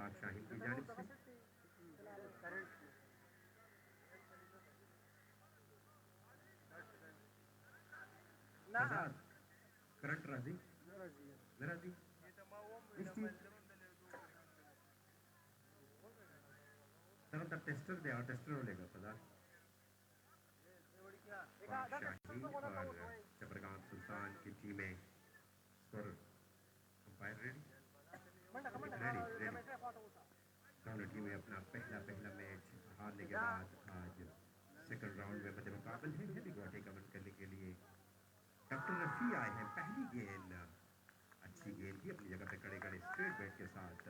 पाक शाहीन की जानिब से। फजाद करंट राजी जरा जी इश्ती तरह टेस्टर दे और टेस्टर होलेगा फजाद पाक शाहीन और जबरगान सुल्तान की टीमें score umpire ready ready ready दोनों टीमें अपना पहला पहला मैच हारने के बाद आज सेकंड राउंड में मध्य मुकाबल है हेवी गोटे कवर करने के लिए डॉक्टर रफी आए हैं पहली गेंद अच्छी गेंद थी अपनी जगह पे खड़े खड़े स्ट्रेट बैट के साथ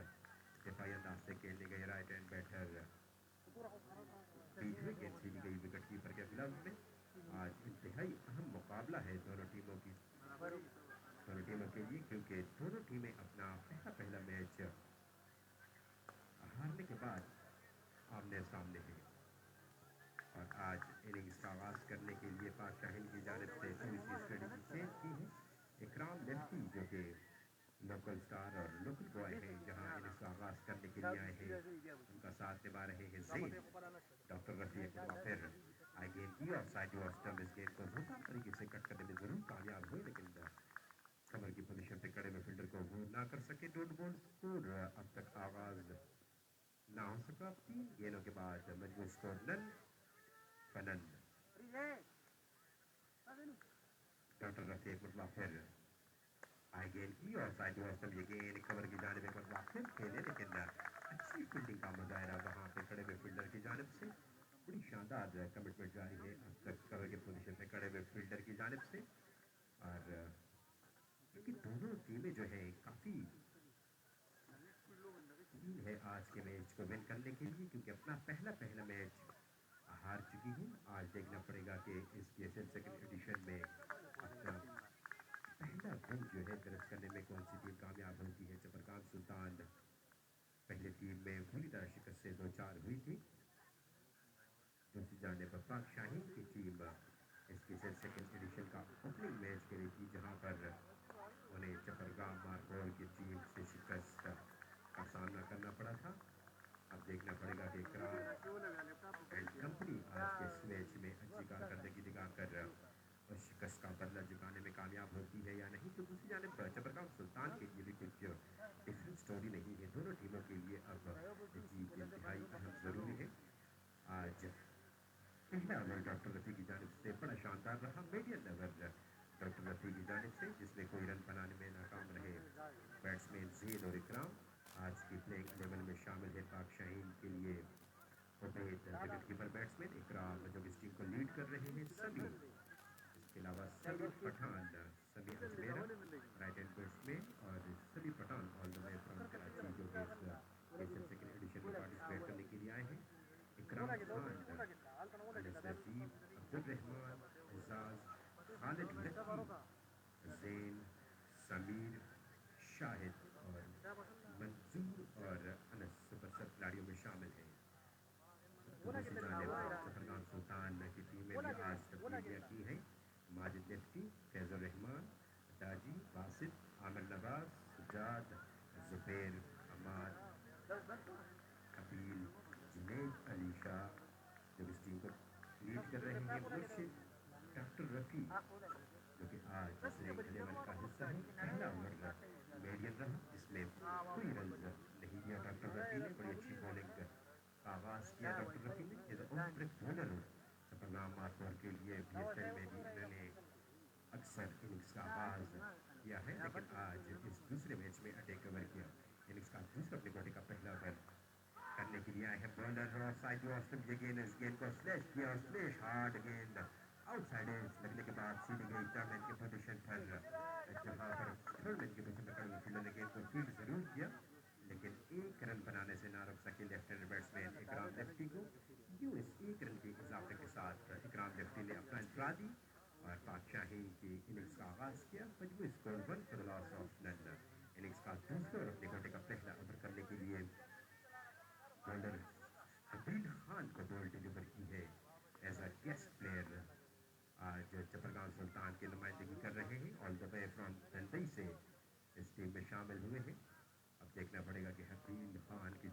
दिफाई अंदाज से खेलने गए राइट हैंड बैटर बीच में गेंद सीधी गई विकेट कीपर के खिलाफ में आज इंतहाई अहम मुकाबला है दोनों टीमों के लिए क्योंकि दोनों टीमें अपना पहला पहला मैच हारने के बाद आमने सामने हैं और आज इनिंग्स का आगाज करने के लिए पाक शाहीन की जानिब से थोड़ी सी स्ट्रेटजी चेंज की है इकराम लेफ्टी जो कि लोकल स्टार और लोकल बॉय है जहां इनिंग्स का आगाज करने के लिए आए हैं उनका साथ निभा रहे हैं ज़ैन डॉक्टर रफी एक बार फिर आई गेंद की और साइड ऑस्टम इस गेंद को जोरदार तरीके से कट करने में जरूर कामयाब हुए लेकिन कमर की पोजीशन पे खड़े में फील्डर को वो ना कर सके डॉट बॉल स्कोर अब तक आगाज ना हो सका 3 गेंदों के बाद मजबूत स्कोर नन फनन डॉक्टर रफी एक बार फिर आई गेंद की और साइड हॉस्टल ये गेंद कवर की जानिब एक बार फिर खेले लेकिन अच्छी फील्डिंग का मुजाहरा वहां पे खड़े हुए फील्डर की जानिब से बड़ी शानदार कमिटमेंट जारी है अब तक कवर की पोजीशन पे खड़े हुए फील्डर की जानिब से और क्योंकि दोनों टीमें जो है काफी है आज के मैच को विन करने के लिए क्योंकि अपना पहला पहला मैच हार चुकी है आज देखना पड़ेगा कि इस PSL सेकंड एडिशन में अपना पहला विन जो है दर्ज करने में कौन सी टीम कामयाब होती है जबरगान सुल्तान पहले टीम में बुरी तरह शिकस्त से 2-4 हुई थी दूसरी जानिब पाक शाहीन की टीम इस PSL सेकंड एडिशन का ओपनिंग मैच खेली थी जहां पर उन्हें जबरगान मारकोल की टीम से शिकस्त का सामना करना पड़ा था अब देखना पड़ेगा कि इकरार एंड कंपनी आज के इस मैच में अच्छी कारकर्दगी दिखाकर उस शिकस्त का बदला चुकाने में कामयाब होती है या नहीं तो दूसरी जानिब जबरगान सुल्तान के लिए भी कुछ डिफरेंट स्टोरी नहीं है दोनों टीमों के लिए अब जीत इंतहाई अहम ज़रूरी है आज पहला ओवर डॉक्टर रफी की जानिब से बड़ा शानदार रहा मीडियम ओवर डॉक्टर रफी की जानिब से जिसमें कोई रन बनाने में नाकाम रहे बैट्समैन ज़ैन और इकराम आज की प्लेइंग 11 में शामिल है पाक शाहीन के लिए उबैद विकेट कीपर बैट्समैन इकराम जो इस टीम को लीड कर रहे हैं सभी इसके अलावा सभी पठान सभी अजमेरा राइट हैंड बैट्समैन और सभी Pathan all the way from Karachi जो कि इस एशियन सेकंड एडिशन में पार्टिसिपेट करने के लिए आए हैं इकराम खान अनस नसीब अब्दुल रहमान एजाज खालिद लकी ज़ैन समीर शाहिद और मंजूर और अनस सुपर सब खिलाड़ियों में शामिल हैं दूसरी जानिब जफरगान सुल्तान की टीमें भी आज तब्दीलियाँ की हैं माजिद लेफ्टी फैज़ुर रहमान दाजी बासित आमिर नवाज सुजाद जुबैर हमाद कबील जुनैद अली शाह जो इस टीम को लीड कर रहे हैं मुर्शिद डॉक्टर रफ़ी जो कि आज प्लेइंग 11 का हिस्सा है पहला ओवर मीडियम रहा जिसमें कोई रन नहीं दिया डॉक्टर रफ़ी ने बड़ी अच्छी बॉलिंग का आगाज़ किया डॉक्टर रफ़ी ने as of break bowler Safarnama मारकोर के लिए PSL में भी इन्होंने अक्सर इनिंग्स का आगाज़ किया है लेकिन आज इस दूसरे मैच में अटैक कवर किया इनिंग्स का दूसरा विकेट का पहला ओवर करने के लिए आए हैं बॉलर साइड ये गेंद इस गेंद को स्लैश किया और स्लैश हार्ड गेंद आउटसाइड एज लगने के बाद सीधी गई टर्न की पोजीशन पर जहां पर थर्ड मैन की पोजीशन पर खड़े फील्डर ने गेंद को फील्ड जरूर किया लेकिन एक रन बनाने से ना रोक सके लेफ्ट हैंड बैट्समैन इकराम लेफ्टी को यूं इस एक रन के इजाफे के साथ इकराम लेफ्टी ने अपना इंफरादी और पाक शाहीन की इनिंग्स का आगाज़ किया मजबूत score 1 for the loss of none innings का दूसरा और अपने घंटे का पहला ओवर करने के लिए बॉलर हबील खान को बॉल डिलीवर की है एज अ गेस्ट प्लेयर आज जफरगान सुल्तान की नुमाइंदगी कर रहे हैं all the way from Mumbai से इस टीम में शामिल हुए हैं अब देखना पड़ेगा कि हबील खान की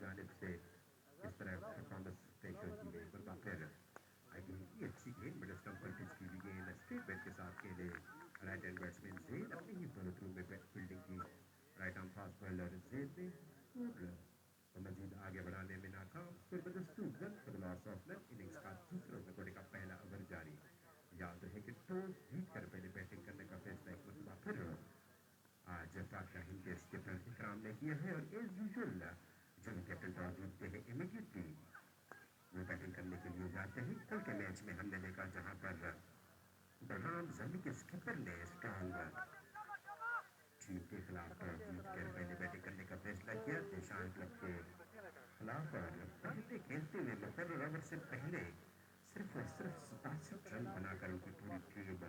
फास्ट बॉलर जेद ने और मजीद आगे बढ़ाने में नाकाम फिर बदस्तूर run for the loss of run innings का दूसरा विकेट का पहला ओवर जारी याद रहे कि टॉस जीत कर पहले बैटिंग करने का फैसला एक मरतबा फिर आज पाक शाहीन के स्किपर इकराम ने किया है और एज यूजुअल जब कैप्टन टॉस जीतते हैं इमीडिएटली वो बैटिंग करने के लिए जाते हैं कल के मैच में हमने देखा जहां पर बलराम जमी के स्किपर ने स्ट्रॉन्ग टीम के खिलाफ टॉस जीत कर पहले बैटिंग करने का फैसला किया देशान क्लब के खिलाफ और पहले खेलते हुए मुकर्रर ओवर से पहले सिर्फ और सिर्फ 67 रन बनाकर उनकी पूरी टीम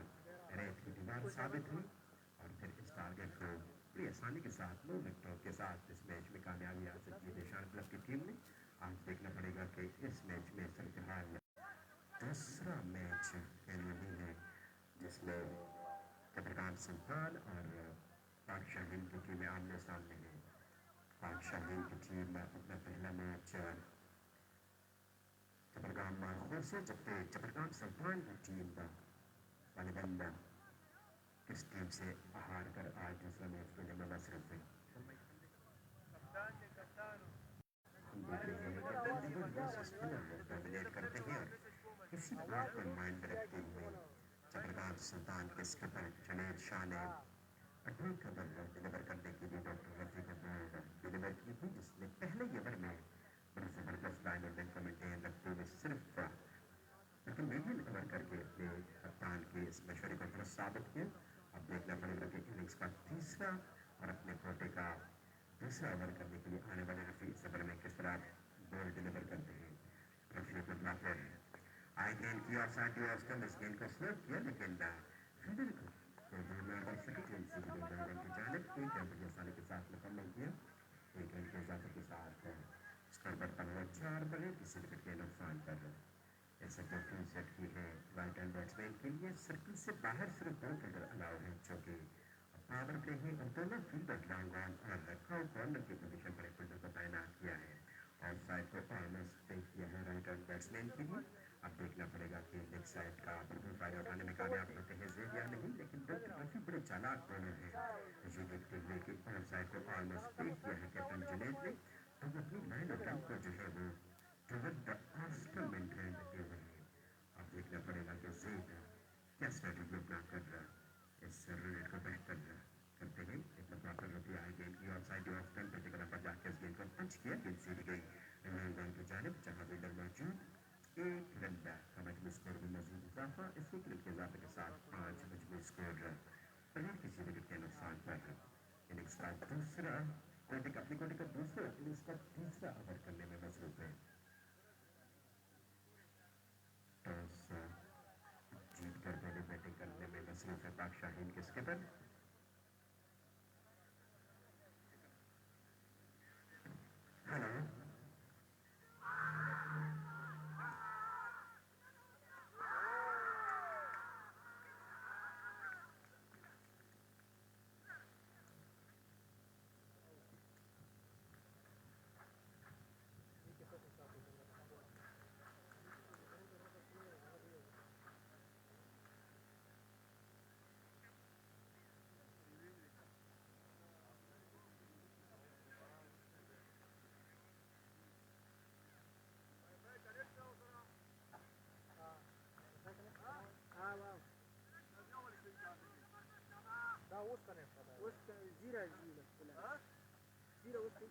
रेत की दीवार साबित हुई और फिर इस टारगेट को बड़ी आसानी के साथ 9 विकेटों के साथ इस मैच में कामयाबी हासिल की देशान क्लब की टीम ने आज देखना पड़ेगा कि इस मैच में फिलहाल दूसरा मैच खेलने ही है जिसमें चट्टग्राम सुल्तान और पाक शाहीन की टीमें आमने सामने हैं पाक शाहीन की टीम अपना पहला मैच चट्टग्राम मारखोर से जबकि चट्टग्राम सुल्तान की टीम वालीबॉल किस टीम से हार कर आज दूसरा मैच खेलने में मसरूफ है डोमिनेट करते हैं और इसी बात को माइंड में रखते हुए चट्टग्राम सुल्तान के स्किपर जुनैद शाह ने अटल खबर डिलीवर करने के लिए डॉक्टर रफी को बॉल डिलीवर की थी जिसने पहले ओवर में बड़ी जबरदस्त लाइन और लेंथ का मेंटेन रखते हुए सिर्फ लेकिन मीडियम ओवर करके अपने कप्तान के इस मशवरे को दुरुस्त साबित किया अब देखना पड़ेगा कि इनिंग्स का तीसरा और अपने कोटे का दूसरा ओवर करने के लिए आने वाले रफी इस ओवर में किस तरह बॉल डिलीवर करते हैं रफी को फिर आई गेंद की और साथ ही ऑस्टन इस गेंद को स्लो किया लेकिन फील्डर को की जानिब एक रन आसानी के साथ मुकम्मल किया एक रन के इजाफे के साथ स्कोर बढ़ता हुआ 4 बने किसी विकेट के नुकसान पर ऐसे तो फुल सेट की है राइट हैंड बैट्समैन के लिए सर्कल से बाहर सिर्फ 2 फील्डर अलाउ हैं जो कि पावर प्ले है और दोनों फील्डर लॉन्ग ऑन और कॉर्नर की पोजीशन पर एक फील्डर को तैनात किया है और साइड को ऑलमोस्ट पे किया है राइट हैंड बैट्समैन के लिए अब देखना पड़ेगा कि लेग साइड का भरपूर फायदा उठाने में कामयाब होते हैं जेब या नहीं लेकिन डॉक्टर रफी बड़े चालाक बॉलर हैं ये देखते हुए कि ऑन साइड को ऑलमोस्ट पे किया है कैप्टन जुनैद ने तो वो अपनी लाइन ऑफ रन को जो है वो टुवर्ड द आस्टर मेंटेन लगे हुए हैं अब देखना पड़ेगा कि जेब क्या स्ट्रेटेजी अपना कर रहा है इस रेट को बेहतर करते हैं एक प्रॉपर रफी आई गेंद की और साइड ऑफ टर्न पर जगह पर जाकर इस गेंद को पंच किया गेंद सीधी गई रन की जानिब जहां फील्डर मौजूद एक रन का मजबूत स्कोर में मजीद इजाफा इस विकेट के इजाफे के साथ 5 मजबूत स्कोर बगैर किसी विकेट के नुकसान पर इनिंग्स का दूसरा अपनी कोटे का दूसरा इनिंग्स का तीसरा ओवर करने में मसरूफ है टॉस जीत कर पहले बैटिंग करने में मसरूफ है पाक शाहीन के स्किपर हेलो Да, устали. Устали. Зира, зира. Зира, устали.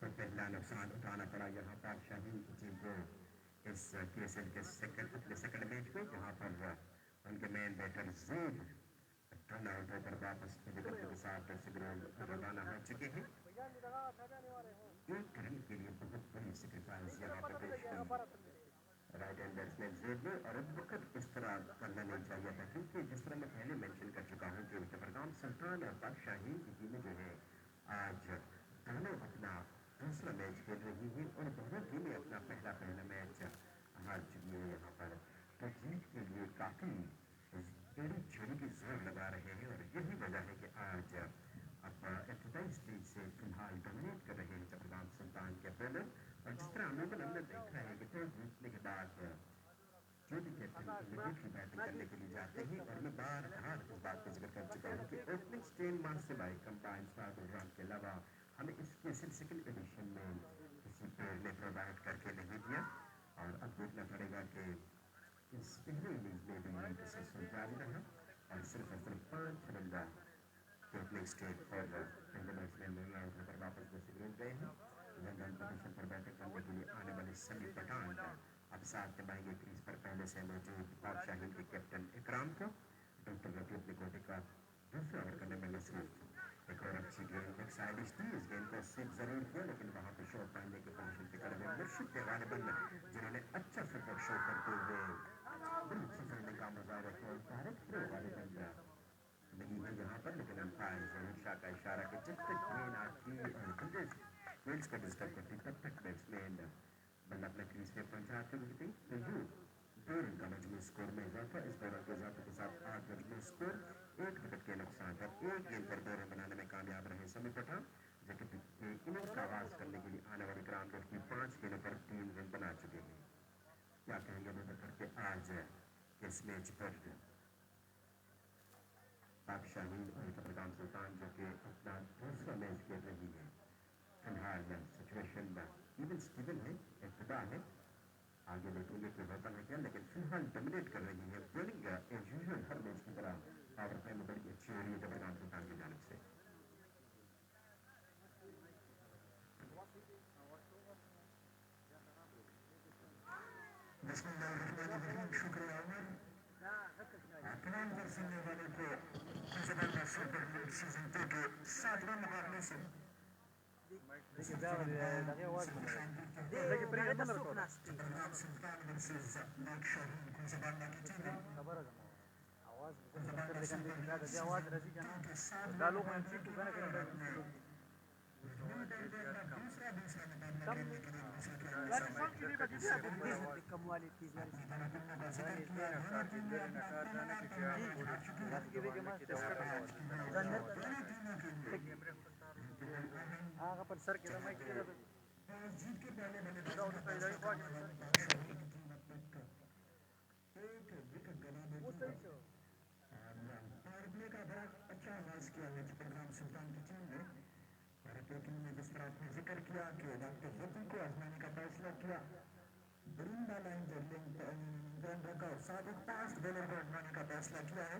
तो पहला नुकसान उठाना पड़ा यहाँ पर शाहीन की टीम को इस केएसएल के सेकंड मैच में जहाँ पर उनके मेन बैटर जूद टर्न आउट होकर वापस विकेट के साथ रवाना हो चुके हैं। एक रन के लिए बहुत बड़ी सेक्रीफाइस यहाँ पर पेश की राइट हैंड बैट्समैन जूद ने, और अब विकेट इस तरह करना नहीं चाहिए था, क्योंकि जिस तरह मैं पहले मेंशन कर चुका हूँ कि जबरदस्त सुल्तान और बादशाहीन की टीमें जो है आज दोनों अपना दूसरा मैच खेल रही है और दोनों टीमें अपना पहला मैच हार चुकी है। यहाँ पर तो जीत के लिए काफी एड़ी छड़ी की जोर लगा रहे हैं, और यही वजह है कि आज अब इब्तदाई स्टेज से फिलहाल डोमिनेट कर रहे हैं जबरदस्त सुल्तान के बॉलर। और जिस तरह अमूमन हमने देखा है कि टॉस जीतने के बाद जो भी कैप्टन इमीडिएटली बैटिंग करने के लिए जाते हैं, और मैं बार बार इस बात का जिक्र कर चुका हूँ कि ओपनिंग स्टेन मार्से बाई कंबाइंड स्टार प्रोग्राम के अलावा हमें इस सेकंड एडिशन में किसी प्लेयर ने प्रोवाइड करके नहीं दिया। और अब देखना पड़ेगा कि इस पहले इनिंग्स में भी यही सिलसिला जारी रहा, और सिर्फ 5 रन के ओपनिंग स्टेज पर पहले बैट्समैन रन आउट होकर वापस बस गए हैं। लंदन पोजीशन पर बैटिंग करने के लिए आने वाले सभी पठान अब साथ निभाएंगे क्रीज पर पहले से मौजूद बादशाहीन के कैप्टन इकराम को। डॉक्टर रफीक निकोटी का दूसरा ओवर करने में मसरूफ। एक और अच्छी गेंद एक साइडिश थी, इस गेंद को स्विप जरूर किया, लेकिन वहां पर शॉट पाने की पोजीशन पे खड़े हुए मुर्शिद के गालिबन जिन्होंने अच्छा सपोर्ट शो करते हुए बड़ी अच्छी फील्डिंग का मुजाहरा किया। डायरेक्ट थ्रो गालिबन लगी है यहाँ पर, लेकिन अंपायर जरूर शाह का इशारा कि जब तक गेंद आती और फील्ड्स को डिस्टर्ब करती तब तक बैट्समैन बल्ला अपने क्रीज पे पहुंचाते रुकते। तो यूं 2 रन का मजमू स्कोर में इजाफा, इस बॉलर के इजाफे के साथ 8 मजमू स्कोर, 1 विकेट के नुकसान पर 1 गेंद पर 2 रन बनाने में कामयाब रहे समी पठान, जबकि इनिंग्स का आगाज करने के लिए आने वाले ग्राउंड गेट की 5 गेंदों पर 3 रन बना चुके हैं। क्या कहेंगे मुबकर के आज इस मैच पर बादशाहीन और जबरदस्त सुल्तान जो कि अपना दूसरा मैच खेल रही है। फिलहाल सिचुएशन इवन स्टीवन है, इब्तिदा है, आगे देखेंगे कि होता है क्या, लेकिन फिलहाल डोमिनेट कर रही है बॉलिंग एज यूजुअल हर मैच की तरह। पावर प्ले में बड़ी अच्छी हो रही है जबरदस्त सुल्तान की जानिब से। शुक्रिया तमाम सुनने वाले को जबरदस्त सुपर लीग सीजन 2 के 7वें मुकाबले से पर सर के मैं किया जीत के पहले मैंने एक विकेट गवा दी पावर प्ले का बड़ा अच्छा आगाज किया है जबरदस्त सुल्तान की टीम ने। और टीम ने जिस तरह आपने जिक्र किया कि डॉक्टर रफी को आजमाने का फैसला किया, बरिंदा लाइन रखा और साथ एक फास्ट बॉलर को आजमाने का फैसला किया है,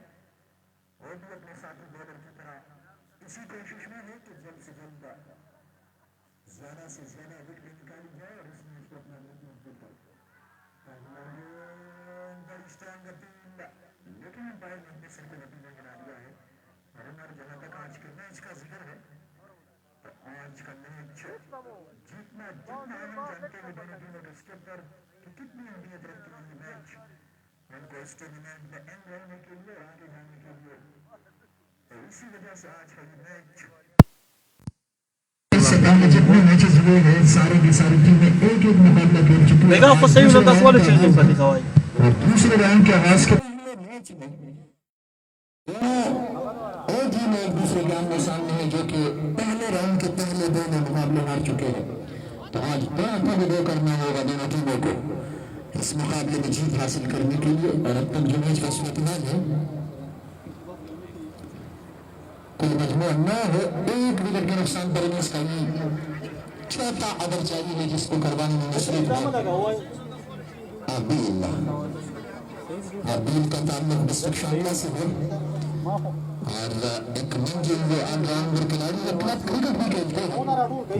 और भी अपने साथी बॉलर की तरह इसी कोशिश में है कि जल्द से जल्द ज्यादा से ज्यादा विकेट निकाली जाए और इस मैच को अपना स्ट्रॉन्ग अपील, लेकिन अंपायर ने अपने सिर पे अपील में गिरा दिया है। और जहां तक आज के मैच का जिक्र है, तो आज का मैच जीतना जितना हम जानते हैं दोनों टीमों के स्टेप पर कि कितनी अहमियत रखती है ये मैच उनको इस टूर्नामेंट में एंड रहने के लिए और आगे जाने के लिए। तो इसी वजह से आज का ये मैच जितने मैचेस हुए हैं सारे की सारी टीमें एक एक मुकाबला खेल चुकी है। और दूसरे राउंड के आगाज के पहले मैच में एक ही में एक दूसरे के आमने सामने है, जो कि पहले राउंड के पहले दोनों मुकाबले हार चुके हैं। तो आज बड़ा विजय करना होगा दोनों टीमों को इस मुकाबले में जीत हासिल करने के लिए। और अब तक जो मैच का सूरत-ए-हाल है, कोई मजमूआ न हो, एक विकेट के नुकसान पर इनिंग्स का ये चौथा अदर चाहिए है जिसको करवाने में मुशरिफ है अबील का ताल्लुक डिस्ट्रिक्ट शामिला से है और एक मंजिल वो ऑलराउंडर खिलाड़ी है, क्लब क्रिकेट भी खेलते हैं,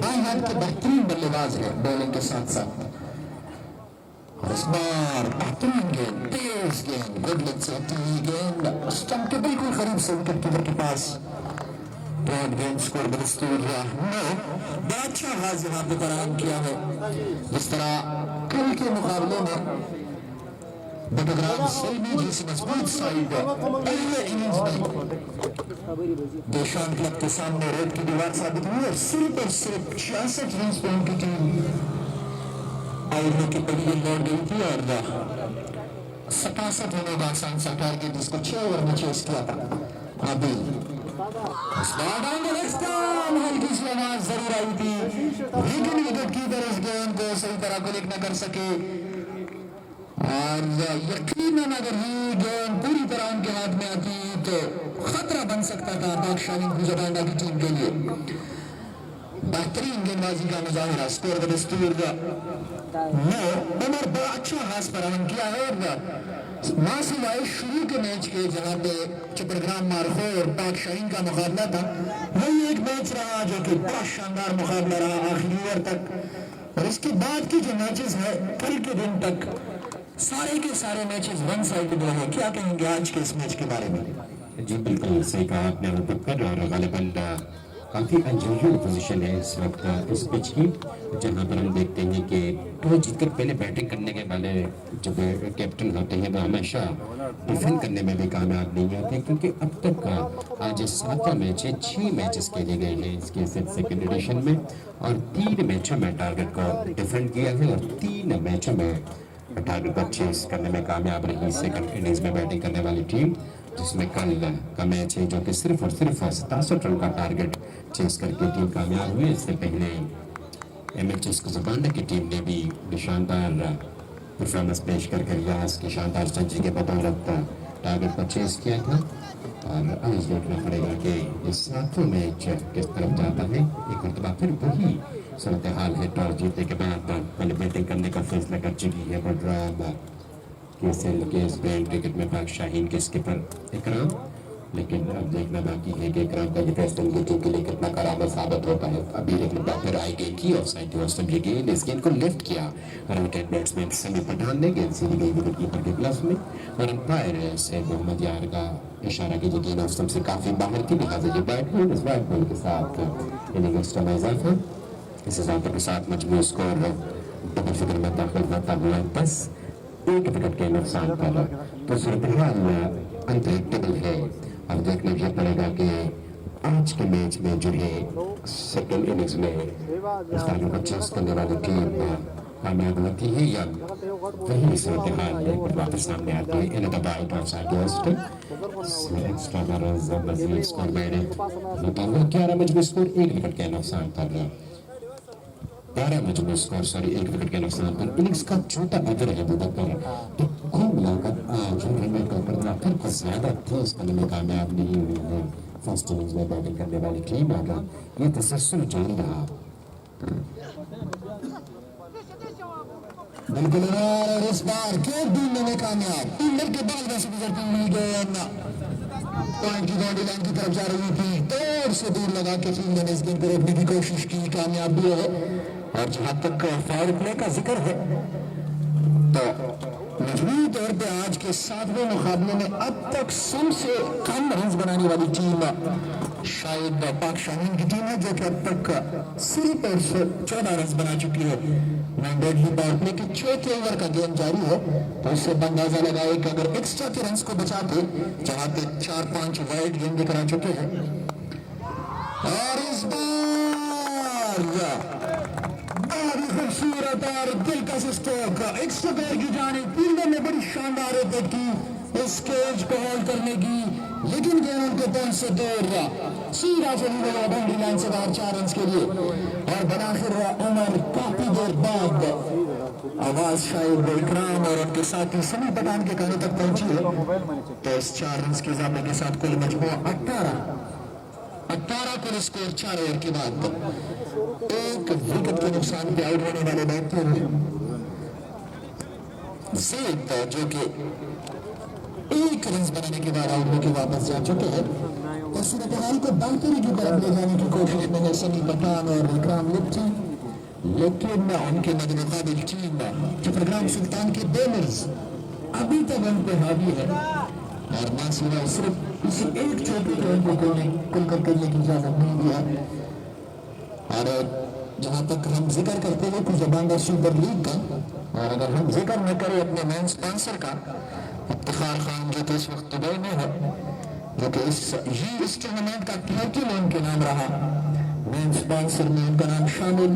बाएं हाथ के बेहतरीन बल्लेबाज है बॉलिंग के साथ साथ। और इस बार बेहतरीन गेंद, तेज गेंद, गुड लेग से हटी हुई गेंद स्टंप के बिल्कुल करीब से विकेट कीपर के पास। ब्रॉड गेंद स्कोर बदस्तूर रहा बड़ा अच्छा आगाज यहाँ पे फराहम किया है। जिस तरह कल के मुकाबले में बटग्राम सेल्वी जैसी मजबूत साइड पहले इनिंग्स में देशान क्लब के सामने रेड की दीवार साबित हुई और सिर्फ 66 रन पर उनकी टीम आउट की पहले लौट गई थी और 67 रनों का आसान सा टारगेट जिसको 6 ओवर में चेस किया था। अभी हल्की सी आवाज जरूर आई थी, लेकिन विकेट कीपर इस गेंद को सही तरह क्लिक न कर सके और यकीनन अगर ये गेंद पूरी तरह उनके हाथ में आती तो खतरा बन सकता था बादशाही गुजरांडा की टीम के लिए। बेहतरीन गेंदबाजी का मुजाहिरा, स्कोर का दस्तूर उमर बड़ा अच्छा हाथ फराहम किया है। मां सिवाय शुरू के मैच के जहां पे चट्टग्राम मारखो और पाक शाहीन का मुकाबला था, वही एक मैच रहा जो कि बड़ा शानदार मुकाबला रहा आखिरी ओवर तक। और इसके बाद की जो मैचेस है कल के दिन तक सारे के सारे मैचेस वन साइडेड रहे। क्या कहेंगे आज के इस मैच के बारे में? जी बिल्कुल सही कहा आपने बकर, और गालिबन काफ़ी अनयूजुअल पोजीशन है इस वक्त इस पिच की, जहां पर हम देखते हैं कि टॉस जीतकर पहले बैटिंग करने के वाले जो कैप्टन होते हैं वो हमेशा डिफेंड करने में भी कामयाब नहीं होते, क्योंकि अब तक आज 7 मैच है, 6 मैचेस खेले गए हैं इसके सेकंड एडिशन में और 3 मैचों में टारगेट को डिफेंड किया है और 3 मैचों में टारगेट को चेस करने में कामयाब रही सेकंड इनिंग्स में बैटिंग करने वाली टीम, जिसमें कल का मैच है जो कि सिर्फ और सिर्फ 67 रन का टारगेट चेस करके टीम कामयाब हुई। इससे पहले एमएचएस कुजबांडा की टीम ने भी शानदार परफॉर्मेंस पेश कर रियाज की शानदार सेंचुरी के बदौलत टारगेट पर चेस किया था। और आज देखना पड़ेगा कि इस 7वां मैच किस तरफ जाता है। एक मरतबा फिर वही सूरत हाल है, टॉस जीतने के बाद पहले बैटिंग करने का फैसला कर चुकी है बडराम केएसएल के इस ब्रांड क्रिकेट में पाक शाहीन के स्किपर इकराम, लेकिन अब देखना बाकी है कि इकराम का ये फैसला उनकी टीम के लिए कितना कारगर साबित होता है। अभी एक बार फिर आई गेंद की ऑफ साइड ये गेंद, इस गेंद को लिफ्ट किया राइट हैंड बैट्समैन समी पठान ने, गेंद सीधी गई विकेट कीपर के ग्लव्स में और अंपायर से मोहम्मद यार का इशारा की गेंद ऑफ स्टंप से काफी बाहर थी, लिहाजा ये बैट बॉल इस बैट बॉल के साथ इनिंग एक्स्ट्रा में इजाफा, इस इजाफे के साथ मजमूई स्कोर डबल फिगर में दाखिल होता हुआ 10 एक विकेट के नुकसान पर। तो सूरत-ए-हाल अनप्रेडिक्टेबल है। अब देखना यह पड़ेगा कि आज के मैच में जो है सेकंड इनिंग्स में इस टारगेट को चेस करने वाली टीम कामयाब होती है या वही सूरत-ए-हाल एक बार वापस सामने आती है। In the bite of side extra runs मजीद स्कोर में होता हुआ 11 मजबूत स्कोर 1 विकेट के नुकसान पर 12 मजबूत स्कोर सॉरी 1 विकेट के नुकसान पर। इनिंग्स का छोटा अदर है बुबकर, तो कुल मिलाकर जो रन का ऊपर फिर कुछ ज्यादा तेज करने में कामयाब नहीं हुई है फर्स्ट इनिंग्स में बैटिंग करने वाली टीम। अगर ये तसल्सल जारी रहा बिल्कुल, इस बार गेंद ढूंढने में कामयाब, फील्डर के बाल में से गुजरती हुई गेंद पॉइंट की बाउंड्री लाइन की तरफ जा रही थी, दूर से दूर लगा के फील्डर ने इस गेंद को रोकने की कोशिश की, कामयाब भी है। और जहां तक फायर प्ले का जिक्र है तो मजबूत तौर पे आज के 7वें मुकाबले में अब तक सबसे कम रन बनाने वाली टीम शायद पाक शाहीन की टीम है, जो कि अब तक सिर्फ और सिर्फ 14 रन बना चुकी है। वनडेडली पावर प्ले के चौथे ओवर का गेम जारी है, तो उससे अंदाजा लगाए कि अगर एक्स्ट्रा के रन को बचाते, जहां पे 4-5 वाइड गेंद करा चुके हैं, और इस बार बड़ी खूबसूरत और दिलकश स्ट्रोक एक्स्ट्रा पैर की जानिब फील्डर ने बड़ी शानदार हरकत की इस कैच को होल्ड करने की, लेकिन गेंद उनके पहुंच से दूर सीधा चली गई बाउंड्री लाइन से बाहर 4 रन के लिए। और बनाखिर उमर काफी देर बाद आवाज शायद इकराम और उनके साथी सनी पठान के कानों तक पहुंची है, तो इस 4 रन के इजाफे के साथ कुल मजमूआ 18 को स्कोर 4 ओवर के बाद एक विकेट के नुकसान पे आउट होने वाले बैट्समैन ज़ैद, जो कि 1 रन बनाने के बाद आउट होकर वापस जा चुके हैं, और सूरत हाल को बेहतरी की तरफ ले जाने की कोशिश में है सनी पठान और इकराम लिप्टी, लेकिन उनके मद्देनजर टीम चट्टग्राम सुल्तान के बॉलर्स अभी तक उन पे हावी है, और ना सिवाय सिर्फ इसी एक चौके को उनको कुल कर करने की इजाजत नहीं दिया। और जहां तक हम जिक्र करते हैं कुछ जबानदार सुपर लीग का, और अगर हम जिक्र न करें अपने मेन स्पॉन्सर का, इफ्तिखार खान, जो कि इस वक्त दुबई में है, जो कि इस टूर्नामेंट का टाइटल उनके नाम रहा, मेन स्पॉन्सर में उनका नाम शामिल,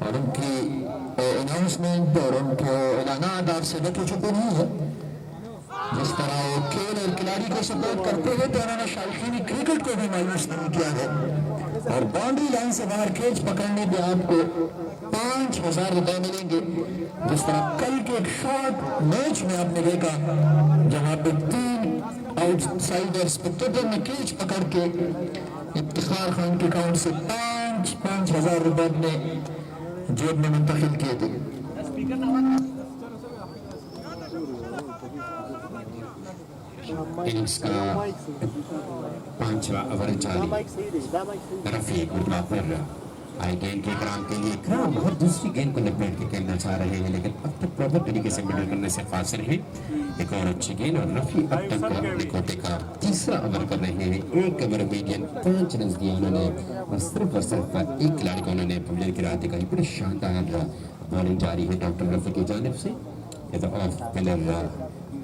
और उनकी अनाउंसमेंट और उनके ऐलानात आपसे देखे चुके नहीं है। जिस तरह वो खेल और खिलाड़ी को सपोर्ट करते हुए, तो उन्होंने शायकीनी क्रिकेट को भी मायूस नहीं किया है, और बाउंड्री लाइन से बाहर कैच पकड़ने पे आपको 5,000 रुपए मिलेंगे। जिस तरह कल के एक शॉर्ट मैच में आपने देखा, जहां पे 3 आउटसाइडर्स पे ने कैच पकड़ के इफ्तिखार खान के अकाउंट से 5,000 रुपए अपने जेब में मुंतकिल किए थे। इनिंग्स का 5वां ओवर जारी, रफी गुरला पर आई गेंद के इकराम के लिए इकराम बहुत दूसरी गेंद को लपेट के खेलना चाह रहे हैं, लेकिन अब तक प्रॉपर तरीके से मिडल करने से फासिल है। एक और अच्छी गेंद, और रफी अब तक अपने कोटे का 3रा ओवर कर रहे हैं। 1 ओवर मीडियन 5 रन दिया उन्होंने, और सिर्फ एक खिलाड़ी को उन्होंने पवलियन की राह दिखाई। बड़ी शानदार बॉलिंग जारी है डॉक्टर रफी की जानिब से। ऑफ पिलर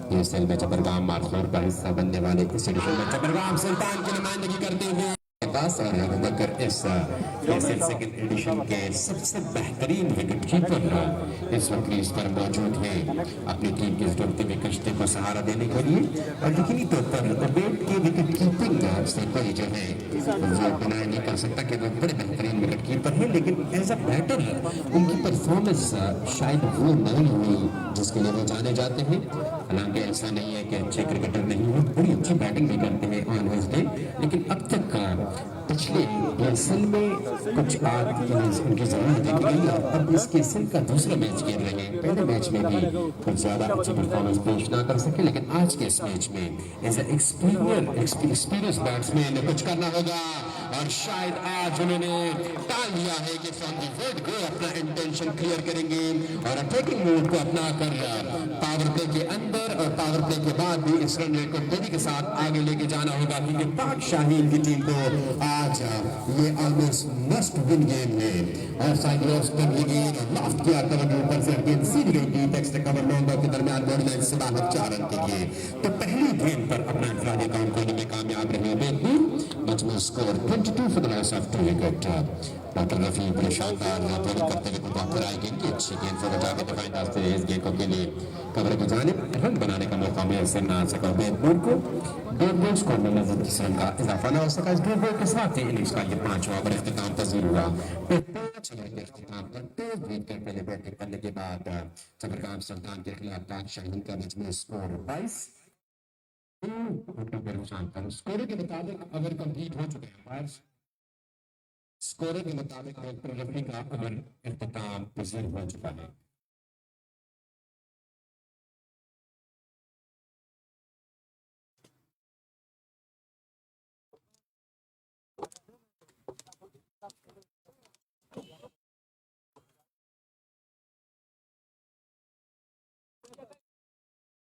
PSL में चपरगाम मारखोर का हिस्सा बनने वाले इस एडिशन में चपरगाम सुल्तान की नुमाइंदगी करते हुए पास, और अबूबकर इस PSL सेकंड एडिशन के सबसे बेहतरीन विकेट कीपर इस वक्त क्रीज पर मौजूद हैं, अपनी टीम की इस डूबती हुई कश्ती को सहारा देने के लिए। और यकीनी तौर पर उबेद की विकेट कीपिंग से कोई जो है वो बनाया नहीं कर सकता कि वो बड़े बेहतरीन विकेट कीपर है, लेकिन एज अ बैटर उनकी परफॉर्मेंस शायद वो नहीं हुई जिसके लिए वो जाने जाते हैं। हालांकि ऐसा नहीं है कि अच्छे क्रिकेटर नहीं है, बड़ी अच्छी बैटिंग भी करते हैं ऑन हिज डे, लेकिन अब तक पिछले PSL में कुछ आग उनकी जरूरत देखी गई, और अब इस PSL का 2रा मैच खेल रहे हैं। पहले मैच में भी कुछ ज्यादा अच्छी परफॉर्मेंस पेश ना कर सके, लेकिन आज के इस मैच में एज एक्सपीरियंस बैट्समैन कुछ करना होगा, और शायद आज उन्होंने टाल दिया है कि फ्रॉम द वर्ड गो अपना इंटेंशन क्लियर करेंगे, और अटैकिंग मोड को अपना कर पावर प्ले के अंदर और पावर प्ले के बाद भी इस रन रेट को तेजी के साथ आगे लेके जाना होगा, क्योंकि पाक शाहीन की टीम को आज ये ऑलमोस्ट मस्ट विन गेम है। ऑफ साइड गेंद लास्ट किया कवर के ऊपर से गेंद सीधी गई थी टेक्स्ट कवर लॉन्डो के दरमियान बॉडी लाइन से बाहर 4 रन के लिए। तो पहली गेंद पर अपना इंफरादी अकाउंट खोलने में कामयाब रहे बेहतरीन, मजमू score 22 for the loss of 2 wicket. Doctor Rafi बड़े शानदार बॉलिंग करते हुए वापस आए, गेंद की अच्छी गेंद से बचा के डिफाइन रास्ते इस गेंद को के लिए कवर की जानिब रन बनाने का मौका मैसर ना सका बेहतरीन को। 2 बॉल्स को नजर किस रन का इजाफा ना हो सका। इस 2 बॉल के साथ ही इनिंग्स का ये 5वां ओवर इख्तिताम पजीर हुआ। 5 ओवर के इख्तिताम पर 2 विकेट पहले बैटिंग करने के बाद चपरगाम सुल्तान के खिलाफ पाक शाहीन का मजमू स्कोर 22 स्कोर के मुताबिक ओवर कंप्लीट हो चुके हैं। स्कोर के मुताबिक डॉक्टर रफी का ओवर इख्तिताम पजीर हो चुका है।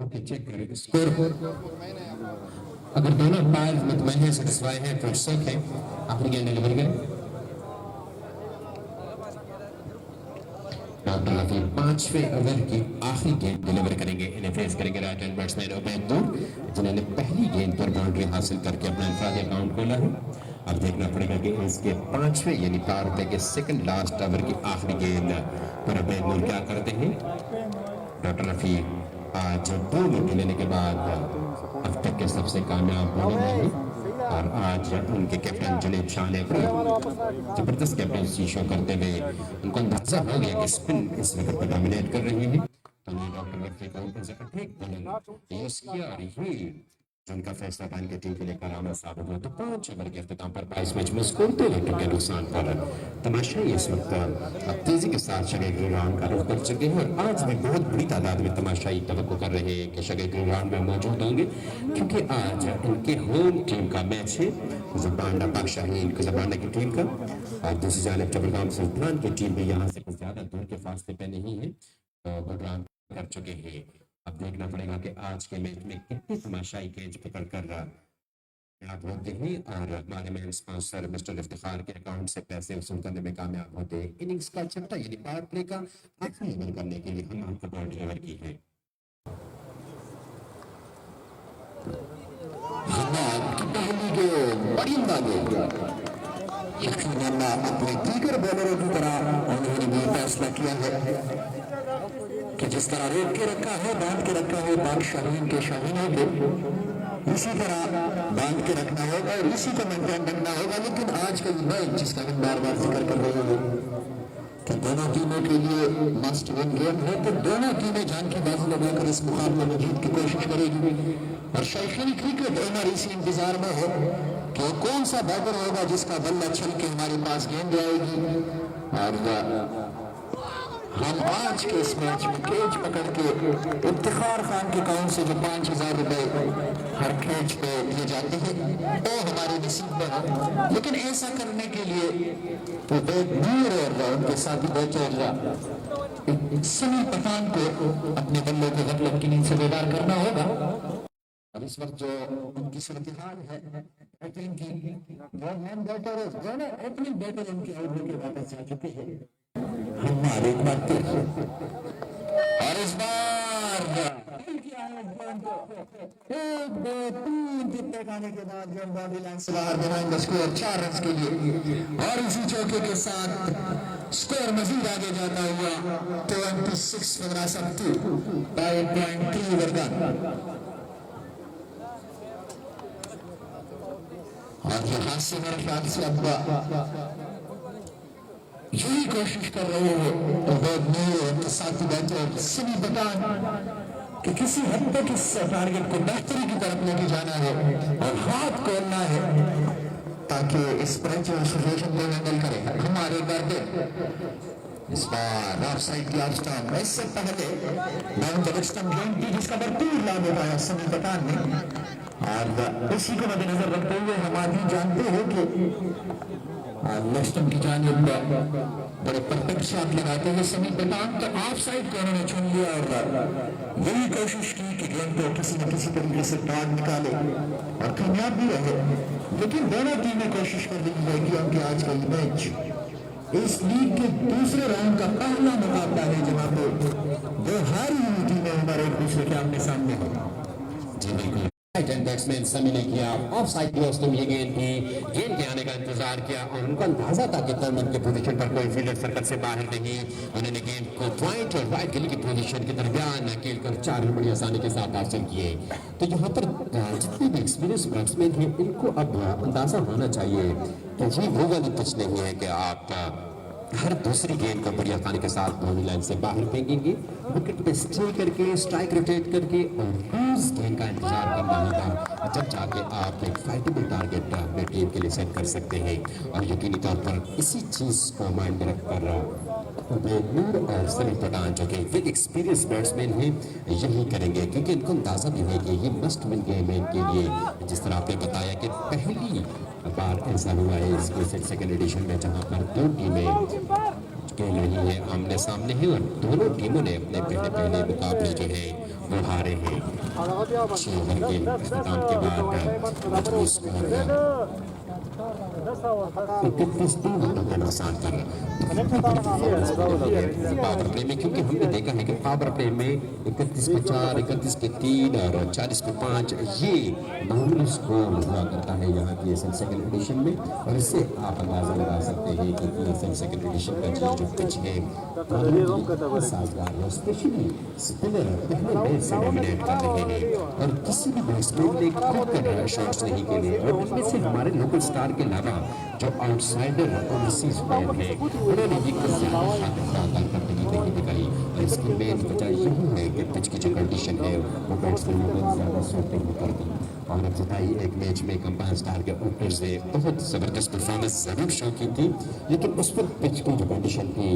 ओके चेक करें स्कोर अगर दोनों पार्ट मुतमईन है सेटिस्फाई है तो इट्स ओके आखिरी गेंद डिलीवर करें डॉक्टर लफीफ पांचवें ओवर की आखिरी गेंद डिलीवर करेंगे इन्हें फेस करेंगे राइट हैंड बैट्समैन उबैद नूर जिन्होंने पहली गेंद पर बाउंड्री हासिल करके अपना इंफरादी अकाउंट खोला है अब देखना पड़ेगा कि इसके पांचवें यानी पावर प्ले के सेकंड लास्ट ओवर की आखिरी गेंद पर उबैद नूर क्या करते हैं डॉक्टर रफीक आज 2 विकेट लेने के बाद अब तक के सबसे कामयाब बॉलिंग रही और आज उनके कैप्टन जुनेद शाह ने अपनी जबरदस्त कैप्टनसी शो करते हुए उनको अंदाजा हो गया कि स्पिन इस विकेट पर डोमिनेट कर रही है तो डॉक्टर रफीक को as a attack bowler use किया और ये जिनका फैसला था इनके टीम के लिए करामत साबित हुआ तो 5 ओवर के अख्ताम पर 22 मैच में स्कोर 2 विकेट के नुकसान पर तमाशा इस वक्त अब तेजी के साथ शगे ग्रीन राउंड का रुख कर चुके हैं और आज भी बहुत बड़ी तादाद में तमाशाई तवक्को कर रहे हैं कि शगे ग्रीन राउंड में मौजूद होंगे क्योंकि आज इनके होम टीम का मैच है ज़बांडा पाक शाहीन ज़बांडा की टीम का और दूसरी जानिब चबरगाम सुल्तान की टीम भी यहाँ से कुछ ज़्यादा दूर के फासले पे नहीं है तो गुडरान कर चुके हैं अब देखना पड़ेगा कि आज के मैच में कितनी तमाशाई कैच पकड़ कर कामयाब होते हैं और हमारे मेन स्पॉन्सर मिस्टर इफ्तिखार के अकाउंट से पैसे वसूल करने में कामयाब होते हैं इनिंग्स का छठा यानी पावर प्ले का आखिरी ओवर करने के लिए हम आपको बॉल डिलीवर की है बड़ी यकीनन अपने दीगर बॉलरों की तरह उन्होंने ये फैसला किया है कि जिस तरह रोक के रखा है बांध के रखा है पाक शाहीन के शाहीनों को इसी तरह बांध के रखना होगा और इसी को मेंटेन रखना होगा लेकिन आज का ये मैच जिसका हम बार बार जिक्र कर रहे हैं कि दोनों टीमों के लिए मस्ट विन गेम है तो दोनों टीमें जान की बाजी लगाकर इस मुकाबले में जीत की कोशिश करेगी और शौकीन क्रिकेट ओनर इसी इंतजार में है कि कौन सा बैटर होगा जिसका बल्ला छल के हमारे पास गेंद आएगी और हम आज के इस मैच में कैच पकड़ के इफ्तिखार खान के अकाउंट से जो 5,000 रुपए हर कैच पे दिए जाते हैं वो हमारे नसीब में है लेकिन ऐसा करने के लिए तो नूर और उनके साथी बैठे सनी पठान को अपने बल्ले को गफलत की नींद से बेदार करना होगा और इस वक्त जो उनकी सूरत हाल है ओपनिंग की वो मैन बैटर दोनों ओपनिंग बैटर उनके आउट होकर वापस जा चुके हैं हमारे एक बार और इस बार 1 2 3 टिप्पे खाने के बाद गेंद बाउंड्री लाइन से बाहर बिहाइंड द स्कोर 4 रन के लिए और इसी चौके के साथ स्कोर मजीद आगे जाता हुआ 26 for up to 5.3 over done और यहाँ से मेरे ख्याल से अब यही कोशिश कर रहे हैं तो बहुत नए साथी बैठे सभी पठान कि किसी हद तक इस टारगेट को बेहतरी की तरफ लेके जाना है और हाथ खोलना है ताकि इस प्रेशर सिचुएशन को हैंडल करें हमारे बैटर इस बार ऑफ साइड की ऑफ स्टंप इससे पहले डाउन द स्टंप गेंद थी जिसका भरपूर लाभ उठाया सभी पठान ने और इसी को मद्देनजर रखते हुए हम आदमी जानते हैं कि लेफ्टन की जानिब बड़े परफेक्ट शॉट लगाते हुए समी पठान तो ऑफ साइड को उन्होंने चुन लिया और यही कोशिश की कि गेंद को किसी न किसी तरीके से टॉट निकाले और कामयाब भी रहे लेकिन दोनों टीमें कोशिश कर रही है कि उनके आज का ये मैच इस लीग के दूसरे राउंड का पहला मुकाबला है जहां पे दो हारी हुई टीमें हमारे एक दूसरे के आमने सामने है जी बिल्कुल बैट्समैन समी ने किया ऑफ साइड दोस्तों ये गेंद थी गेंद के आने का इंतजार किया और उनको अंदाजा था कि तर्मन के पोजीशन पर कोई फील्डर सर्कल से बाहर नहीं उन्होंने गेंद को पॉइंट और राइट गिली की पोजीशन के दरमियान अकेल कर 4 रन बड़ी आसानी के साथ हासिल किए तो यहाँ पर जितने भी एक्सपीरियंस बैट्समैन हैं इनको अब अंदाजा होना चाहिए कि ये वो वाली पिच नहीं है कि आप हर दूसरी गेंद को बड़ी आसानी के साथ बाउंड्री लाइन से बाहर फेंकेंगे विकेट पे स्टे करके स्ट्राइक रोटेट करके और लूज गेंद का इंतजार करना होगा जब जाके आप एक फाइटेबल टारगेट अपने टीम के लिए सेट कर सकते हैं और यकीनी तौर पर इसी चीज को माइंड में रखकर नूर और सलीम पठान जो कि विद एक्सपीरियंस बैट्समैन हैं यही करेंगे, क्योंकि इनको अंदाजा भी है कि ये मस्ट विन गेम है इनके लिए। जिस तरह आपने बताया कि पहली बार ऐसा हुआ है इसके सेकंड एडिशन में जहां पर दो टीमें खेल रही है आमने सामने है और दोनों टीमों ने अपने पहले पहले मुकाबले जो है वो हारे हैं। 6 ओवर के इख्तिताम के बाद मजमूई स्कोर 31 के नुकसान पर पावर प्ले में, क्योंकि हमने देखा है कि पावर प्ले में 31 पे 4, 31 के 3 और 40 पे 5 ये मामूली स्कोर हुआ करता है यहाँ की एसएल सेकंड एडिशन में। और इससे आप अंदाजा लगा सकते हैं कि एसएल सेकंड एडिशन का जो पिच है साजगार है, स्पेशली स्पिनर पहले मैच से डोमिनेट कर रहे हैं और किसी भी बैट्समैन ने खुद कर शॉट्स नहीं खेले। और इनमें से हमारे लोकल स्टार के अलावा जो आउटसाइडर ओवरसीज प्लेयर है उन्होंने ये कुछ कारकर्दगी नहीं दिखाई। और इसकी मेन वजह यही है कि पिच की जो कंडीशन है वो बैट्समैनों को ज़्यादा सूटेबल कर दी। और इब्तिदाई एक मैच में कंपाइन स्टार के ओपनर्स ने बहुत ज़बरदस्त परफॉर्मेंस ज़रूर शो की थी, लेकिन उस पर पिच की जो कंडीशन थी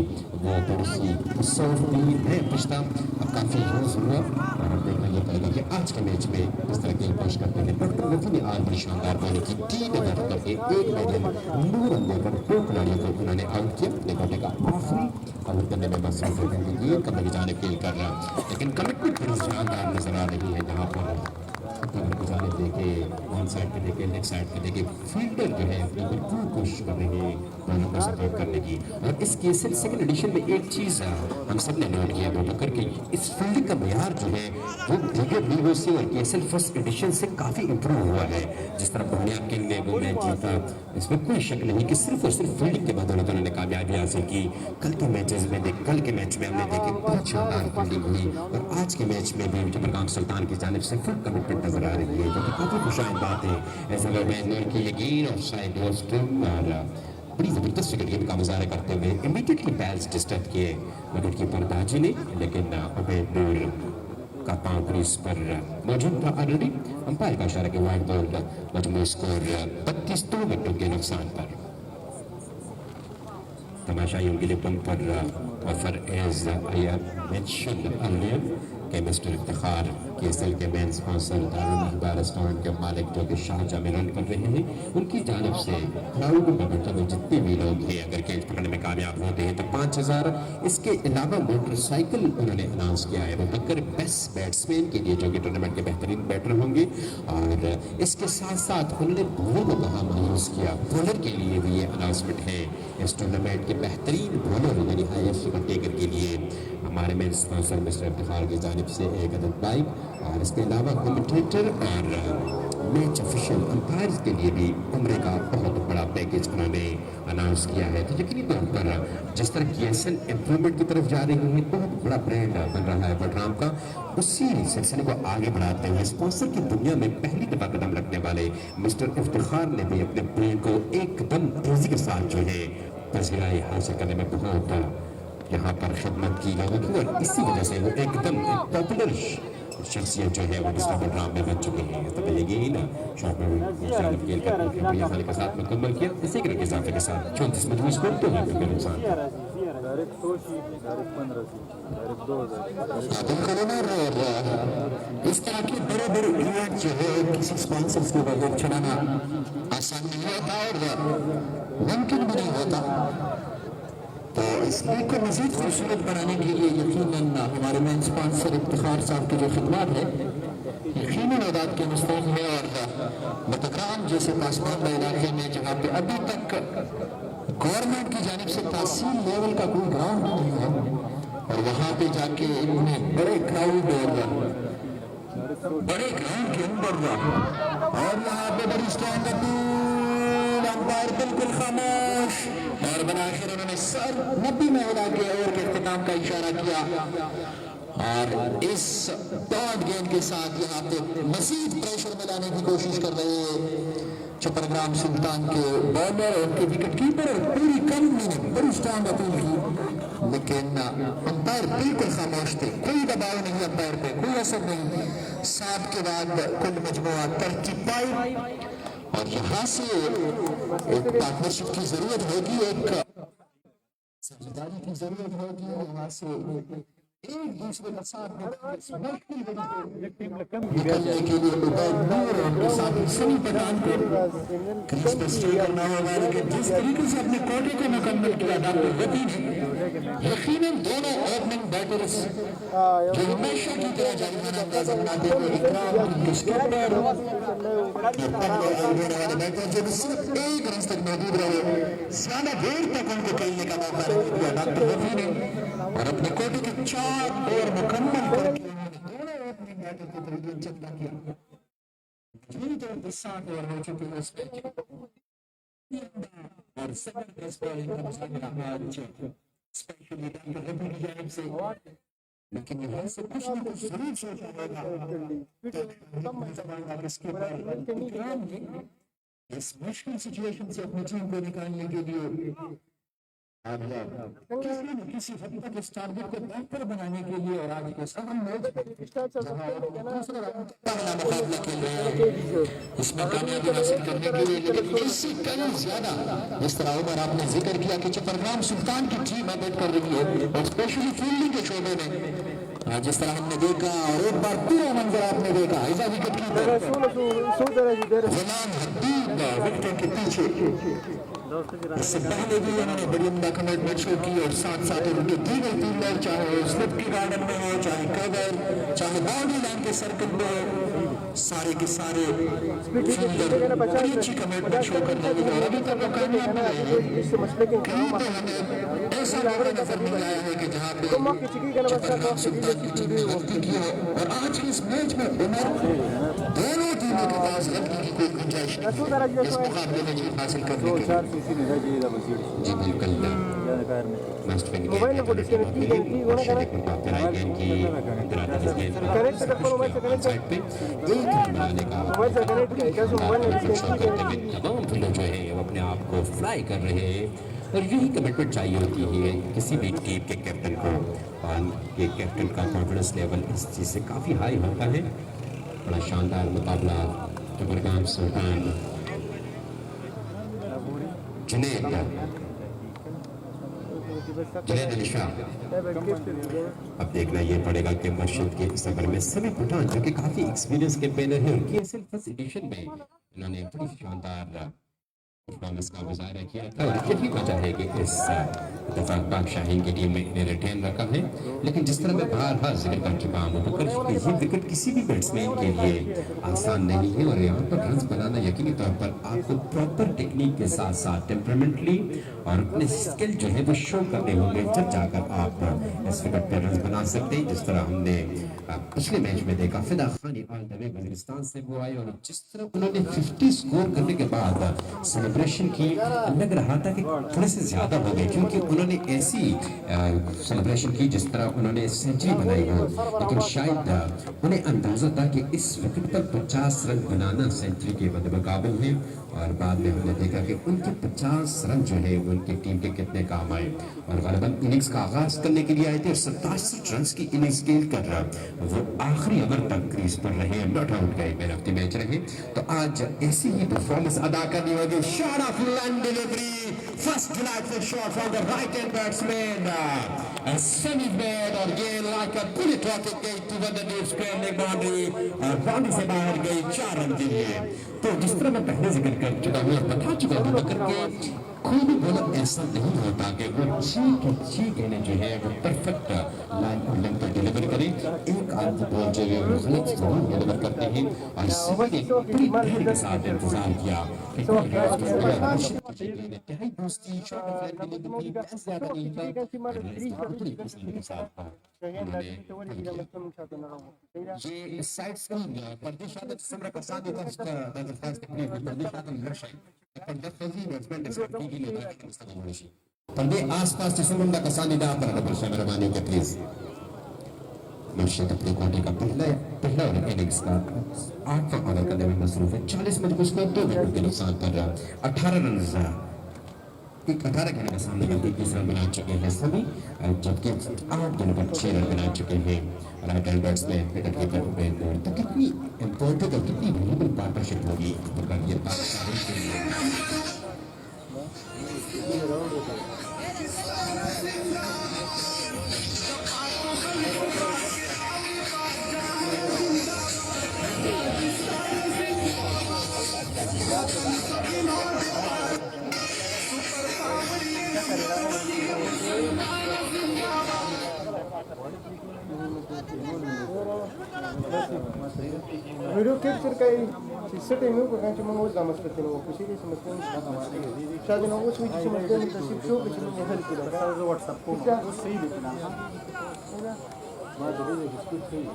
वो थोड़ी सी सॉफ्ट थी, नया पिच था, अब काफ़ी यूज़ हुआ। और हम देखना ये पड़ेगा कि आज के मैच में इस तरह के पेश करते हैं। डॉक्टर रफी ने आज बड़ी शानदार बॉलिंग की, 3 ओवर करके 1 मिलियन 9 रन देकर 2 खिलाड़ियों को उन्होंने आउट किया। अपने कोटे का आखिरी ओवर करने में मसरूफ है, ये कमर की जाने फील कर रहा, लेकिन कमिटमेंट बड़ी शानदार नजर आ रही है जहाँ पर कमर की जाने देखे, वन साइड पे देखे, लेग साइड पे देखे, फील्डर जो है अपनी बिल्कुल कोशिश कर रहे हैं बॉलर को सपोर्ट करने की। और इस केसर सेकंड एडिशन में एक चीज़ हम सब ने नोट किया वो करके इस फील्डिंग का मैार जो है वो दीगर लीगों से और केसर फर्स्ट एडिशन से काफ़ी इम्प्रूव हुआ है। जिस तरह बोनिया किंग ने वो मैच जीता, इसमें कोई शक नहीं कि सिर्फ और सिर्फ फील्डिंग के बदौलत उन्होंने कामयाबी हासिल की। कल के मैच में हमने देखे बहुत शानदार फील्डिंग हुई और आज के मैच में भी जबरगाम सुल्तान की जानिब से फुल कमिटमेंट नजर आ रही है, जो कि काफ़ी खुशाइन बात है। ऐसा लोग नूर की यकीन और शायद दोस्त और बड़ी ज़बरदस्त विकेट कीपिंग का मुजाहरा करते हुए इमीडिएटली बैल्स डिस्टर्ब किए विकेट कीपर दाजी ने, लेकिन उबैद नूर का पांव क्रीज पर मौजूद था ऑलरेडी। अंपायर का इशारा के वाइड बॉल मजमूई स्कोर 32 विकेटों के नुकसान पर। तमाशाइयों के लिए पंप पर offer as I have mentioned earlier के मिस्टर इफ्तिखार केएसएल के मेन स्पॉन्सर दारुल अखबार रेस्टोरेंट के मालिक जो कि शारजा में रन कर रहे हैं, उनकी जानिब से क्राउड में मतलब जितने भी लोग हैं अगर कैच पकड़ने में कामयाब होते हैं तो 5000। इसके अलावा मोटरसाइकिल उन्होंने अनाउंस किया है वो बकर बेस्ट बैट्समैन के लिए जो कि टूर्नामेंट के बेहतरीन बैटर होंगे। और इसके साथ साथ उन्होंने बॉलर को कहा मायूस किया, बॉलर के लिए भी ये अनाउंसमेंट है इस टूर्नामेंट के बेहतरीन बॉलर यानी IFC टेकर के लिए हमारे मेन स्पॉन्सर मिस्टर इफ्तिखार की जानिब से एक अदद बाइक और इसके अलावा कमेंटेटर और मैच ऑफिशियल अंपायर के लिए भी उम्र का बहुत बड़ा पैकेज उन्होंने अनाउंस किया है। तो यकीनी तौर पर जिस तरह KSL इम्प्रूवमेंट की तरफ जा रही है, बहुत बड़ा ब्रांड बन रहा है बडराम का, उसी सिलसिले को आगे बढ़ाते हुए स्पॉन्सर की दुनिया में पहली दफा कदम रखने वाले मिस्टर इफ्तिखार ने भी अपने ब्रांड को एकदम तेजी के साथ जो है पसीराई हासिल करने में बहुत यहाँ पर खिदमत की लोगों की और इसी वजह से वो एकदम पॉपुलर शख्सियत जो है वो मिस्टर बडराम में बन चुके हैं। तो यकीन शॉट में खेल कर बढ़िया खाने के साथ मुकम्मल किया। इसी के इजाफे के साथ 34 मजबूत स्कोर तो है क्योंकि नुकसान इस तरह के बड़े बड़े इवेंट जो है किसी स्पॉन्सर्स के बगैर चलाना आसान नहीं होता और मुमकिन भी नहीं होता। तो इस लीग को मज़ीद खूबसूरत बनाने के लिए यकीनन हमारे मेन स्पॉन्सर इफ्तिखार साहब की जो खिदमत है यकीनन आदात के मुस्तक है। और बटग्राम जैसे पासमानदा इलाके में जहाँ पे अभी तक गवर्नमेंट की जानिब से तहसील लेवल का कोई ग्राउंड नहीं है और वहाँ पे जाके इन्होंने बड़े क्राउड बड़े ग्राउंड के अंदर और यहाँ पे बड़ी स्ट्रॉन्ग अंपायर बिल्कुल खामोश और बनाकर उन्होंने सर 90 में हिला के ओवर के इख्तिताम का इशारा किया। और इस डॉट गेंद के साथ यहाँ पे मजीद प्रेशर में लाने की कोशिश कर रहे हैं चपरग्राम सुल्तान के बॉलर और उनके विकेट कीपर और पूरी कंपनी ने बड़ी स्ट्रॉन्ग अपील की, लेकिन अंपायर बिल्कुल खामोश थे, कोई दबाव नहीं अंपायर पे, कोई असर नहीं। 7 के बाद कुल मजमुआ तरकीब पाई और यहाँ से एक पार्टनरशिप की जरूरत होगी। एक समझदारी की जरूरत होती है। वहां से एक दूसरे का साथ निकलने के लिए उबैद नूर और उनके साथी सनी पठान को क्रीज पे स्टे करना होगा। लेकिन जिस तरीके से अपने कोटे को मुकम्मल किया डॉक्टर वती ने, यकीनन दोनों ओपनिंग बैटर्स जो हमेशा की तरह जाने अंदाजा बनाते हुए इकराम उनके स्टॉपर वाले बैटर जो सिर्फ एक रन तक मौजूद रहे, ज्यादा देर तक उनको खेलने का मौका नहीं दिया डॉक्टर वती ने, और अपने कोटे के 4 ओवर मुकम्मल करके दोनों ओपनिंग बैटर को तरीके चंदा किया। 7 ओवर हो चुके हैं इस मैच और जबरदस्त बॉलिंग का मुकाबला आज स्पेशली डॉक्टर रफी की जानिब से। लेकिन यहाँ से कुछ ना कुछ जरूर सोचा होगा किसके ऊपर इस मुश्किल सिचुएशन से अपनी टीम को निकालने के लिए किसी न किसी हद तक इस टारगेट को बेहतर बनाने के लिए और आगे के अहम मैच इसमें कामयाबी हासिल करने के लिए, लेकिन इससे कहीं ज्यादा जिस तरह उमर आपने जिक्र किया कि चपरग्राम सुल्तान की टीम अपडेट कर रही है और स्पेशली फील्डिंग के शोबे में जिस तरह हमने देखा, और एक बार पूरा मंजर आपने देखा ऐसा विकेट कीपर विकेट के पीछे इससे पहले भी उन्होंने बड़ी उम्दा कमिटमेंट शो की और साथ साथ उनके दीगर फील्डर चाहे स्लिप के गार्डन में हो, चाहे कवर, चाहे बाउंड्री लाइन के सर्कल में, सारे के सारे फील्डर बड़ी अच्छी कमिटमेंट शो करने लगे और अभी तक वो कामयाब नहीं रहे। कहीं पे हमें ऐसा मौका नजर नहीं आया है कि जहाँ पे चपरग्राम सुल्तान की टीम ने गलती की हो, और आज के इस मैच में उमर दोनों टीमों के पास गलती की कोई गुंजाइश नहीं है इस मुकाबले में जीत हासिल करने के लिए। जी बिल्कुल मोबाइल को डिस्कनेक्ट की गई होना करना कनेक्ट कर करो मोबाइल से कनेक्ट मोबाइल से कनेक्ट कैसे मोबाइल में डिस्कनेक्ट की गई तमाम फील्डर जो है वो अपने आप को फ्लाई कर रहे हैं, और यही कमिटमेंट चाहिए होती है किसी भी टीम के कैप्टन को, और ये कैप्टन का कॉन्फिडेंस लेवल इस चीज़ से काफ़ी हाई होता है। बड़ा शानदार मुकाबला चपरग्राम सुल्तान जुनैद अली शाह। अब देखना ये पड़ेगा कि मस्जिद के सफर में सभी पठान जो कि काफी एक्सपीरियंस के प्लेयर हैं, उनकी फर्स्ट एडिशन में इन्होंने बड़ी शानदार परफॉर्मेंस का मुजाहरा किया था, और यही वजह है कि इस दफा पाक शाहीन की टीम में इन्हें रिटेन रखा है। लेकिन जिस तरह मैं बार-बार जिक्र कर चुका हूँ तो ये विकेट किसी भी बैट्समैन के लिए आसान नहीं है, और यहाँ पर रन बनाना यकीनी तौर पर आपको प्रॉपर टेक्निक के साथ साथ टेम्परामेंटली और अपने स्किल जो है वो शो करने होंगे, जब जाकर आप इस विकेट पर रन बना सकते हैं। जिस तरह हमने पिछले मैच में देखा, फिदा खान वजीरिस्तान से वो आए और जिस तरह उन्होंने 50 स्कोर करने के बाद सेलिब्रेशन की, लग रहा था कि थोड़े से ज्यादा हो गए, क्योंकि उन्होंने ऐसी सेलिब्रेशन की जिस तरह उन्होंने सेंचुरी बनाई हो, लेकिन शायद उन्हें अंदाजा था कि इस विकेट पर 50 रन बनाना सेंचुरी के बदमुकाबिल है। और बाद में हमने देखा कि उनके 50 रन जो है उनकी टीम के कितने काम आए, और गलबन इनिंग्स का आगाज करने के लिए आए थे और 67 रन की इनिंग्स खेल कर वो आखिरी ओवर तक क्रीज पर रहे, नॉट आउट गए, मैन ऑफ द मैच रहे। तो आज ऐसी ही परफॉर्मेंस अदा करनी होगी। Shot off land delivery, first delightful shot from the right hand batsman Sunny बेड, और ये लाइक अ बुलेट रॉकेट गई to the deep square leg boundary, और बाउंड्री से बाहर गई 4 रन के लिए। तो जिस तरह मैं पहले जिक्र कर चुका हूँ और बता चुका हूँ करके कोई भी बॉलर ऐसा नहीं होता कि वो ची कहने जो है वो परफेक्ट लाइन और लेंथ पर डिलीवर करे। एक आध बॉल जो है वो गलत जरूर डिलीवर करते हैं, और सभी ने पूरी धैर्य के साथ इंतजार किया कि इंतहाई दोस्ती shot of line delivery best ज्यादा नहीं था, पूरी पसंद के साथ ये साइड स्क्रीन परदेश आदत समरा का साथ होता है, इसका दरखास्त अपने परदेश आदत लक्ष्य पर्दे आसपास जिसमें कसानी दा पर मेहरबानी के प्लीज मुर्शिद अपने कोटे का पहला इनिंग्स का 8वां ओवर करने में मसरूफ है। 40 मिनट को स्कोर 2 विकेट के नुकसान पर 18 रन 18 के सामने 30 रन बना चुके हैं सभी, जबकि 8 दिनों पर 6 रन बना चुके हैं right hand batsman wicket keeper Ubaid Noor. तो कितनी इंपॉर्टेंट और कितनी वैल्यूएबल पार्टनरशिप होगी ये पाकिस्तान के लिए। वीडियो कैप्चर काही setting nu kan cuma ngurus sama seperti itu, kusiri semestinya शादी ना वो स्विच समझते हैं तो सिर्फ शो पे चलो मोबाइल की लगा है WhatsApp को वो सही दिखना है ना बात है ये स्पीड सही है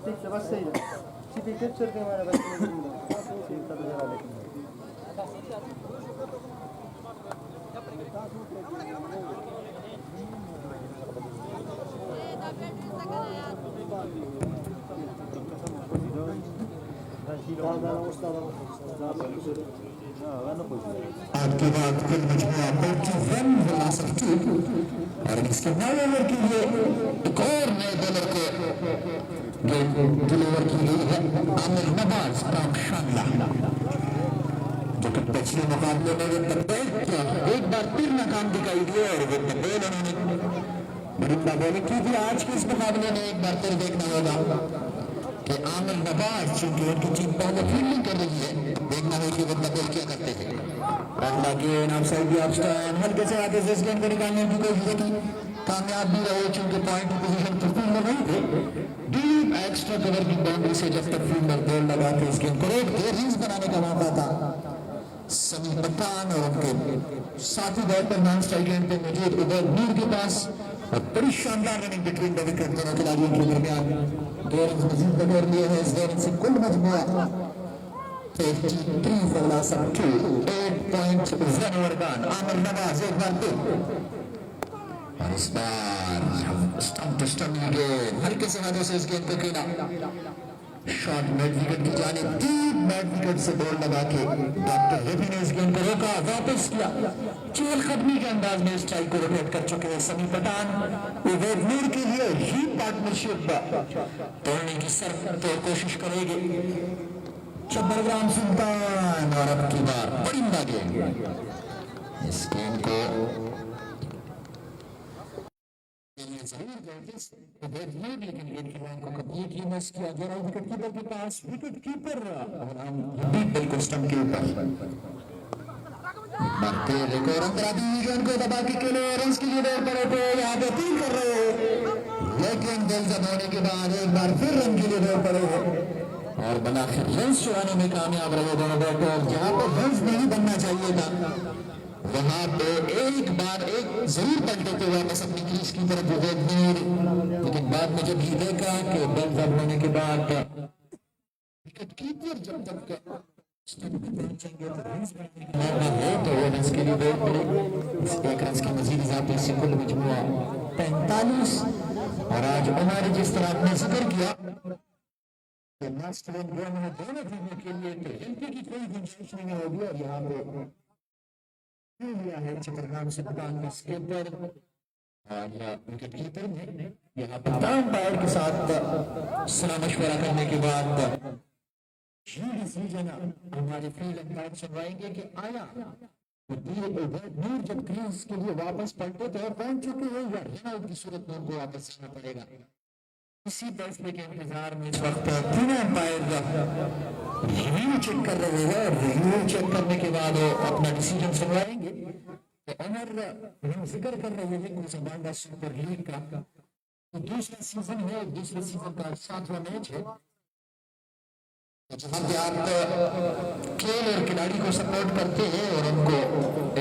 ठीक है बस सही है सीपी कैप्चर के हमारा बस ठीक है लेकिन आपके बाद कुल मजमुआ 41 विलासत 2 और इसके नए ओवर के लिए एक और नए बॉलर को गेंद डिलीवर की गई है आमिर नवाज फ्रॉम शानला जो कि पिछले मुकाबले में एक बार फिर नाकाम दिखाई दिए और वो बॉल उन्होंने बरिंदा बॉलिंग की थी। आज के इस मुकाबले में एक बार फिर देखना होगा कि आमिर नवाज चूंकि उनकी टीम पहले फील्डिंग कर रही है, देखना है कि वो बॉल क्या करते हैं। पहला गेंद आउटसाइड द ऑफ स्टंप हल्के से आगे से इस गेंद को निकालने की कोशिश की, कामयाब भी रहे चूंकि पॉइंट पोजीशन पर फील्डर नहीं थे। डीप एक्स्ट्रा कवर की बाउंड्री से जब तक फील्डर बॉल लगा के इस गेंद को एक रन्स बनाने का मौका था। समी पठान और उनके साथी बैटर नॉन स्ट्राइक एंड पे मौजूद उबैद नूर के पास और बड़ी शानदार रनिंग बिटवीन द विकेट दोनों खिलाड़ियों के दरमियान। दो रन मजीद बगैर लिए हैं इस गेंद से कुल मजमुआ 53 विलासत 2 8.1 ओवर का आमिर नवाज एक बार फिर और इस बार स्टंप टू स्टंप गेंद हल्के से हाथों से इस गेंद को खेला। शॉट मिड विकेट की जाने डीप मिड विकेट से बॉल लगा के डॉक्टर रवि ने इस गेंद को रोका, वापस किया। चहल कदमी के अंदाज में स्ट्राइक को रोटेट कर चुके हैं समी पठान। उबैद नूर के लिए ही पार्टनरशिप तोड़ने की सरतोड़ कोशिश करेंगे चब्बरग्राम सुल्तान और अब की बार परिंदा गेंद इस गेंद को लेकिन गेंद की लाइन को कंप्लीट मिस किया गया विकेट कीपर के पास। विकेट कीपर बिल्कुल स्टंप के ऊपर एक और अंदर आती हुई गेंद को दबा के खेले रन के लिए दौड़ पड़े थे, यहाँ पे अपील कर रहे हो लेकिन दिल जब होने के बाद एक बार फिर रन के लिए दौड़ पड़े हैं और बना रन चुराने में कामयाब रहे दोनों बैटर। जहाँ पर रन नहीं बनना चाहिए था वहां पे एक बार एक जरूर पलटे थे वापस अपनी क्रीज की तरफ उबैद नूर, लेकिन बाद में जब ये देखा कि बल जब होने के बाद विकेट कीपर जब तक पहुंचेंगे तो वो रन के लिए दौड़ पड़े। एक रन की मजीद इजाफे से कुल मजमुआ 45 और आज उन्होंने जिस तरह आपने जिक्र किया कि नेक्स्ट रन दोनों टीमों के लिए तो एमपी की कोई गुंजाइश नहीं होगी और यहाँ पे लिया है चक्रगाम सुल्तान का स्किपर और विकेट कीपर ने यहाँ पर अंपायर के साथ सलाह मशवरा करने के बाद ये डिसीजन हमारे फील्ड अंपायर सुनवाएंगे कि आया नूर जब क्रीज के लिए वापस पलटे थे और पहुंच चुके हैं या रन आउट की सूरत में उनको वापस आना पड़ेगा। इसी फैसले के इंतजार में इस वक्त तीनों अंपायर रिव्यू चेक कर रहे हैं और रिव्यू चेक करने के बाद वो अपना डिसीजन सुनवाएंगे। तो अमर हम जिक्र कर रहे हैं मुसलमान सुपर लीग का तो दूसरा सीजन है, दूसरे सीजन का 7वां मैच है जहाँ पे आप खेल और खिलाड़ी को सपोर्ट करते हैं और उनको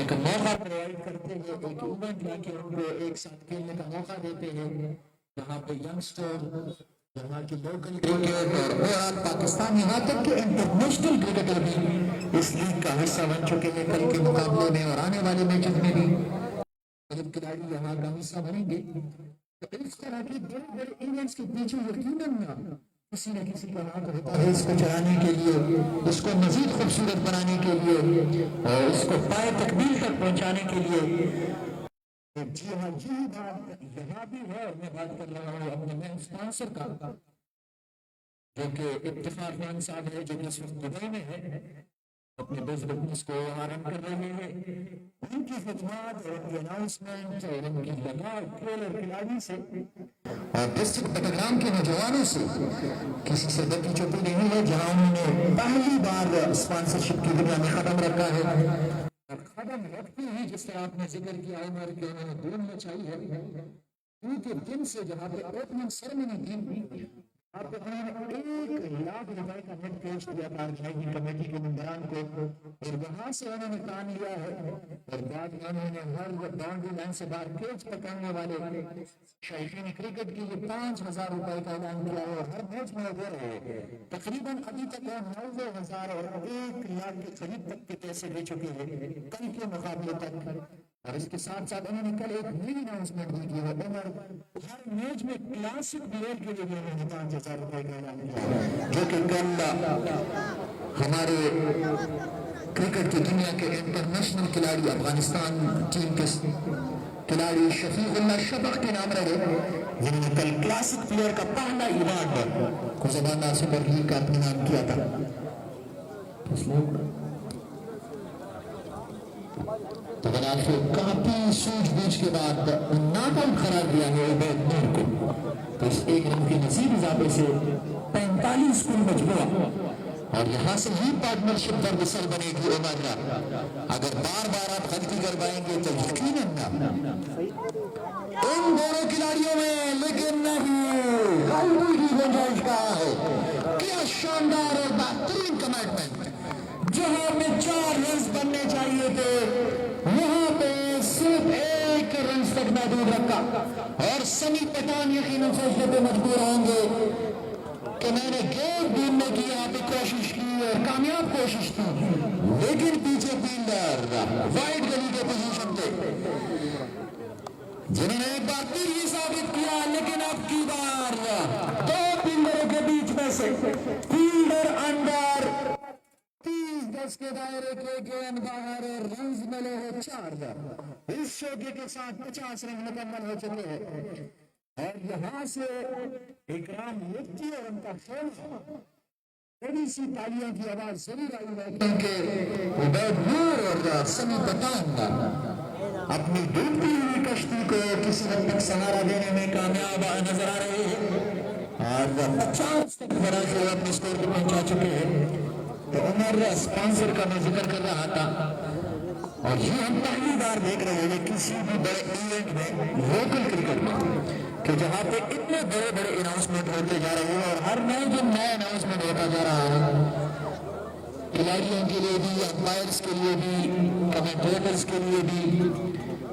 एक मौका प्रोवाइड करते हैं, एक इवेंट लाके उनको एक साथ खेलने का मौका देते हैं जहाँ पे यंगस्टर यहाँ के लोकल क्रिकेट और पाकिस्तान यहाँ तक के इंटरनेशनल क्रिकेटर भी इस लीग का हिस्सा बन चुके हैं। कल के मुकाबले में और आने वाले मैचेस में भी जब खिलाड़ी यहाँ का हिस्सा बनेंगे तो इस तरह के बड़े बड़े इवेंट्स के पीछे यकीनन किसी न किसी का हाथ होता है इसको चलाने के लिए, इसको मजीद खूबसूरत बनाने के लिए और इसको पाए तकमील तक पहुँचाने के लिए। जी हाँ, यही बात यहाँ भी है और मैं बात कर रहा हूँ अपने मेन स्पॉन्सर का जो कि इत्तेफाक खान साहब है जो कि इस वक्त दुबई में है, अपने बिजनेस को वहाँ रन कर रहे हैं। उनकी खिदमत और उनकी अनाउंसमेंट और उनकी लगाव खेल और खिलाड़ी से और डिस्ट्रिक्ट चट्टग्राम के नौजवानों से किसी से बदी चुपी नहीं है। जहाँ उन्होंने पहली बार स्पॉन्सरशिप की दुनिया में कदम रखा है जहन रखते ही जिस तरह आपने जिक्र किया उमर के उन्होंने धूम मचाई है, क्योंकि दिन से जहाँ पे ओपनिंग सेरेमनी थी आप उन्होंने 1 लाख रुपए का नेट कैश दिया कारखाई की कमेटी के मेंबरान को, और वहां से उन्होंने काम लिया है। और बाद में उन्होंने हर बाउंड्री लाइन से बाहर कैच पकड़ने वाले शौकीन क्रिकेट के लिए 5,000 रुपए का ऐलान किया है, और हर मैच में वो रहे तकरीबन अभी तक 90,000 और 1 लाख के करीब तक के पैसे दे चुके हैं कल के मुकाबले तक। और इसके साथ साथ उन्होंने कल एक नई अनाउंसमेंट भी की है, उमर हर मैच में क्लासिक प्लेयर के लिए उन्होंने 5,000 रुपए का ऐलान किया, जो कि कल हमारे क्रिकेट की दुनिया के इंटरनेशनल खिलाड़ी अफगानिस्तान टीम के खिलाड़ी शफीकुल्लाह शफक के नाम रहे, जिन्होंने कल क्लासिक प्लेयर का पहला अवार्ड खुशबाना सुपर लीग का अपने नाम किया था। तो काफी सूझबूझ के बाद नॉट आउट करार दिया है उबैद नूर को, तो इस 1 रन के मजीद इजाफे से 45 कुल मजबूआ, और यहाँ से ही पार्टनरशिप दरअसल बनेगी उमर का। अगर बार बार आप गलती करवाएंगे तो यकीनन उन दोनों खिलाड़ियों में, लेकिन नहीं की गुंजाइश कहा है। क्या शानदार और बेहतरीन कमिटमेंट, जहां पे 4 रन बनने चाहिए थे वहां पे सिर्फ 1 रन तक महदूद रखा, और सनी पठान यकीनन सोचने पे मजबूर होंगे कि मैंने गेंद ढूंढने की यहाँ पे कोशिश की और कामयाब कोशिश की, लेकिन पीछे फील्डर वाइड गली के पोजीशन पे, जिन्होंने एक बार फिर ये साबित किया, लेकिन अब की बार 2 फील्डरों के बीच में से फील्डर अंदर 30 गज के दायरे के गेंद बाहर, रन्स मिले हैं 4। इस शौके के साथ 50 रन मुकम्मल हो चुके हैं, और यहाँ से इकराम मुफ्ती और उनका खेल बड़ी सी तालियों की आवाज जरूर आई है, क्योंकि उबैद नूर और सनी पठान अपनी डूबती हुई कश्ती को किसी हद तक सहारा देने में कामयाब नजर आ रहे हैं, और 50 तक बड़ा जो अपने स्कोर को पहुंचा चुके हैं। तो उमर स्पॉन्सर का मैं जिक्र कर रहा था, और ये हम पहली बार देख रहे हैं किसी भी बड़े इवेंट में, लोकल क्रिकेट में, कि जहाँ पे इतने बड़े बड़े अनाउंसमेंट होते जा रहे हैं, और हर नए दिन नया अनाउंसमेंट होता जा रहा है, खिलाड़ियों के लिए भी, अंपायर्स के लिए भी, कमेंटेटर्स के लिए भी,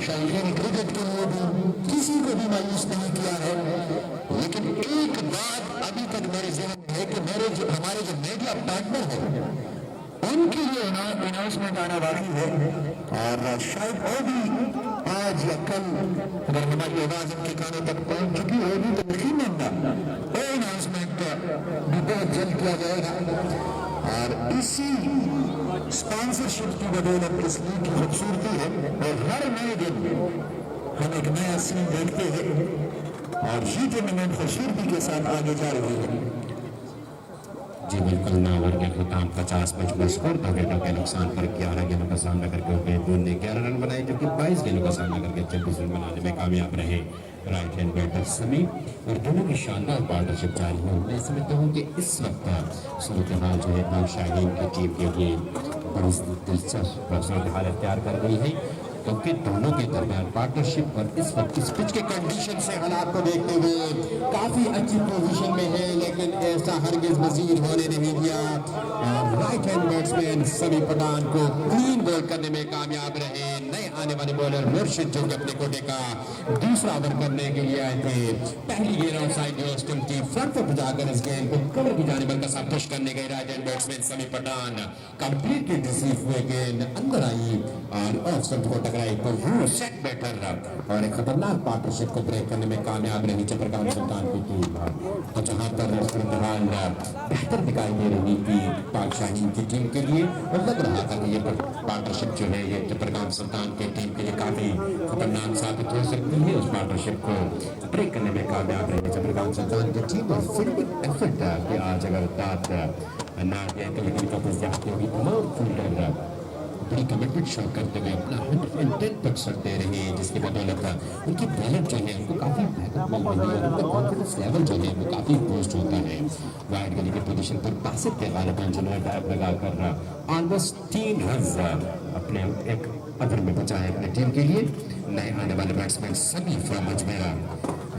शौकीन क्रिकेट के लिए भी, किसी को भी मायूस नहीं किया है। लेकिन एक बात अभी तक मेरे जहन में है कि हमारे जो मीडिया पार्टनर है उनके लिए अनाउंसमेंट आना बाकी है, और शायद वो भी आज या कल अगर हमारी आवाज उनके कानों तक पहुंच चुकी होगी तो यकीनन वो अनाउंसमेंट भी बहुत जल्द किया जाएगा। और इसी स्पॉन्सरशिप की बदौलत इस लीग की खूबसूरती है, और हर नए दिन हम एक नया सीन देखते हैं, और ये टूर्नामेंट खूबसूरती के साथ आगे जा रही है। जी बिल्कुल, 9 ओवर के अख्ताम 50 मजबूत स्कोर, 2 विकेटों के नुकसान पर 11 गेंदों का सामना करके उबैद नूर ने 11 रन बनाए, जो कि 22 गेंदों का सामना करके 26 रन बनाने में कामयाब रहे राइट हैंड बैटर समी। और दोनों की शानदार पार्टनरशिप जारी है। मैं समझता हूँ कि इस वक्त सूरत हाल जो है न्यू शाहीन की टीम के लिए बड़ी दिलचस्प सूरत हाल इख्तियार कर रही है, क्योंकि दोनों के दरमियान पार्टनरशिप और इस वक्त इस पिच के कंडीशन से हालात को देखते हुए काफी अच्छी पोजीशन में है, लेकिन ऐसा हरगिज मजीद होने नहीं दिया। राइट हैंड बैट्समैन समी पठान को क्लीन बॉल करने में कामयाब रहे। नए आने वाले बॉलर मुर्शिद जो अपने कोटे का दूसरा ओवर करने के लिए आए थे, पहली गेंद आउटसाइड जो टीम थी फ्रंट पर जाकर इस गेंद को कवर की जानिब कसा पुश करने गए राइट हैंड बैट्समैन समी पठान, कंप्लीटली रिसीव हुए गेंद अंदर आई और ऑफ स्टंप को टकराई, तो वो सेट बैटर और एक खतरनाक पार्टनरशिप को ब्रेक करने में कामयाब रही चपरकाम सुल्तान की टीम। तो जहां पर बेहतर दिखाई दे रही थी पाक शाहीन की टीम के लिए, और लग रहा था कि ये पार्टनरशिप जो है ये चपरकाम सुल्तान की टीम के लिए काफी खतरनाक साबित हो सकती है। उस पार्टनरशिप को ब्रेक करने में कामयाब रही चपरकाम सुल्तान की टीम। और फील्डिंग एफर्ट कि आज अगर दाद ना गए तो लेकिन कपड़े जाते होगी तमाम फील्डर बड़ी कमिटमेंट शो करते हुए अपना 110% दे रहे हैं, जिसकी बदौलत उनकी बॉलर जो है उनको काफी बेहतर मिल रही है और उनका कॉन्फिडेंस लेवल जो है वो काफी बूस्ट होता है। वाइड गली की पोजीशन पर बासित के गालिबन जिन्होंने टैप लगाकर ऑलमोस्ट 3 रन अपने एक अगर में बचा है अपनी टीम के लिए नए आने वाले बैट्समैन सभी फ्रॉम अजमेरा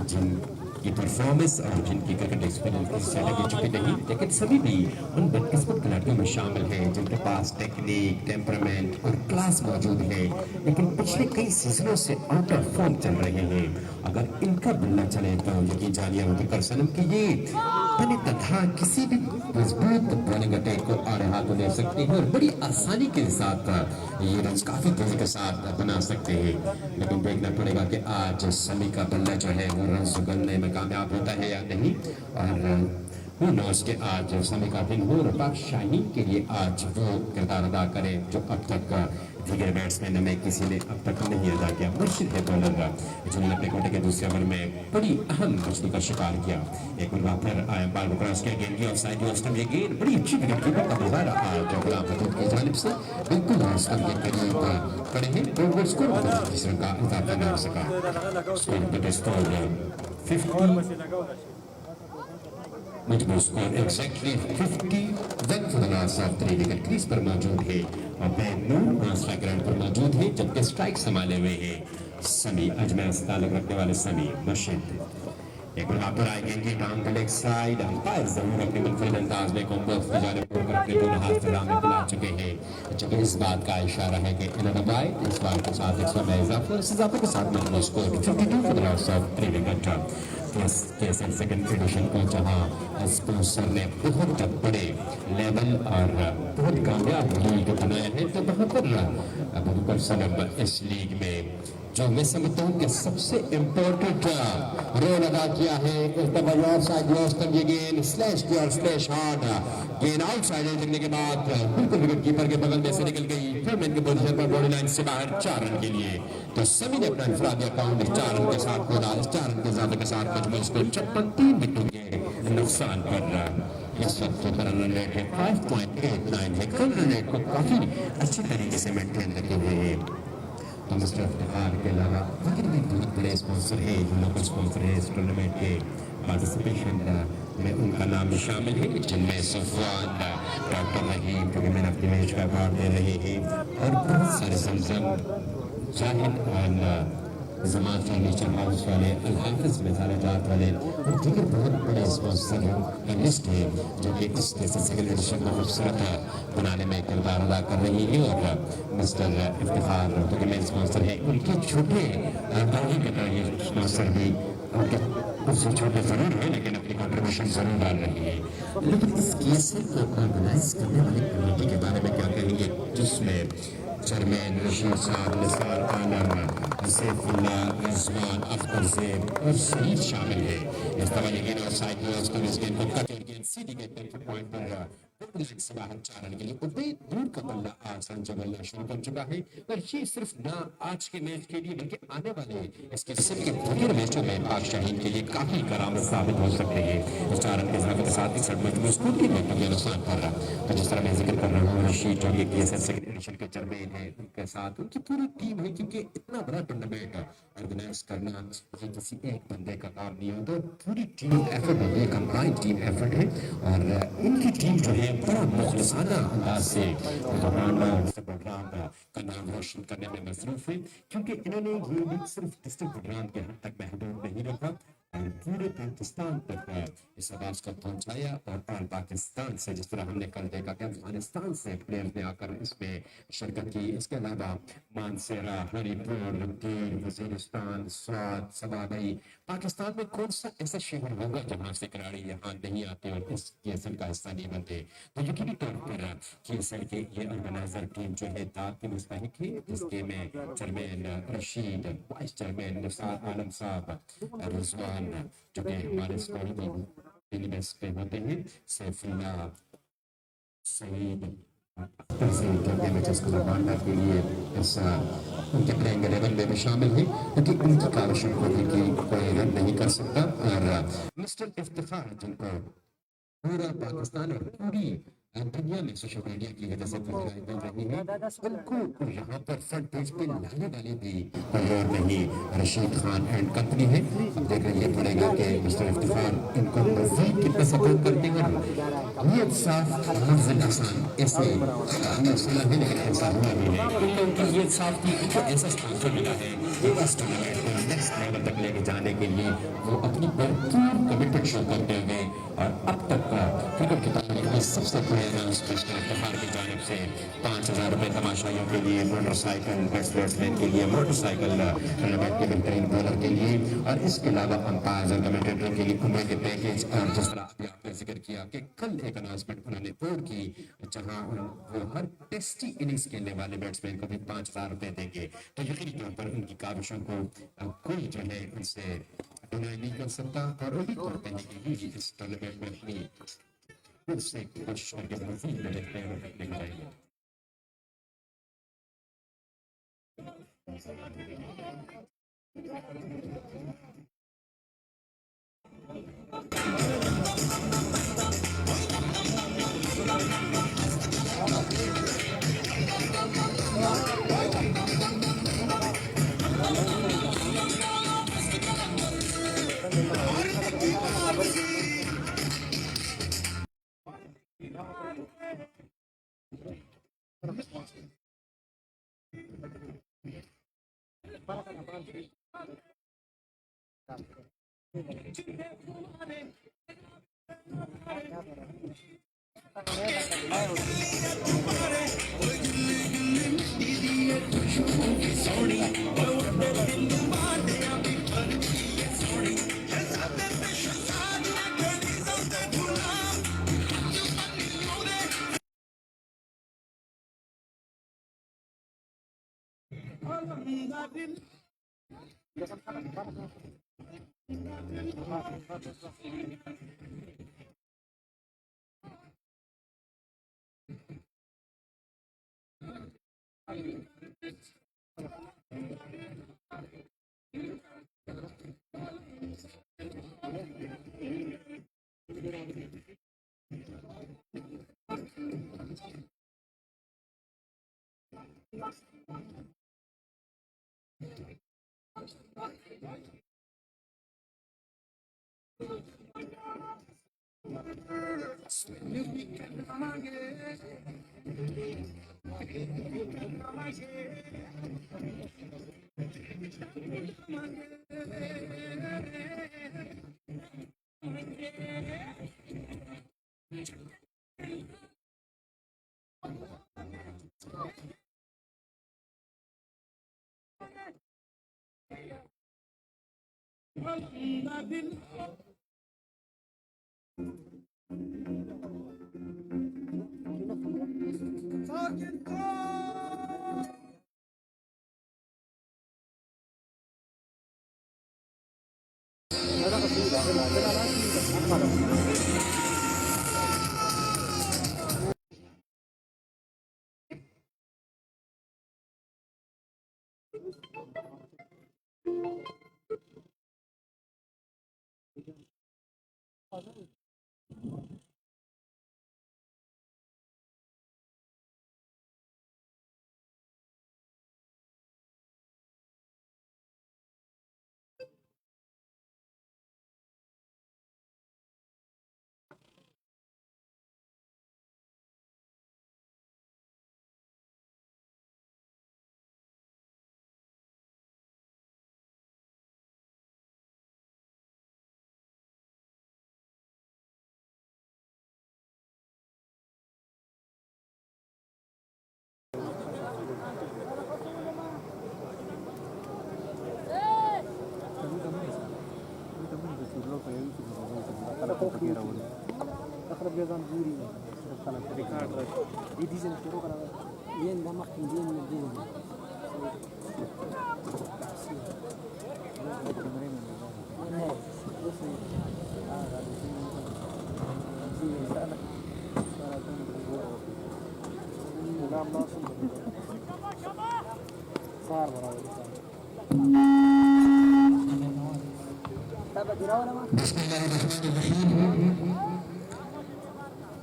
जिनकी परफॉर्मेंस और जिनकी क्रिकेट एक्सपीरियंस से लगी चुकी नहीं, लेकिन सभी भी उन बदकिस्मत खिलाड़ियों में शामिल हैं जिनके पास टेक्निक, टेम्परामेंट और क्लास मौजूद है, लेकिन पिछले कई सीजनों से आउट ऑफ फॉर्म चल रहे हैं। अगर इनका बल्ला चले तो यकीन जानिए अबूबकर सनम की ये बने तनहा किसी भी मजबूत बॉलिंग अटैक को आड़े हाथों ले सकते हैं और बड़ी आसानी के साथ ये रन काफी तेजी के साथ बना सकते हैं। लेकिन देखना पड़ेगा कि आज समी का बल्ला जो है वो रन उगलने में कामयाब होता है या नहीं, और Who knows कि आज समी का दिन हो और पाक शाहीन के लिए आज वो किरदार अदा करे जो अब तक दीगर बैट्समैन में किसी ने अब तक नहीं अदा किया। मुर्शिद है बॉलर जिन्होंने अपने कोटे के दूसरे ओवर में बड़ी अहम मछली का शिकार किया। एक बार फिर बाल को क्रॉस किया, गेंद की ऑफसाइड ऑस्टम, ये गेंद बड़ी अच्छी विकेट कीपर का मुजाहरा आज गुलाम महमूद की जानिब से बिल्कुल ऑस्टम के करीब पड़े हैं। और स्कोर तीसरे का इजाफा नहीं हो सका। स्कोर 50 मजबूत score exactly 51 for the loss of 3 wicket. Crease पर मौजूद है और बेनूर स्ट्राइक ग्राउंड पर मौजूद है, जबकि स्ट्राइक संभाले हुए हैं समी अजमेर से ताल्लुक रखने वाले समी मुर्शिद। एक बार पर आएंगे कि down the leg side umpire जरूर अपने मुनफरिद अंदाज में कॉम्बो की जानिब मुड़कर अपने दोनों हाथ फिजा में फैला चुके हैं, जो कि इस बात का इशारा है कि इन्होंने बाइट इस बार के साथ 100 में इजाफा और इस इजाफे के साथ मजबूत score 52 for the loss of 3 wicket. KSL second edition को जहां स्पॉन्सर ने बहुत बड़े लेवल और बहुत कामयाब लीग बनाया है, तो वहां पर अबूबकर सनम इस लीग में जो मैं समझता हूँ कि सबसे इम्पोर्टेंट रोल अदा किया है। ये गेंद स्लैश किया और स्लैश हार्ड गेंद आउटसाइड लगने के बाद बिल्कुल विकेट कीपर के बगल में से निकल गई। फिर मैन के पोजीशन पर बॉडी लाइन से बाहर 4 रन के लिए, तो सभी ने अपना इंफरादी अकाउंट 4 रन के साथ खोला। 4 रन के इजाफे के साथ मजबूत स्कोर 53 विकेटों के नुकसान पर इस वक्त रन रेट है 5.89 है। कल रन रेट को काफी अच्छी तरीके से मेंटेन रखे हुए हैं। तो मिस्टर इफ्तिखार के अलावा बाकी भी बहुत बड़े स्पॉन्सर है, जो लोकल स्पॉन्सर है इस टूर्नामेंट के पार्टिसिपेशन में उनका नाम भी शामिल है, जिनमें सफवान, डॉक्टर रहीम जो कि मैन ऑफ द मैच का अवार्ड दे रहे हैं, और बहुत सारे जमजम, जाहिद और जमान फर्नीचर हाउस वाले, अल हाफिज मिसाले जात वाले और दीगर बहुत बड़े स्पॉन्सर का लिस्ट है जो कि इस सेकंड एडिशन को खूबसूरत बनाने में किरदार अदा कर रही है। और मिस्टर इफ्तिखार जो कि मेन स्पॉन्सर है, उनके छोटे भाई के तरह ये स्पॉन्सर भी उनके उससे छोटे जरूर है लेकिन अपनी कॉन्ट्रीब्यूशन जरूर डाल रही है। लेकिन इस केएसएल को ऑर्गेनाइज करने वाली कमेटी के बारे में क्या कहेंगे, जिसमें चेयरमैन रशीद साहब, निसार आलम, सैफुल्लाह, रिजवान, अख्तर ज़ैब और सईद शामिल है। इस तरह ये गेंद ऑफसाइड हुआ, उसको इस गेंद को कट और गेंद सीधी गेंद पर पॉइंट पर लाइन से बाहर 4 रन के लिए उबैद दूर का बल्ला आसान जो बल्ला शुरू कर चुका है। पर ये सिर्फ ना आज के मैच के लिए बल्कि आने वाले इसके सिर्फ के मैचों में पाक शाहीन के लिए काफी करामत साबित हो सकते हैं। इस 4 रन के इजाफे के साथ 61 मजबूत स्कोर की विकेटों के नुकसान पर रहा। तो जिस तरह मैं जिक्र कर रहा हूँ, रशीद जो ये केएसएल सेकंड एडिशन के चेयरमैन है, उनके साथ उनकी पूरी टीम है, क्योंकि इतना बड़ा टूर्नामेंट ऑर्गेनाइज करना ये किसी एक बंदे का काम नहीं होता, पूरी टीम एफर्ट होती है, कंबाइंड टीम एफर्ट है। और इनकी टीम जो है बड़ा मुखलिसाना अंदाज से प्रोग्राम का नाम रोशन करने में मसरूफ है, क्योंकि इन्होंने ये लीग सिर्फ डिस्ट्रिक्ट प्रोग्राम के हद तक महदूद नहीं रखा और पूरे पाकिस्तान तक इस आवाज को पहुंचाया। और पाकिस्तान से जिस तरह हमने कल देखा कि अफगानिस्तान से प्लेयर ने आकर इसमें शिरकत की, इसके अलावा मानसेरा, हरिपुर, वजीरिस्तान, स्वात, सबाबई, पाकिस्तान में कौन सा ऐसा शहर होगा जहाँ से खिलाड़ी यहाँ नहीं आते और इस केएसएल का हिस्सा नहीं बनते। तो यकीनी तौर पर केएसएल के ये ऑर्गेनाइजर टीम जो है दाद की मुस्तहिक है, जिसके में chairman Rashid, vice chairman Nisar Alam साहब, रिजवान जो कि हमारे स्कूल में डेली बेस पे होते हैं, सैफुल्लाह, सईद, अख्तर ज़ैब जो कि मैचेस को संभालने के लिए इस उनके प्लेइंग 11 में भी शामिल है, क्योंकि उनकी काविशों को भी कोई रन नहीं कर सकता। और मिस्टर इफ्तिखार जिनको पूरा पाकिस्तान और पूरी दुनिया में सोशल मीडिया की वजह से दुनिया बन रही है, बिल्कुल यहाँ पर फ्रंट पेज पे लाने वाले भी कोई और नहीं, रशीद खान एंड कंपनी है। अब देखना ये पड़ेगा कि मिस्टर इफ्तिखार इनको मजीद कितना सपोर्ट करते हैं। नीयत साफ, मंजिल आसान, ऐसे हमने सुना है लेकिन ऐसा हुआ भी है, क्योंकि उनकी नीयत साफ थी, उनको ऐसा स्पॉन्सर मिला है कि इस टूर्नामेंट को नेक्स्ट लेवल तक लेके जाने के लिए वो अपनी भरपूर कमिटमेंट शो करते हुए और अब तक का क्रिकेट की तारीख में सबसे बड़े अनाउंसमेंट इफ्तिखार की जानिब से 5,000 रुपये तमाशाइयों के लिए, मोटरसाइकिल बैट्समैन के लिए, मोटरसाइकिल टूर्नामेंट के बेहतरीन बॉलर के लिए, और इसके अलावा अंपायर और कमेंटेटर के लिए उम्र के पैकेज। और जिस तरह अभी आपने जिक्र किया कि कल एक अनाउंसमेंट उन्होंने बोर्ड की, जहां वो हर टेस्टी इनिंग्स खेलने वाले बैट्समैन को भी 5,000 रुपये देंगे, तो यकीनी तौर पर उनकी काविशों को कोई जो है उनसे डिनाई नहीं कर सकता। और उम्मीद करते हैं कि ये इस टूर्नामेंट में अपनी फिर से कोशिश करके मजीद बड़े प्लेयरों तक लेकर जाएंगे।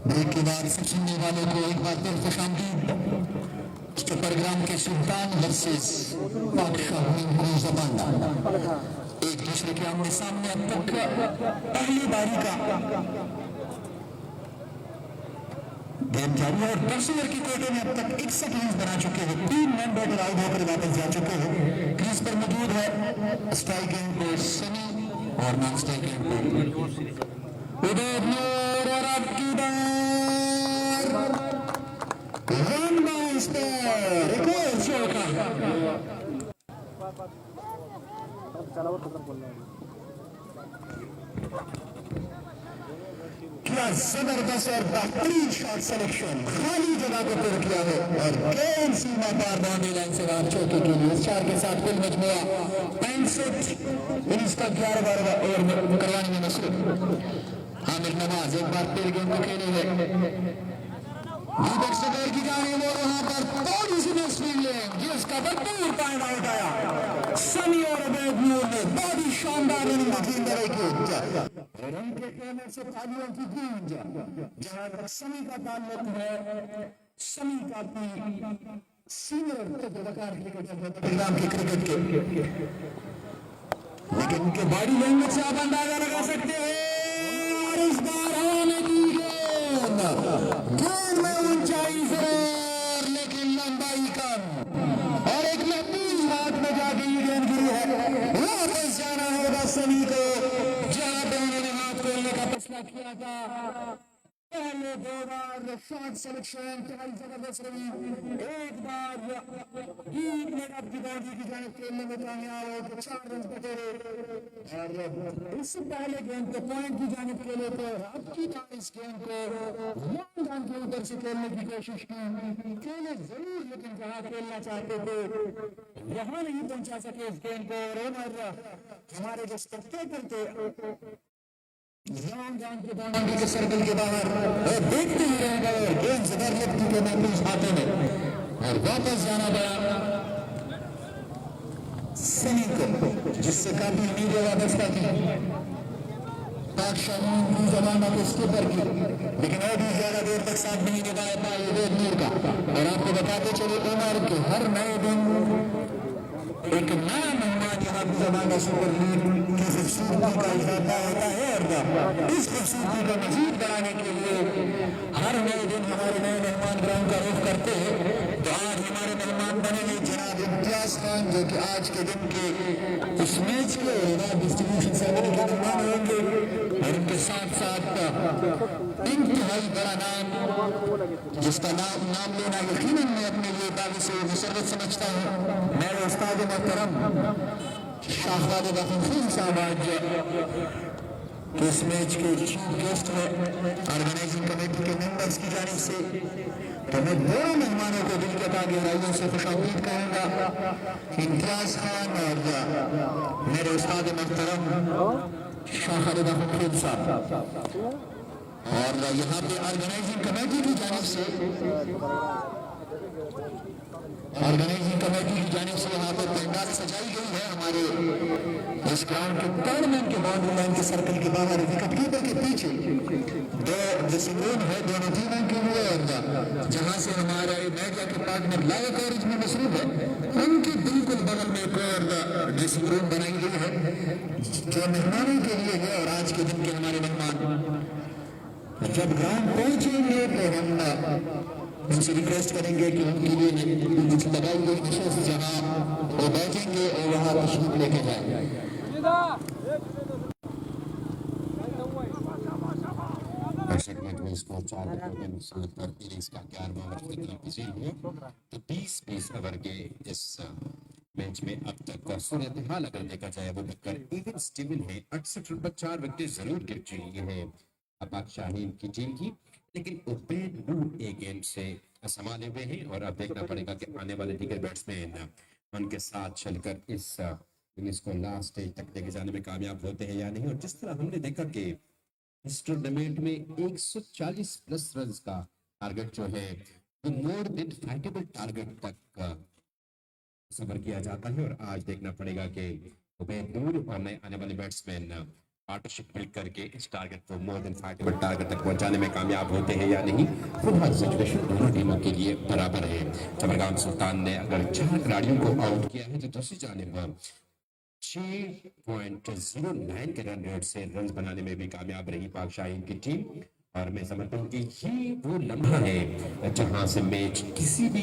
ब्रेक के बाद सब सुनने वालों को एक बार फिर खुशामदीद चट्टग्राम के सुल्तान वर्सेस बादशाह जबाना एक दूसरे के आमने सामने अब तक पहली बारी का गेम जारी है और 10 ओवर की कोटे में अब तक 61 रन बना चुके हैं। 3 रन बैटर आउट होकर वापस जा चुके हैं। क्रीज पर मौजूद है स्ट्राइकिंग पे सनी और नॉन स्ट्राइकिंग पे उदय नूर और आपकी बार रन बाउंस पर एक और चौका। क्या जबरदस्त और बेहतरीन शॉट सिलेक्शन, खाली जगह को पूरा किया है और गेंद सीमा पार बाउंड्री लाइन से बाहर चौके के लिए। इस 4 के साथ कुल मजमुआ 65 इनिंग्स का 11 ओवर में करवाने में मसरूफ आमिर नवाज एक बार फिर गेंद को खेले हैं दीपक सगैर की जानिब और वहां पर थोड़ी सी मिसफील्डिंग जिसका भरपूर टाइम आउट आया। सनी और अवैध नूर ने बहुत ही शानदार इनिंग गेंद की रन के कहने से तालियों की गूंज। जहां तक सनी का ताल्लुक है, सनी का भी सीनियर तजुर्बेकार क्रिकेटर है चट्टग्राम के क्रिकेट के, लेकिन उनके बॉडी लैंग्वेज से आप अंदाजा लगा सकते हैं। और इस बार आने की गेंद में ऊंचाई जरूर लेकिन लंबाई कम और एक महफूज हाथ में जाके ये गेंद गिरी है। वापस जाना होगा सनी को जहां पे उन्होंने हाथ खोलने का फैसला किया था। पहले 2 बार शॉट सिलेक्शन क्या जबरदस्त रही, एक बार deep mid off the boundary की जानिब खेलने में कामयाब हो 4 रन बचे और इससे पहले गेंद को पॉइंट की जानिब खेले थे और अब की बार इस गेंद को लॉन्ग रन के ऊपर से खेलने की कोशिश की। खेले जरूर लेकिन जहां खेलना चाहते थे वहां नहीं पहुंचा सके इस गेंद को। और हमारे जो स्पेक्टेटर थे के बाउंड्री के सर्कल के बाहर और देखते ही रह गए और गेंद जबर लगती के महफूज हाथों में और वापस जाना पड़ा सनी को जिससे काफी उम्मीदें वाबस्ता थी बादशाह जमाना के स्कीपर की, लेकिन और भी ज्यादा देर तक साथ नहीं निभा पाए उदय नूर का। और आपको बताते चले उमर के हर नए दिन एक नया मेहमान यहाँ जमाना सुपर लीग की खूबसूरती का इजाफा होता है और इस खूबसूरती को मजीद बढ़ाने के लिए हर नए दिन हमारे नए मेहमान ग्राउंड का रुख करते हैं। तो आज हमारे मेहमान बने जनाब इम्तियाज खान जो कि आज के दिन के इस मैच के डिस्ट्रीब्यूशन सेरेमनी के मेहमान होंगे और उनके साथ साथ इंतहाई बड़ा नाम जिसका नाम लेना यकीनन मैं अपने लिए दावे से मुसर्रत समझता हूँ। मेरे उस्ताद मोहतरम शाहजाद बखून साहब आज इस मैच के चीफ गेस्ट हैं ऑर्गेनाइजिंग कमेटी के मेंबर्स की जानिब से। तो मैं दोनों मेहमानों को दिल के गहराइयों से खुशामदीद कहूँगा, इम्तियाज खान और मेरे उस्ताद मोहतरम शाहजाद बखून साहब। और यहाँ पे ऑर्गेनाइजिंग कमेटी की जानिब से यहाँ पर पंडाल सजाई गई है हमारे इस ग्राउंड के टूर्नामेंट के बाउंड्री लाइन के सर्कल के बाहर विकेट कीपर के पीछे 2 ड्रेसिंग रूम है दोनों टीमों के लिए और जहाँ से हमारे मीडिया के पार्टनर लाइव कवरेज में मसरूफ है उनके बिल्कुल बगल में एक और ड्रेसिंग रूम बनाई गई है जो मेहमानों के लिए है। और आज के दिन के हमारे मेहमान जब ग्राउंड पहुंचेंगे तो हम उनसे रिक्वेस्ट करेंगे कि उनके लिए लगाई गई विशेष जगह वो बैठेंगे और वहाँ तशरीफ लेके जाएंगे। स्कोर 4 विकेटों के नुकसान पर इनिंग्स का 11वां ओवर खत्म पसील हुआ। तो 20 ओवर के इस मैच में अब तक का सूरत हाल अगर देखा जाए वो टक्कर इवन स्टीवन है। 68 रन पर 4 विकेट जरूर गिर चुकी है अपाक शाहीन की टीम की, लेकिन उबैद नूर एक गेंद से संभाले हुए हैं और अब देखना पड़ेगा कि आने वाले दीगर बैट्समैन उनके साथ चलकर इस इनिंग्स को लास्ट स्टेज तक लेके जाने में कामयाब होते हैं या नहीं। और जिस तरह हमने देखा कि इस टूर्नामेंट में 140 प्लस रन का टारगेट जो है वो मोर देन फाइटेबल टारगेट तक सफर किया जाता है। और आज देखना पड़ेगा कि उबैद नूर और नए आने वाले बैट्समैन पार्टनरशिप बिल्ड करके इस टारगेट को मोर देन फाइटेबल टारगेट तक पहुंचाने में कामयाब होते हैं या नहीं। फिलहाल सिचुएशन दोनों टीमों के लिए बराबर है। चमरगाम सुल्तान ने अगर 4 खिलाड़ियों को आउट किया है तो दूसरी जानिब 6.09 के रन रेट से रन बनाने में भी कामयाब रही पाक शाहीन की टीम। और मैं समझता हूँ कि ये वो लम्हा है जहां से मैच किसी भी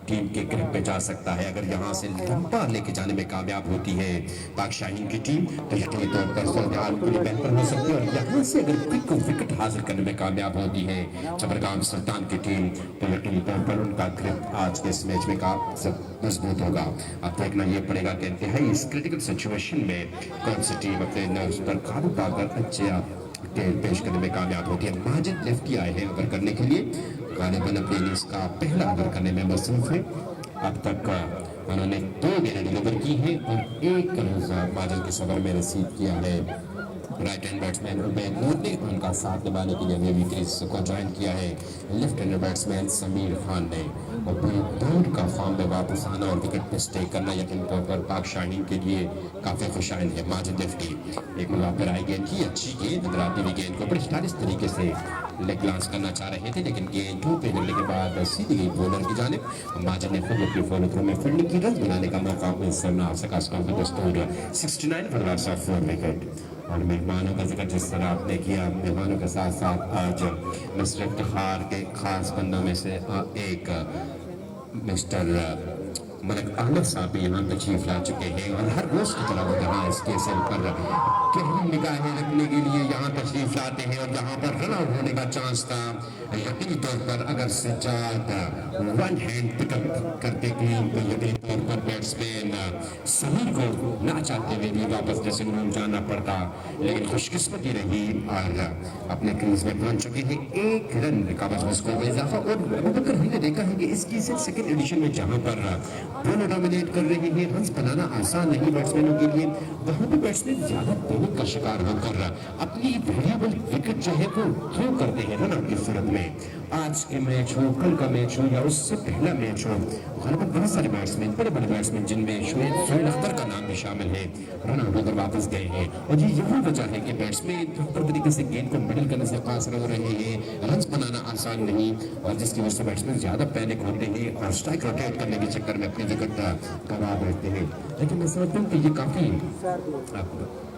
टीम के ग्रिप पे जा सकता है। अगर यहाँ से लंबा लेके जाने में कामयाब होती है पाक शाहीन की टीम तो यकीनी तौर पर सूरत-ए-हाल पूरी बेहतर हो सकती है। और यहाँ से अगर क्विक विकेट हासिल करने में कामयाब होती है चमरगाम सुल्तान की टीम तो यकीनी तौर पर उनका ग्रिप आज के इस मैच में काफी मजबूत होगा। अब देखना ये पड़ेगा कि इंतहाई इस क्रिटिकल सिचुएशन में कौन सी टीम अपने नर्व्स पर काबू पाकर अच्छे खेल पेश करने में कामयाब होती है। माजिद लेफ्टी आए हैं ओवर करने के लिए, गालिबन अपने इनिंग्स का पहला ओवर करने में मसरूफ है। अब तक उन्होंने 2 गेंदें डिलीवर की हैं और 1 रन माजिद के ओवर में रिसीव किया है। राइट हैंड बैट्समैन उबैद नूर ने उनका साथ निभाने के लिए नेवी क्रीज को ज्वाइन किया है। Left hand batsman Sameer Khan ने दौड़ का फॉर्म में वापस आना और विकेट पे स्टे करना यकीन तौर पर पाक शाहीन के लिए काफी खुशाइन है। माजिद लेफ्टी एक मुलाफिर आई गेंद की अच्छी गेंद नजराती हुई गेंद को बड़े स्टाइलिश तरीके से लेग लॉन्च करना चाह रहे थे लेकिन गेंद 2 पे मिलने के बाद सीधी गई बॉलर की जानिब। माजिद ने खुद अपनी फॉलो थ्रो में फील्डिंग की, रन बनाने का मौका मिल ना सका। 69 फॉर लॉस ऑफ 4 विकेट। और मेहमानों का जिक्र जिस तरह आपने किया, मेहमानों के साथ साथ आज मिस्टर इफ्तिखार के खास बंदों में से एक मिस्टर मलिक अहमद साहब भी यहाँ तशरीफ ला चुके हैं और हर रोज की तरह वो यहाँ इस केसर पर गहरी निगाहें रखने के लिए यहाँ तशरीफ लाते हैं। और यहाँ पर रन आउट होने का चांस था, यकीनी तौर पर अगर सज्जाद वन हैंड पिकअप करते क्लीन तो यकीनी तौर पर बैट्समैन समीर को ना चाहते हुए भी वापस ड्रेसिंग रूम जाना पड़ता, लेकिन खुशकिस्मती रही और अपने क्रीज में पहुंच चुके हैं। 1 रन काबज स्कोर में इजाफा। और हमने देखा है कि इसकी सेकंड एडिशन में जहां पर दोनों डोमिनेट कर रहे हैं, रन बनाना आसान नहीं बैट्समैनों के लिए, वहां पर बैट्समैन ज्यादा पैनिक का शिकार होकर अपनी वेरिएबल विकेट जो है वो थ्रो करते हैं रन आउट की सूरत में। आज के मैच हो, कल का मैच हो या उससे पहला मैच हो, वहां पर बहुत सारे बैट्समैन, बड़े बड़े बैट्समैन जिनमें शोएब अख्तर का नाम भी शामिल है, रन आउट होकर वापस गए हैं। और ये यही वजह है कि बैट्समैन प्रॉपर तरीके से गेंद को मिडल करने से कासिर हो रहे हैं, रन बनाना आसान नहीं, और जिसकी वजह से बैट्समैन ज्यादा पैनिक होते हैं और स्ट्राइक रोटेट करने के चक्कर में अपनी विकेट गंवा बैठते हैं। लेकिन मैं समझता हूँ कि ये काफी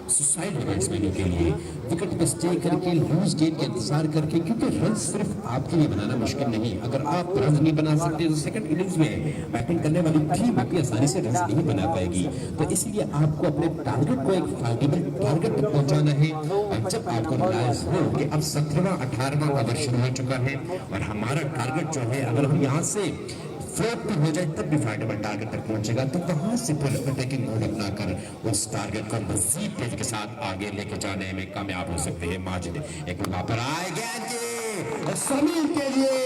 सुसाइड है बैट्समैनों के लिए, विकेट पे स्टे करके लूज गेंद के इंतजार करके, क्योंकि रन सिर्फ आपके लिए बनाना मुश्किल नहीं। अगर आप रन नहीं बना सकते तो सेकंड इनिंग्स में बैटिंग करने वाली टीम आपकी आसानी से रन नहीं बना पाएगी। तो इसलिए आपको अपने टारगेट को एक फाइटेबल टारगेट तक पहुंचाना है। और जब आपको रियलाइज हो कि अब 17वां 18वां ओवर शुरू हो चुका है और हमारा टारगेट जो है अगर हम यहाँ से फ्लॉप भी हो जाए तब भी फाइटेबल टारगेट तक पहुंचेगा, तो वहां से फिर अटैकिंग मोड अपनाकर उस टारगेट को मजीद तेज के साथ आगे लेके जाने में कामयाब हो सकते हैं। माजिद एक वहां पर आएगा जी समीर के लिए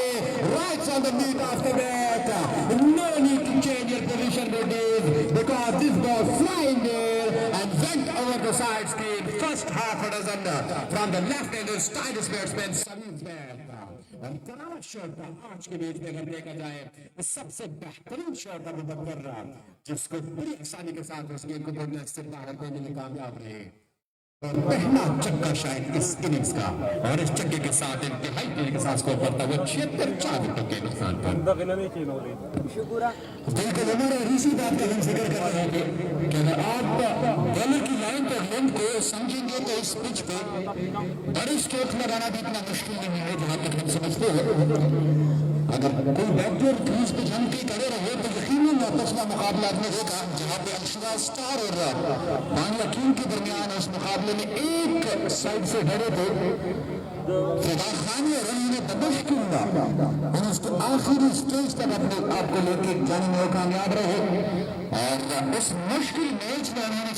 right on the meat of the bat, no need to change your position because this ball flying there and went over the side screen. First half a dozen from the left-hander stylish batsman Sameer Bair. और करावट shot था आज के match में अगर देखा जाए सबसे बेहतरीन शॉट था मुबक्कर जिसको बड़ी आसानी के साथ उस गेंद को तोड़ने से बाहर देने में कामयाब रहे। और पहला छक्का शायद इस इनिंग्स का, और इस छक्के के साथ इंतहाई तेजी के साथ स्कोर करता हुआ 76 विकेटों के नुकसान पर। बिल्कुल हमारे ऋषि बात का हम जिक्र कर रहे थे कि अगर आप बॉलर की लाइन पर लेंथ को समझेंगे तो इस पिच पे बड़ी स्ट्रोक लगाना भी इतना मुश्किल नहीं है जहां तक हम समझते हैं। अगर कोई बैटर क्रीज पे जम के खड़े रहे तो यकीनन पिछला मुकाबला आपने देखा जहां पे अक्षरा स्टार और बांग्ला टीम के दरमियान उस मुकाबले में एक साइड से डरे थे फिदा खान और उन्होंने बदमुश्किल उसको आखिरी स्टेज तक अपने आप को लेके जाने में कामयाब रहे। और उस मुश्किल मैच में उन्होंने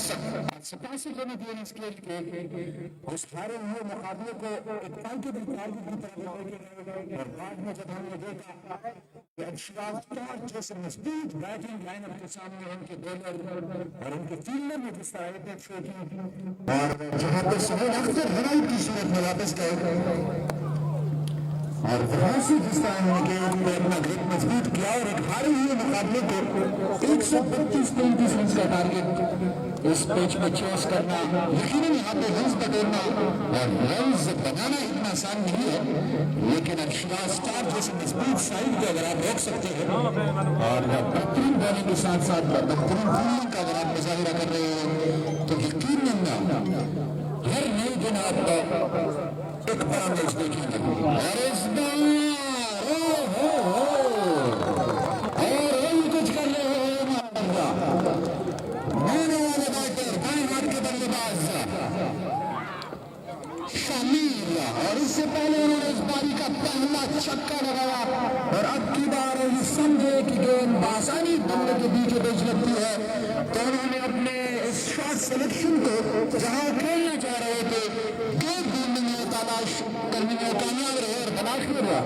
87 रन दिए उस हारे हुए मुकाबले को एक फाइटेबल टारगेट की तरफ लेके। और बाद में जब हमने देखा कि अक्षरा स्टार जैसे मजबूत बैटिंग लाइनअप के सामने उनके बॉलर और उनके फील्डर में जिस तरह अटैक छोटी और जहां पर सुहेल अख्तर हराई की सूरत में वापस गए और वहां से जिस तरह उन्होंने अपना ग्रिप मजबूत किया और एक हारे हुए मुकाबले को 132-33 रन का टारगेट इस पिच में चेस करना, यकीनन यहाँ पे रन्स बटोरना और रन्स बनाना इतना आसान नहीं है, लेकिन अक्षराज स्टार जैसे मजबूत साइड को अगर आप रोक सकते हैं और बेहतरीन बॉलिंग के साथ साथ बेहतरीन फील्डिंग का अगर आप मुजाहिरा कर रहे हो तो यकीनन हर नए दिन आप एक बड़ा मैच देखेंगे। और इस बार कुछ कर रहे हो मेरे वाले बैटर बाएं हाथ के बल्लेबाज शामिल, और इससे पहले उन्होंने इस बारी का पहला छक्का लगाया और अब की बार ये संदेह की गेंद बासानी बल्ले के बीचों बीच लगती है तो उन्होंने अपने इस शॉट सिलेक्शन को जहां खेलना चाह रहे थे गेंद ढूंढने में तलाश करने में कामयाब रहे और तलाश में रहा।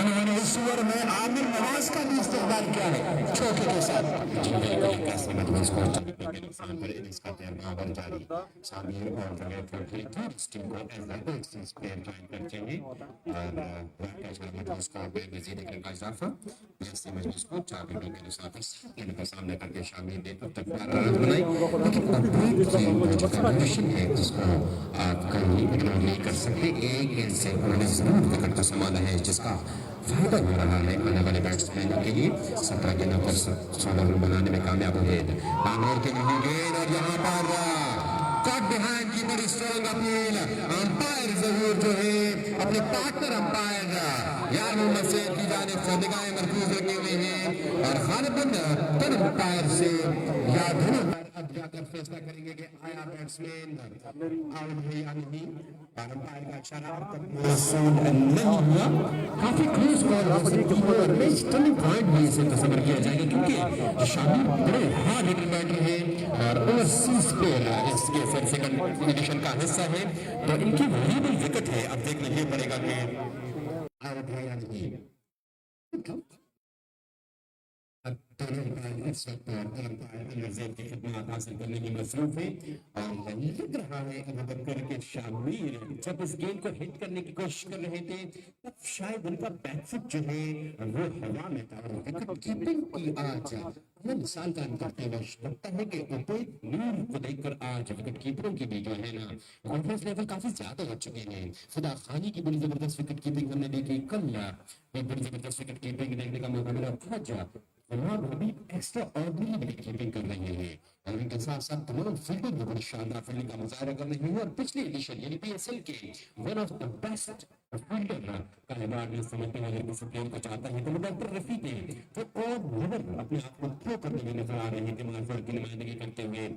उन्होंने इस ओवर में आमिर नवाज का भी इस्तेमाल किया है चौके के साथ। सामने करके शामिल ने तब तक 12 रन बनाई, लेकिन जिसको आप कहीं इग्नोर नहीं कर सकते। एक गेंद से उन्होंने जरूर विकेट को संभाला है जिसका फायदा हो रहा है आने वाले बैट्समैनों के लिए। 17 गेंदों पर 16 रन बनाने में कामयाब हुए नानौर के नहीं गेंद और यहाँ पर कट बिहाइंड की बड़ी स्ट्रॉन्ग अपील। अंपायर जरूर जो है अपने पार्टनर अंपायर यार मोहम्मद सैयद की जानिब से निगाहें मरकूज रखे हुए हैं और गालिबन तीन अंपायर से या दोनों अब जाकर फैसला करेंगे कि आया बैट्समैन आउट है या नहीं। अंपायर का इशारा नहीं हुआ, काफी close ball match turning point भी इसे तस्वीर किया जाएगा क्योंकि शामिल बड़े हार्ड हिटर बैटर है और ओवरसीज प्लेयर इसके सेकंड एडिशन का हिस्सा है तो इनकी वैल्यूएबल विकेट है। अब देखना ये पड़ेगा कि आउट है या नहीं। इस वक्त की खिदमत हासिल करने की मसरूफ है और लग रहा है अबूबकर के शामिल जब इस गेंद को हिट करने की कोशिश कर रहे थे तब शायद उनका बैकफुट जो है वो हवा में था और विकेट कीपिंग की आज मिसाल कायम करते हुए लगता है कि उपेंद्र नूर को देखकर आज विकेट कीपरों की भी जो है ना कॉन्फिडेंस लेवल काफी ज्यादा हो चुके हैं। खुदा खानी की बड़ी जबरदस्त विकेट कीपिंग हमने देखी, कल एक बड़ी जबरदस्त विकेट कीपिंग देखने का मौका मिला था। अभी एक्स्ट्रा ऑर्डिनरी विकेट कीपिंग कर रहे हैं और इनके साथ साथ तमाम फील्डिंग में बड़ी शानदार फील्डिंग का मुजाहरा कर रहे हैं और पिछले एडिशन यानी पीएसएल के one of the best fielder का अवार्ड में समझते हैं। अगर किसी प्लेयर को चाहता है तो वो डॉक्टर रफीक है तो और नेवर अपने आप को थ्रो करने में नजर आ रहे थे मार्फर की नुमाइंदगी करते हुए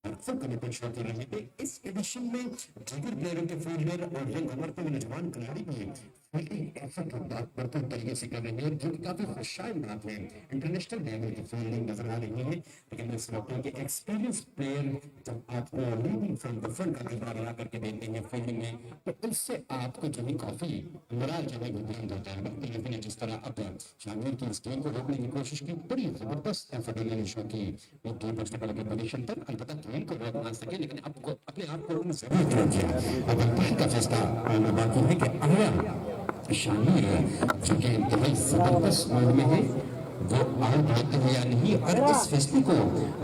अक्सर कमिटमेंट शो कर रहे थे। इस एडिशन में दीगर प्लेयरों के फील्डर और यंग उम्र के नौजवान खिलाड़ी भी फील्डिंग एफर्ट भरपूर तरीके से कर रहे हैं जो कि काफी खुशहाल बात है। इंटरनेशनल लेवल की फील्डिंग नजर आ रही है लेकिन मैं समझता हूँ कि एक्सपीरियंस प्लेयर जब आपको लीडिंग फ्रॉम द फ्रंट का किरदार अदा करके देते हैं फील्डिंग में तो इससे आपको जो है काफी मोराल जो है बुलंद होता है। वक्त लेकिन जिस तरह अब शामिल की इस गेम को रोकने की कोशिश की बड़ी जबरदस्त एफर्ट उन्होंने शो की एक गेम बचने वाले पोजीशन तक अलबत्ता गेम को रोक ना सके लेकिन आपको अपने आप को जरूर रोक किया। अब अंपायर का फैसला आना बाकी है कि आया शामिल जो कि इंतहाई जबरदस्त मोड में है वो आउट होते हैं या नहीं। और इस फैसले को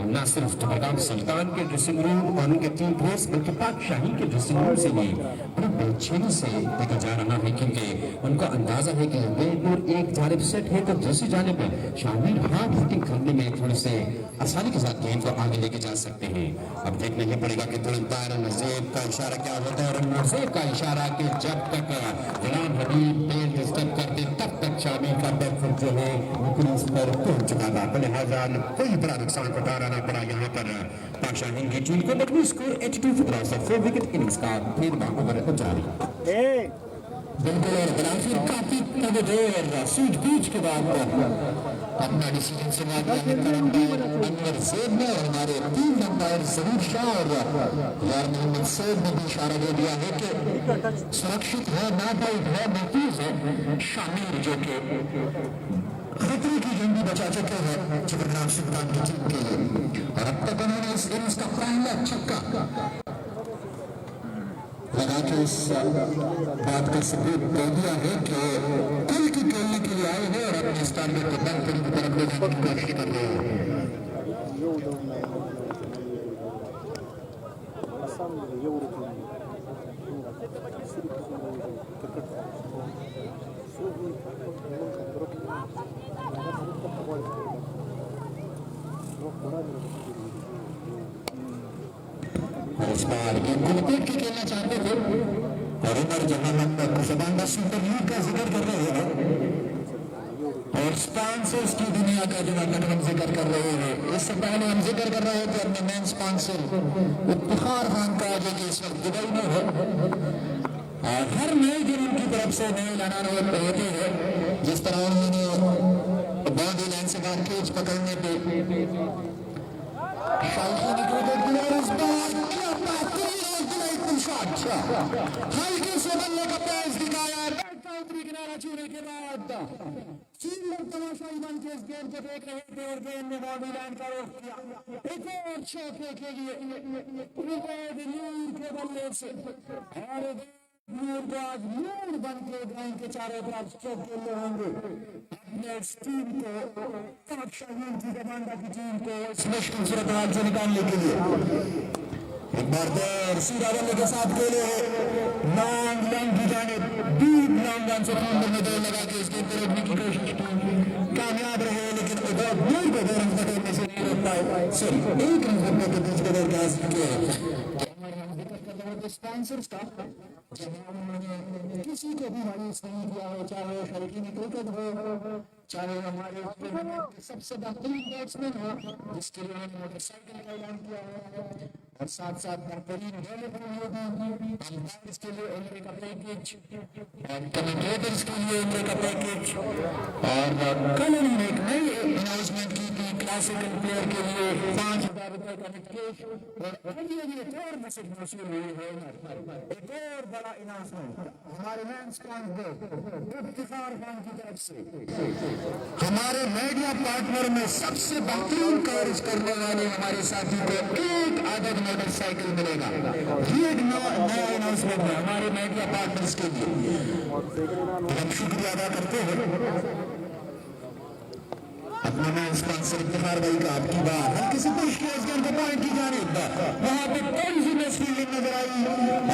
न सिर्फ जबरदस्त सुल्तान के ड्रेसिंग रूम और उनके टीम प्लेयर्स बल्कि पाक शाही के ड्रेसिंग रूम से भी बड़ी बेचैनी से देखा जा रहा है क्योंकि उनका अंदाजा है कि गेंद एक जानिब सेट है तो दूसरी जानिब शामिल हार्ड हिटिंग करने में थोड़े से आसानी के साथ गेंद को आगे लेके जा सकते हैं। अब देखना ही पड़ेगा कि तुरंत अंपायर नजीब का इशारा क्या होता है और नजीब का इशारा कि जब तक गुलाम हबीब गेंद स्टेप करते तब तक शामिल का बैकफुट जो है वो पर पहुंच चुका था। लिहाजा कोई बड़ा नुकसान पहुंचाना पड़ा यहाँ पर पाक शाहीन की टीम को। बट स्कोर 82 विकेट इनिंग्स का 13वां ओवर जारी बिल्कुल और ग्राफिक काफी तगड़े सूझबूझ के बाद अपना डिसीजन सुना दिया अनवर सैयद ने और हमारे तीन अंपायर जरूर शाह और यार मोहम्मद सैयद ने भी इशारा दे दिया है कि सुरक्षित है नॉट आउट है महफूज है शामिल जो के खतरे की जंगी बचा चुके हैं जबरदस्त सुल्तान की टीम के लिए और अब तक उन्होंने इस इनिंग्स का पहला छक्का लगा के इस बात का सबूत दे दिया है कि कल की खेलने के लिए आए हैं और अपने स्थान में को बेहतरीन की तरफ ले जाने की कोशिश कर रहे हैं। इस बार गेम को लपेट के खेलना चाहते थे और उमर जहां हम जबानदार सुपर लीग का जिक्र कर रहे हैं और स्पॉन्सर्स की दुनिया का जो हम जिक्र कर रहे हैं, इससे पहले हम जिक्र कर रहे थे अपने मेन स्पॉन्सर इफ्तिखार खान का जो कि इस वक्त दुबई में है और हर नए दिन उनकी तरफ से नए ऐलान होते हैं। जिस तरह उन्होंने बाउंड्री लाइन से बाहर कैच पकड़ने पे हल्के से बल्ले का पैस दिखाया किनारा छूने के बाद 3 लोग तमाशाई बन के इस गेम को देख रहे थे और गेम में बाउंड्री लाइन का रोक किया। एक और चौके के लिए के बल्ले से नूर को आज नूर बन के ग्राउंड के चारों तरफ चौक खेलने होंगे अपने इस टीम को शाहीन की कमांडर की टीम को इस मुश्किल सूरत हाल से निकालने के लिए एक बार देर सीधा बल्ले के साथ खेले लॉन्ग की जाने डीप लॉन्ग रन से फील्डर में दौड़ लगा के इस गेम को रोकने की कोशिश की, कामयाब रहे लेकिन नूर को 2 रन पकड़ने से नहीं रोक पाए। सॉरी 1 रन पकड़ने के बीच बदल के हासिल किया है। स्पॉन्सर्स का किसी को भी मायूस नहीं किया हो, चाहे शौकीन क्रिकेट हो, चाहे हमारे सबसे बेहतरीन बैट्समैन हो जिसके लिए हमने मोटरसाइकिल का ऐलान किया है और साथ साथ बेहतरीन के लिए उम्र का पैकेज और कमेंटेटर्स के लिए उम्र का पैकेज और कल उन्होंने एक नई अनाउंसमेंट की थी क्लासिकल प्लेयर के लिए 5,000 रुपए का निकेश और अभी एक और मैसेज मौसूल हुई है। एक और बड़ा अनाउंसमेंट हमारे मैन स्पॉन्सर इफ्तिखार खान की तरफ से हमारे मीडिया पार्टनर में सबसे बेहतरीन कवरेज करने वाले हमारे साथी को 1 आदत मोटरसाइकिल मिलेगा। ये एक नया अनाउंसमेंट है हमारे मीडिया पार्टनर्स के लिए। हम शुक्रिया अदा करते हैं अपने नए स्पॉन्सर इफ्तिखार भाई का। आपकी बात हल्की से पुश किया इस गेम को पॉइंट की जानिब वहां पे कॉन्फिडेंस फील्डिंग नजर आई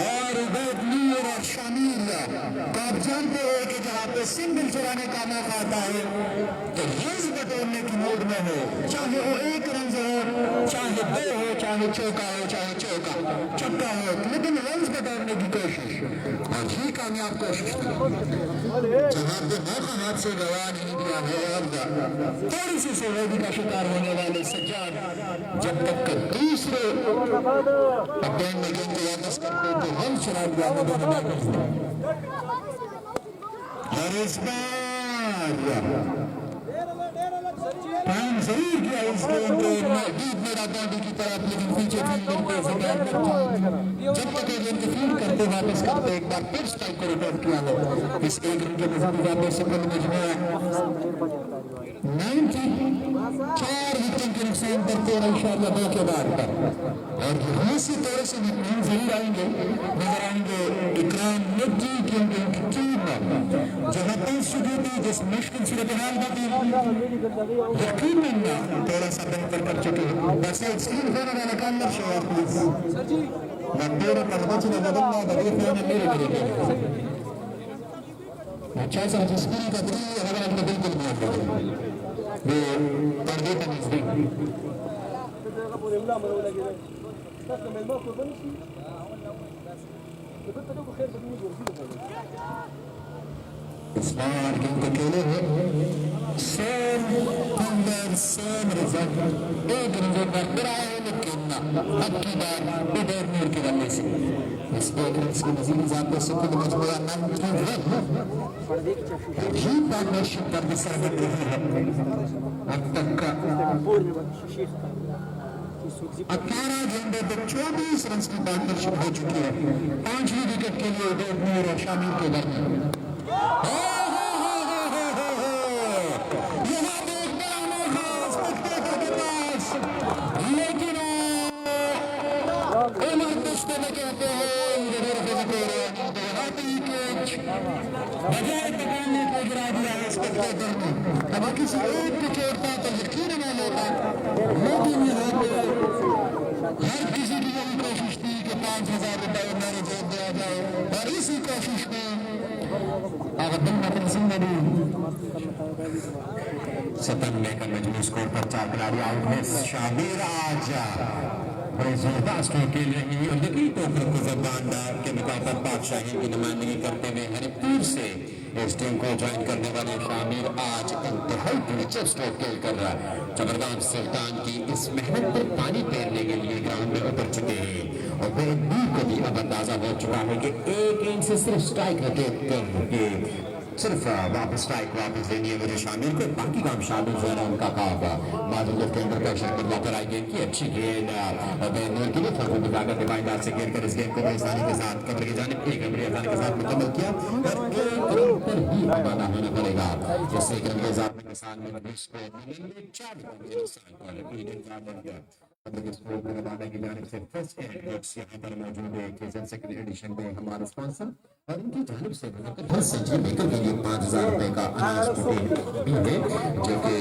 और नूर और शामिल तो आप जानते हैं कि जहां पे सिंगल चलाने का मौका आता है तो रन बटोरने की मूड में हो, चाहे वो 1 रन हो, चाहे 2 हो, चाहे चौका हो, चाहे छक्का हो, लेकिन रन बटोरने की कोशिश और ये कामयाब कोशिश की। जहां पे मौका हाथ से गवा नहीं दिया है थोड़ी सी सोहेदी का शिकार होने वाले सज्जाद जब तक का दूसरे अध्ययन में गेंद को वापस करते तो रन चला दिया और इस बार टाइम जरूर किया इस गेम को डीप मेरा बॉडी की तरफ लेकिन पीछे फील्डर को जब तक गेंद को फील्ड करते वापस करते एक बार फिर स्ट्राइक को रिटर्न किया है। इस 1 रन के नतीजे पे सफल मजमूआ 4 विकेट के नुकसान पर 13 इंशाअल्लाह 2 के बाद और यहाँ से थोड़े से विकेट जरूर आएंगे नजर आएंगे इकराम नदी क्योंकि उनकी टीम जहाँ पहुंच चुकी थी जिस मुश्किल सूरत हाल में थी यकीनन थोड़ा सा बेहतर कर चुके हैं। वैसे स्क्रीन होने वाला कामर शोर प्लीज नंबर पढ़ना बदलना बदले फोन मेरे करेंगे अच्छा सा स्क्रीन का भी हमारा आपने बिल्कुल माफ कर वो पर्दे का नजदीक इस बार गेम को खेले हैं सेम रिजल्ट 1 रन पर गिराया है लेकिन अब की बार उदय नूर के बल्ले से इस 1 रन की मजीद इजाफे से कुल मजमूआ 19 रन ही पार्टनरशिप पर मुसाबित रही है। अब तक का 18 गेंदों पर 24 रन की पार्टनरशिप हो चुकी है। 5वीं विकेट के लिए उदय नूर और शामिल के दरमियान बजाय पकड़ने को गिरा दिया है स्पेक्टेटर ने। अब किसी एक को चोटता तो यकीन न होता लेकिन हर किसी की यही कोशिश थी कि 5,000 रुपए मेरे जेब दिया जाए और इस इसी कोशिश में सतन का मजबूत स्कोर पर 4 खिलाड़ी आउट है। शाबिर आज बड़े जोरदार स्ट्रोक खेल रही है। लकी टोकर को जबानदार के मुकाबले बादशाही की नुमाइंदगी करते हुए हरिपुर से इस टीम को ज्वाइन करने वाले शामिर आज इंतहाई दिलचस्प स्ट्रोक खेल कर रहा है। जबरदस्त सुल्तान की इस मेहनत पर पानी फेरने के लिए ग्राउंड में उतर चुके हैं और बेनबी को भी अब अंदाजा हो चुका है कि एक इंच से सिर्फ स्ट्राइक रोटेट करके सिर्फ वापस स्ट्राइक वापस लेनी है मुझे शामिल को, बाकी काम शामिल जो है ना उनका काम माधव लेफ्ट हैंडर प्रेशर कर वापर आई गेंद की अच्छी गेंद बेनूर के लिए फर्क दिखाकर डिफाइंडर से गेंद कर इस गेंद को आसानी के साथ कवर की जानिब एक रन आसानी के साथ मुकम्मल किया और एक रन पर ही आना होना पड़ेगा जिससे एक रन के साथ में किसान में 4 रन के नुकसान पर ईडन गार्डन का स्पोर्ट में लगाने की जानिब से फर्स्ट एड बॉक्स यहाँ पर मौजूद है। केजन सेकंड एडिशन में हमारे स्पॉन्सर और इनकी जानिब से हर सेंचुरी मेकर के लिए 5,000 रुपए का अनाज भी है जो कि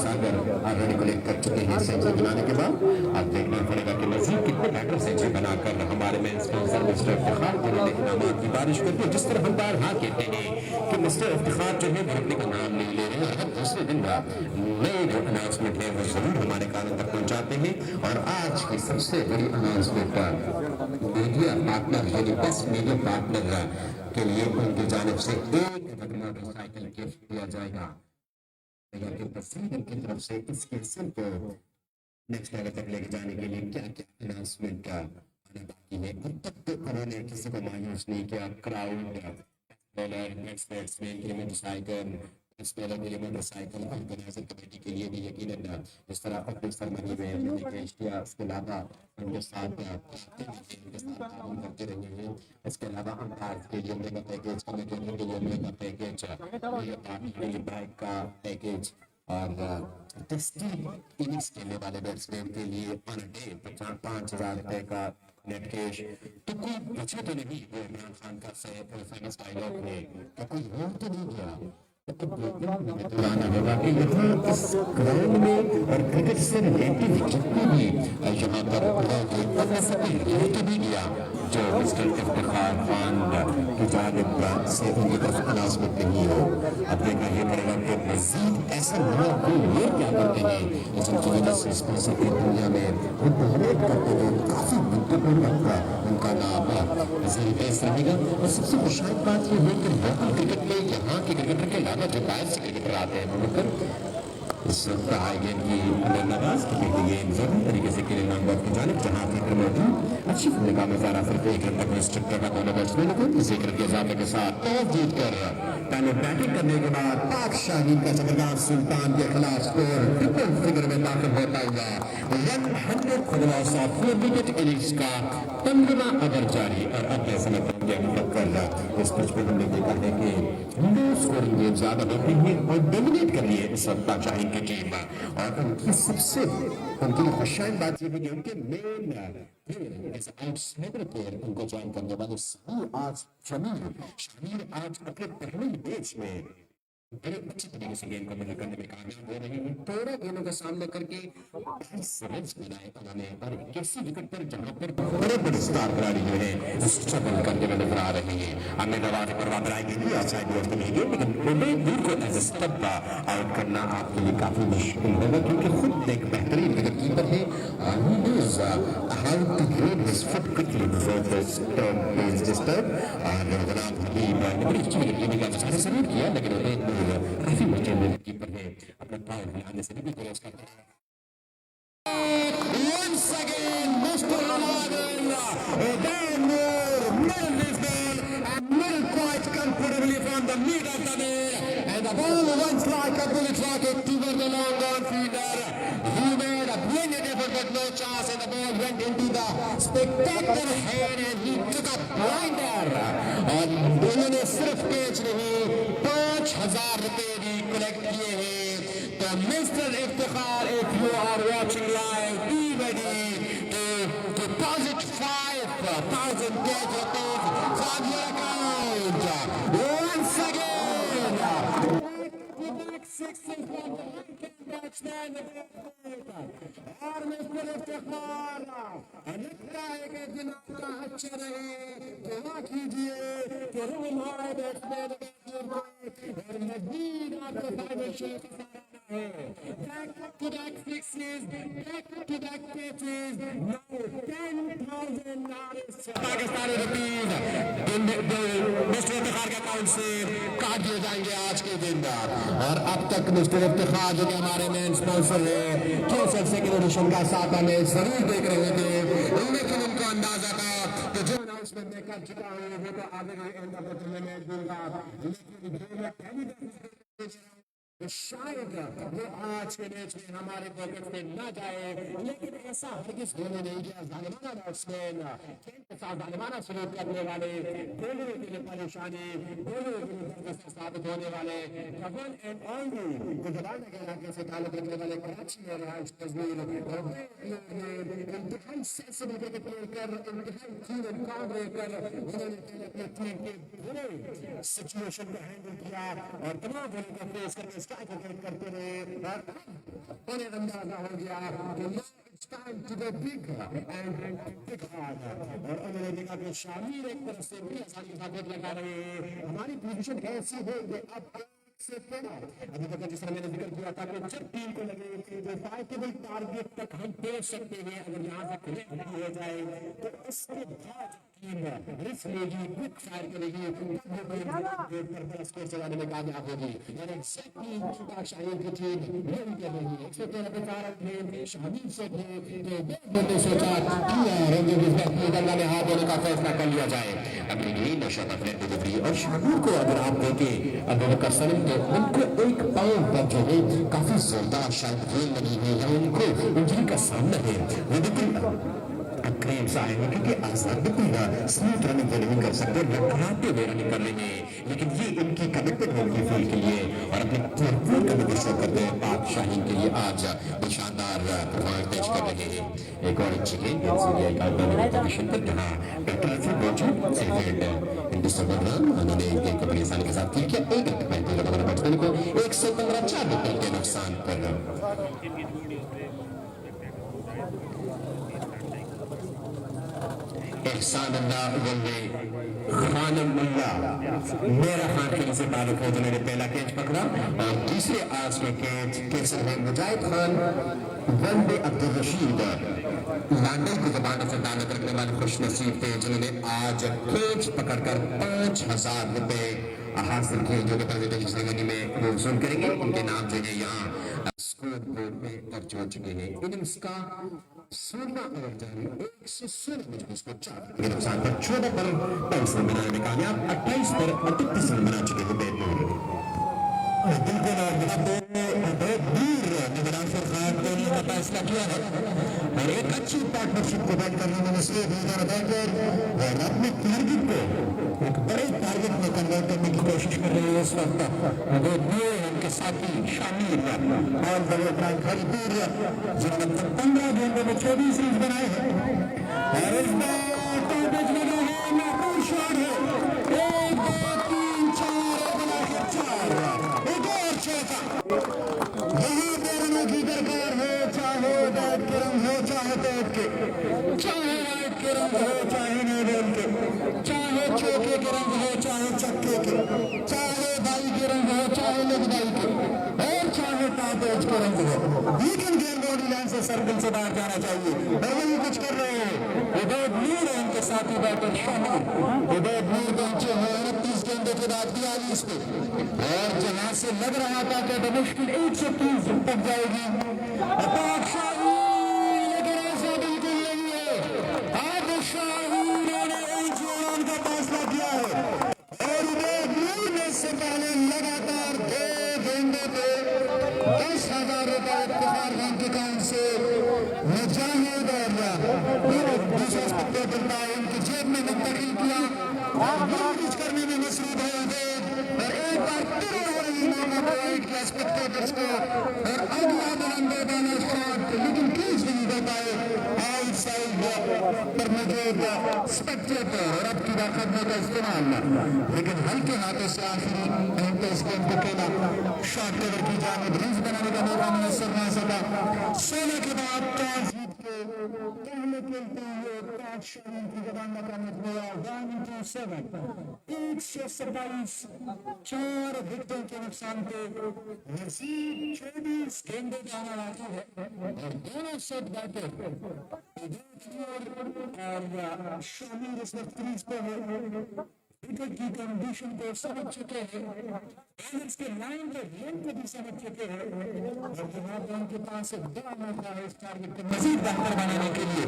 सागर ऑलरेडी कलेक्ट कर चुके हैं सेंचुरी बनाने के बाद। अब देखना पड़ेगा कि मजीद कितने बेटर सेंचुरी बनाकर हमारे मेन स्पॉन्सर मिस्टर इफ्तिखार जिन्होंने इनामात की बारिश करते हैं। जिस तरह हम बार हाँ कहते हैं कि मिस्टर इफ्तिखार जो है अपने का नाम नहीं ले रहे हैं और हर दूसरे दिन नए जो अनाउंसमेंट है वो जरूर हमारे कानों तक पहुंचाते हैं और आज की सबसे बड़ी अनाउंसमेंट मीडिया पार्टनर यानी बेस्ट मीडिया पार्टनर के लिए उनकी जानिब से एक मोटरसाइकिल गिफ्ट दिया जाएगा की तरफ से इस केसर को नेक्स्ट लेवल तक लेके जाने के लिए क्या क्या अनाउंसमेंट का आना बाकी है। अब तक तो उन्होंने किसी को मायूस नहीं किया। क्राउड बैट्समैन के लिए मोटरसाइकिल स्पेलर के लिए मोटरसाइकिल ऑर्गेनाइजर कमेटी के लिए भी यकीनन इस तरह अपनी सरमनी में पेश किया। इसके अलावा उनके साथ काम करते रहे हैं। इसके अलावा अंपायर के लिए मेगा पैकेज, कमेटी के लिए मेगा पैकेज, बाइक का पैकेज और टेस्टी इनिंग्स खेलने वाले बैट्समैन के लिए ऑन डे 5,000 रुपए का नेट कैश। तो कोई बचे तो नहीं वो इमरान खान का फेमस डायलॉग है तो कोई और तो नहीं गया बताना होगा कि यहाँ इस ग्राउंड में और क्रिकेट से रिलेटेड जितने भी यहाँ पर तो भी गया जो मिस्टर इफ्तिखार खान की जानिब से उनकी तरफ अनाउंसमेंट नहीं हो। अब देखना ये पड़ेगा कि मजीद ऐसा लोग ये क्या करते हैं जिनकी वजह से स्पॉन्सर की दुनिया में वो डोमिनेट करते हैं। काफी महत्वपूर्ण उनका नाम बेस रहेगा और सबसे खुशहाल बात ये है कि लोकल क्रिकेट में यहाँ के क्रिकेटर के अलावा जो बाहर से क्रिकेटर आते हैं मिलकर इस हाई गेंद की नवाज की गेंद जरूर तरीके से खेले नाम की जानिब जहां फिक्र मौजूद अच्छी भूमिका में सारा फिर एक रन तक स्ट्रिक करना दोनों बैट्समैनों को इस एक रन के इजाफे के साथ टॉस जीतकर पहले बैटिंग करने के बाद पाक शाहीन का जबरदस्त सुल्तान के खिलाफ स्कोर ट्रिपल फिगर में दाखिल होता हुआ 100 विकेट इनिंग्स का 15वां ओवर जारी और अगले समय तक इस पिच पे हमने देखा है कि लो स्कोरिंग गेम ज्यादा होती है और डोमिनेट कर रही है इस वक्त शाहीन की टीम और उनकी सबसे उनकी खुशहाल बात यह है कि उनके मेन आउटसाइडर प्लेयर उनको ज्वाइन करने वाले शामिर आज अपने पहले मैच में बड़े अच्छी तरीके से गेम को मिल करने में कामयाब हो रहे हैं। 13 गेंदों का सामना करके 22 रन बनाए उन्होंने और किसी विकेट पर जहां पर बड़े बड़े स्टार खिलाड़ी जो है स्ट्रगल करने में नजर आ रहे हैं। हमने दरवाजे पर वापस आएंगे आउटसाइड दोस्तों में गेम लेकिन दूर को एज ए स्टंप आउट करना आपके लिए काफी मुश्किल होगा क्योंकि खुद एक बेहतरीन विकेट कीपर है। How to hit his foot quickly before the stop is disturbed और गुलाम हबीब ने बड़ी अच्छी विकेट कीपिंग का सारा जरूर किया लेकिन काफी बच्चे विकेट कीपर है अपने पावर हिलाने से भी कोशिश करते हैं। Once again Mr. middle quite comfortably from the mid of the net and the ball runs like a bullet rocket toward the long on fielder. He made a brilliant effort but no chance and the ball went into the spectacular hand and he took a blinder और दोनों ने सिर्फ catch नहीं 5,000 रुपए भी collect किए हैं। तो mister Iftikhar if you are watching live be ready to deposit 5,000 cash rupees from your account once again. Back 6 in front of batsman और मिस्टर इफ्तिखार लगता है कि दिन आपका अच्छा रहे, दुआ कीजिए कि हमारे बैट्समैन और मजीद आपको financial back-to-back sixes, back-to-back catches, now 10,000 Pakistani rupees mister Iftikhar के अकाउंट से काट दिए जाएंगे आज के दिन। और अब तक मिस्टर इफ्तिखार जो कि हमारे मेन स्पॉन्सर है केसर सेकंड एडिशन का साथ हमें जरूर देख रहे थे, लेकिन उनको अंदाजा था कि जो अनाउंसमेंट मैं कर चुका हूँ वो तो आगे एंड ऑफ द टूर्नामेंट दूंगा, लेकिन शायद वो आज के मैच में हमारे पॉकेट में ना जाए, लेकिन ऐसा हरगिज़ होने नहीं दिया। जालिमाना बैट्समैन के साथ जालिमाना सलूक करने वाले, बॉलरों के लिए परेशानी, बॉलरों के लिए साबित होने वाले वन एंड ओनली गुजरात के इलाके से ताल्लुक रखने वाले कराची में रहायश तस्वीर इंतहाई सेंसिटिव विकेट लेकर, इंतहाई कीन एंड काम लेकर उन्होंने अपनी टीम के बुरे सिचुएशन को हैंडल किया और तमाम बॉलिंग को फेस करके करते रहे। उन्हें अंदाजा हो गया कि it's time to go big and big hard। और उन्होंने देखा कि शामिर एक तरफ से बड़ी आसानी के साथ लगा रहे हैं, हमारी पोजीशन ऐसी है कि अब से पहला अभी तक जिस तरह मैंने जिक्र किया था कि जब टीम को लगे कि फाइटेबल टारगेट तक हम पहुंच सकते हैं, अगर यहाँ से क्लिक हो जाए तो उसके बाद टीम रिस्क लेगी, क्विक फायर करेगी, स्कोर चलाने में कामयाब होगी। और एग्जैक्टली शाहीन की टीम यही कर रही है। 113 पे फायर थे, शाहीन से थे, तो सोचा में हाथ देने का फैसला कर लिया जाए। अपनी नई नशा डिलीवरी और शाहीन को अगर आप देखें अगर सनम तो उनको एक पाँव पर जो है काफी जोरदार शायद वेल लगी है या उनको इंजरी का सामना है, वो बिल्कुल क्रेम्स आए हैं क्योंकि आजाद बिल्कुल स्मूथ रनिंग नहीं कर सकते, लड़खड़ाते हुए रनिंग कर रहे हैं, लेकिन ये इनकी कमिटमेंट होगी फील्ड के लिए और अपने भरपूर कमिटमेंट शो करते हैं पाक शाहीन के लिए आज शानदार परफॉर्मेंस पेश कर रहे हैं। एक और अच्छी गेंद पोजीशन पर जहाँ बैटर से मौजूद उन्होंने गेंद को बड़ी आसानी के साथ किया, एक बैट्समैन को 115 4 विकेट के नुकसान पर। मेरा खान खेल से ताल्लुक है जिन्होंने पहला कैच पकड़ा और दूसरे आज में कैच केसर में मुजाहिद खान वनडे अब्दुल रशीद लंदन को जबान से ताल्लुक रखने वाले खुश नसीब थे जिन्होंने आज कैच पकड़कर 5,000 रुपए हासिल किए, जो कि प्रेजेंटेशन सेरेमनी में वो वसूल करेंगे। उनके नाम जो है यहाँ स्कोर बोर्ड में दर्ज हो चुके हैं। इनिंग्स का 16वां ओवर जारी 116 को 4 के नुकसान पर 14 पर 22 रन बनाने में कामयाब, 28 पर 38 रन बना चुके हैं बैटमैन। बिल्कुल बहुत दूर निगरान सरकार ने का फैसला किया है और एक अच्छी पार्टनरशिप को बैट करने में मसले और अपने टारगेट को एक बड़े टारगेट में कन्वर्ट करने की कोशिश कर रहे हैं इस वक्त। वो उनके साथी शामिल और बड़े खरीदूर जिन्होंने 15 गेंदों में 24 रन बनाए हैं और इस बार टॉर्पेज लगे हैं, महफूज शॉट है, 1 2 3 4 एक और चौका। यहाँ दोनों की दरकार हो, चाहे बैट के रंग हो चाहे बैट के, चाहे वाइट के रंग हो चाहे नो बॉल के, चाहे चौके के रंग हो चाहे छक्के के, चाहे बाई के रंग हो चाहे लेग बाई के, और चाहे टॉप एज के रंग हो, लेकिन गेंद बॉडी लाइन से सर्कल से बाहर जाना चाहिए। वही कुछ कर रहे हैं उबैद नूर है उनके साथी बैटर शामिल। उबैद नूर पहुंचे हैं 29 गेंदों के बाद 42 पे और जहां से लग रहा था कि मुश्किल 130 तक जाएगी, लेकिन ऐसा बिल्कुल नहीं है। अब शाहीन ने इंजन का फैसला किया है और उबैद नूर ने इससे पहले लगातार 2 गेंदों पे 10,000 रुपए इफ्तिखार खान के अकाउंट से मुजाहिद और दूसरा स्पेक्टेटर था उनकी जेब में मुंतकिल किया और कुछ करने में मसरूफ है उबैद और एक बार फिर उन्होंने मौका प्रोवाइड किया स्पेक्टेटर्स को और अगला बुलंदे वाला शॉट लेकिन कैच नहीं दे पाए आउट साइड पर मौजूद स्पेक्टेटर और अब की खदमत का इस्तेमाल, लेकिन हल्के हाथों से आखिरी इस गेंद को खेला शॉट कवर की जानिब रिंच बनाने का मौका मुयसर नहीं सका। 16 के बाद टॉस जीत के पहले खेलते हुए टॉस शामिल की जगह का मतबा 1-7 127 4 विकेटों के नुकसान पे मजीद 24 गेंदें जाना बाकी है और दोनों सेट बैटर और शामिल इस वक्त क्रीज पे है। विकेट की कंडीशन को समझ चुके हैं, बैलेंस के लाइन के रन को भी समझ चुके हैं और जहां पर उनके पास एक बड़ा मौका है इस टारगेट को मजीद बेहतर बनाने के लिए।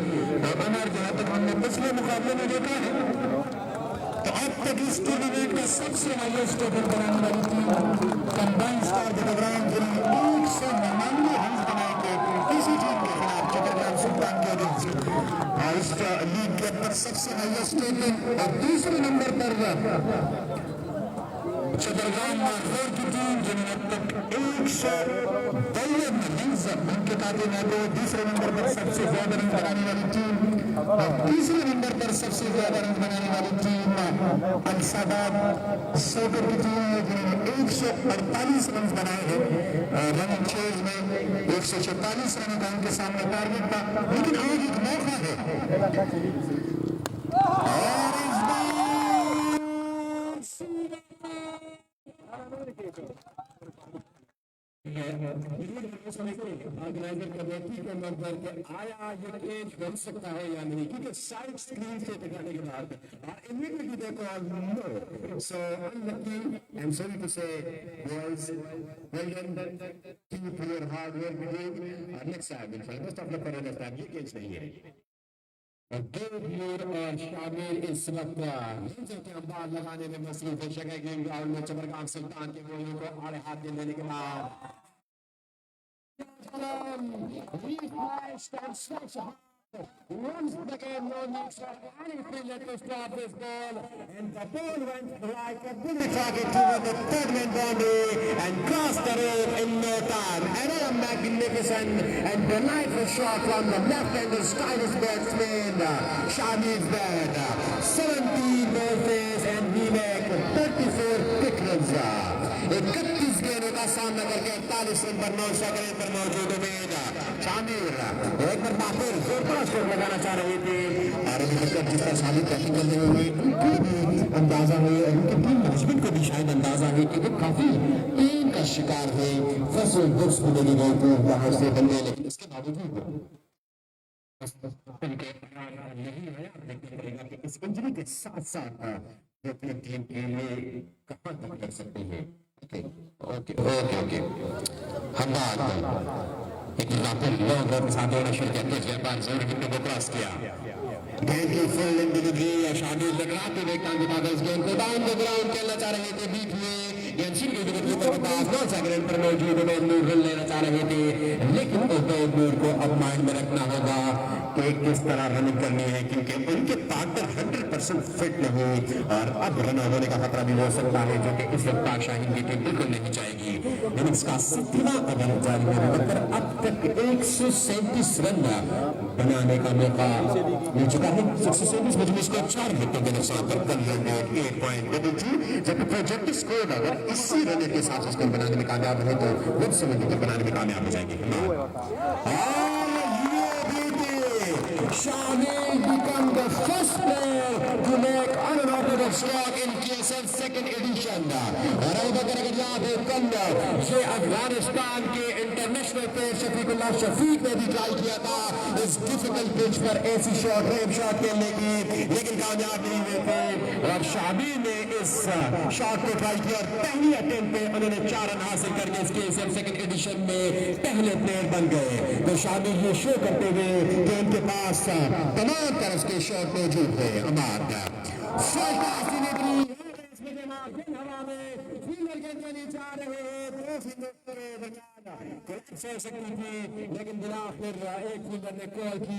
अमर जहां तक हमने पिछले मुकाबले में देखा है तो अब तक इस टूर्नामेंट का सबसे हाईएस्ट टोटल बनाने वाली टीम कंबाइन स्टार के दौरान 199 रन बनाए थे किसी टीम के खिलाफ चट्टग्राम सुल्तान के अगेंस्ट। इस लीग के अंदर सबसे हाईएस्ट टोटल और दूसरे नंबर पर चट्टग्राम माधोर की टीम जिन्होंने अब तक 152 रन्स उनके खाते में तो दूसरे नंबर पर सबसे ज्यादा रन बनाने वाली टीम और तीसरे नंबर पर सबसे ज्यादा रन बनाने वाली टीम अल-सादात सोकर की टीम है जिन्होंने 148 रन बनाए हैं। रनिंग चेज में 146 रन का उनके सामने टारगेट था, लेकिन आज एक मौका है और इस बार ऑर्गेनाइजर कमेटी के नंबर पर आया ये कैच बन सकता है या नहीं, क्योंकि साइड स्क्रीन से दिखाने के बाद और इमीडिएटली देखो no so unlucky I am sorry to say boys well done keep your hard work behave और next time best of luck for next time. ये कैच नहीं है और देववीर और शामिल इस वक्त बाल लगाने में मसरूफ है। शगै गेम ग्राउंड में चट्टग्राम सुल्तान के बॉलिंग को आड़े हाथ देने के बाद reflashed and switched once again. No need for anything to stop this ball, and the ball went like a bullet target toward the third man boundary and crossed the road in no time. Another magnificent and delightful shot from the left-hander stylish batsman Shami's bad. 17 ball and we make 34 quick runs. 31 गेंदों का सामना करके 41 run पर 9 second पर मौजूद उम्मीद शामिर एक बार फिर जोरदार स्कोर लगाना चाह रहे थे और अभी तक जिस तरह शामिर बैटिंग करते हुए उनको भी अंदाजा है और उनके टीम मैनेजमेंट को भी शायद अंदाजा है कि वो काफी पेन का शिकार है। फर्स्ट बुक्स को देने गए थे बाहर से बंदे, लेकिन इसके बावजूद नहीं है। देखना पड़ेगा कि इस इंजरी के साथ साथ वो अपनी टीम के लिए कहां तक कर सकते हैं। ओके हम बात एक लापन लॉन्ग और साथ होना शुरू करते हैं व्यापार जोर विकेट को क्रॉस किया। गेंद की फुल इन डिलीवरी या शामिल लगाते हुए टांग उठाकर इस गेंद को डाउन द ग्राउंड खेलना चाह रहे थे बीच में गेंद की विकेट के पास 9 सेकंड पर मौजूद उबैद नूर रन लेना चाह रहे थे, लेकिन उबैद नूर को अब माइंड में रखना होगा कि किस तरह रनिंग करनी है क्योंकि उनके पार्टनर 100% फिट नहीं और अब रन होने का खतरा भी हो सकता है जो कि इस वक्त शाहीन की टीम बिल्कुल नहीं चाहेगी। इनिंग्स का 7वां ओवर जारी होने पर अब तक 137 रन बनाने का मौका मिल चुका है। 137 में इसको 4 विकेटों के नुकसान पर कल रन रेट 8.22 जबकि प्रोजेक्टेड स्कोर अगर इसी रन के साथ स्कोर बनाने में कामयाब रहे तो वो 7 विकेट बनाने में कामयाब हो जाएंगे। Shamil become the first player to make unorthodox stroke in KSL second edition. और अगर याद है कल ये अफगानिस्तान के इंटरनेशनल प्लेयर शफीकुल्लाह शफीक ने भी ट्राई किया था इस डिफिकल्ट पिच पर ऐसी शॉट रेप शॉट खेलने की, लेकिन कामयाब नहीं हुए थे और शामिल ने इस शॉट को ट्राई किया और पहली अटेम्प्ट पे उन्होंने 4 रन हासिल करके इस KSL सेकंड एडिशन में पहले प्लेयर बन गए। तो शामिल ये शो करते हुए कि उनके पास तमाम तरह के शॉट मौजूद है। अमाद लेकिन बिलाखिर एक फील्डर ने कॉल की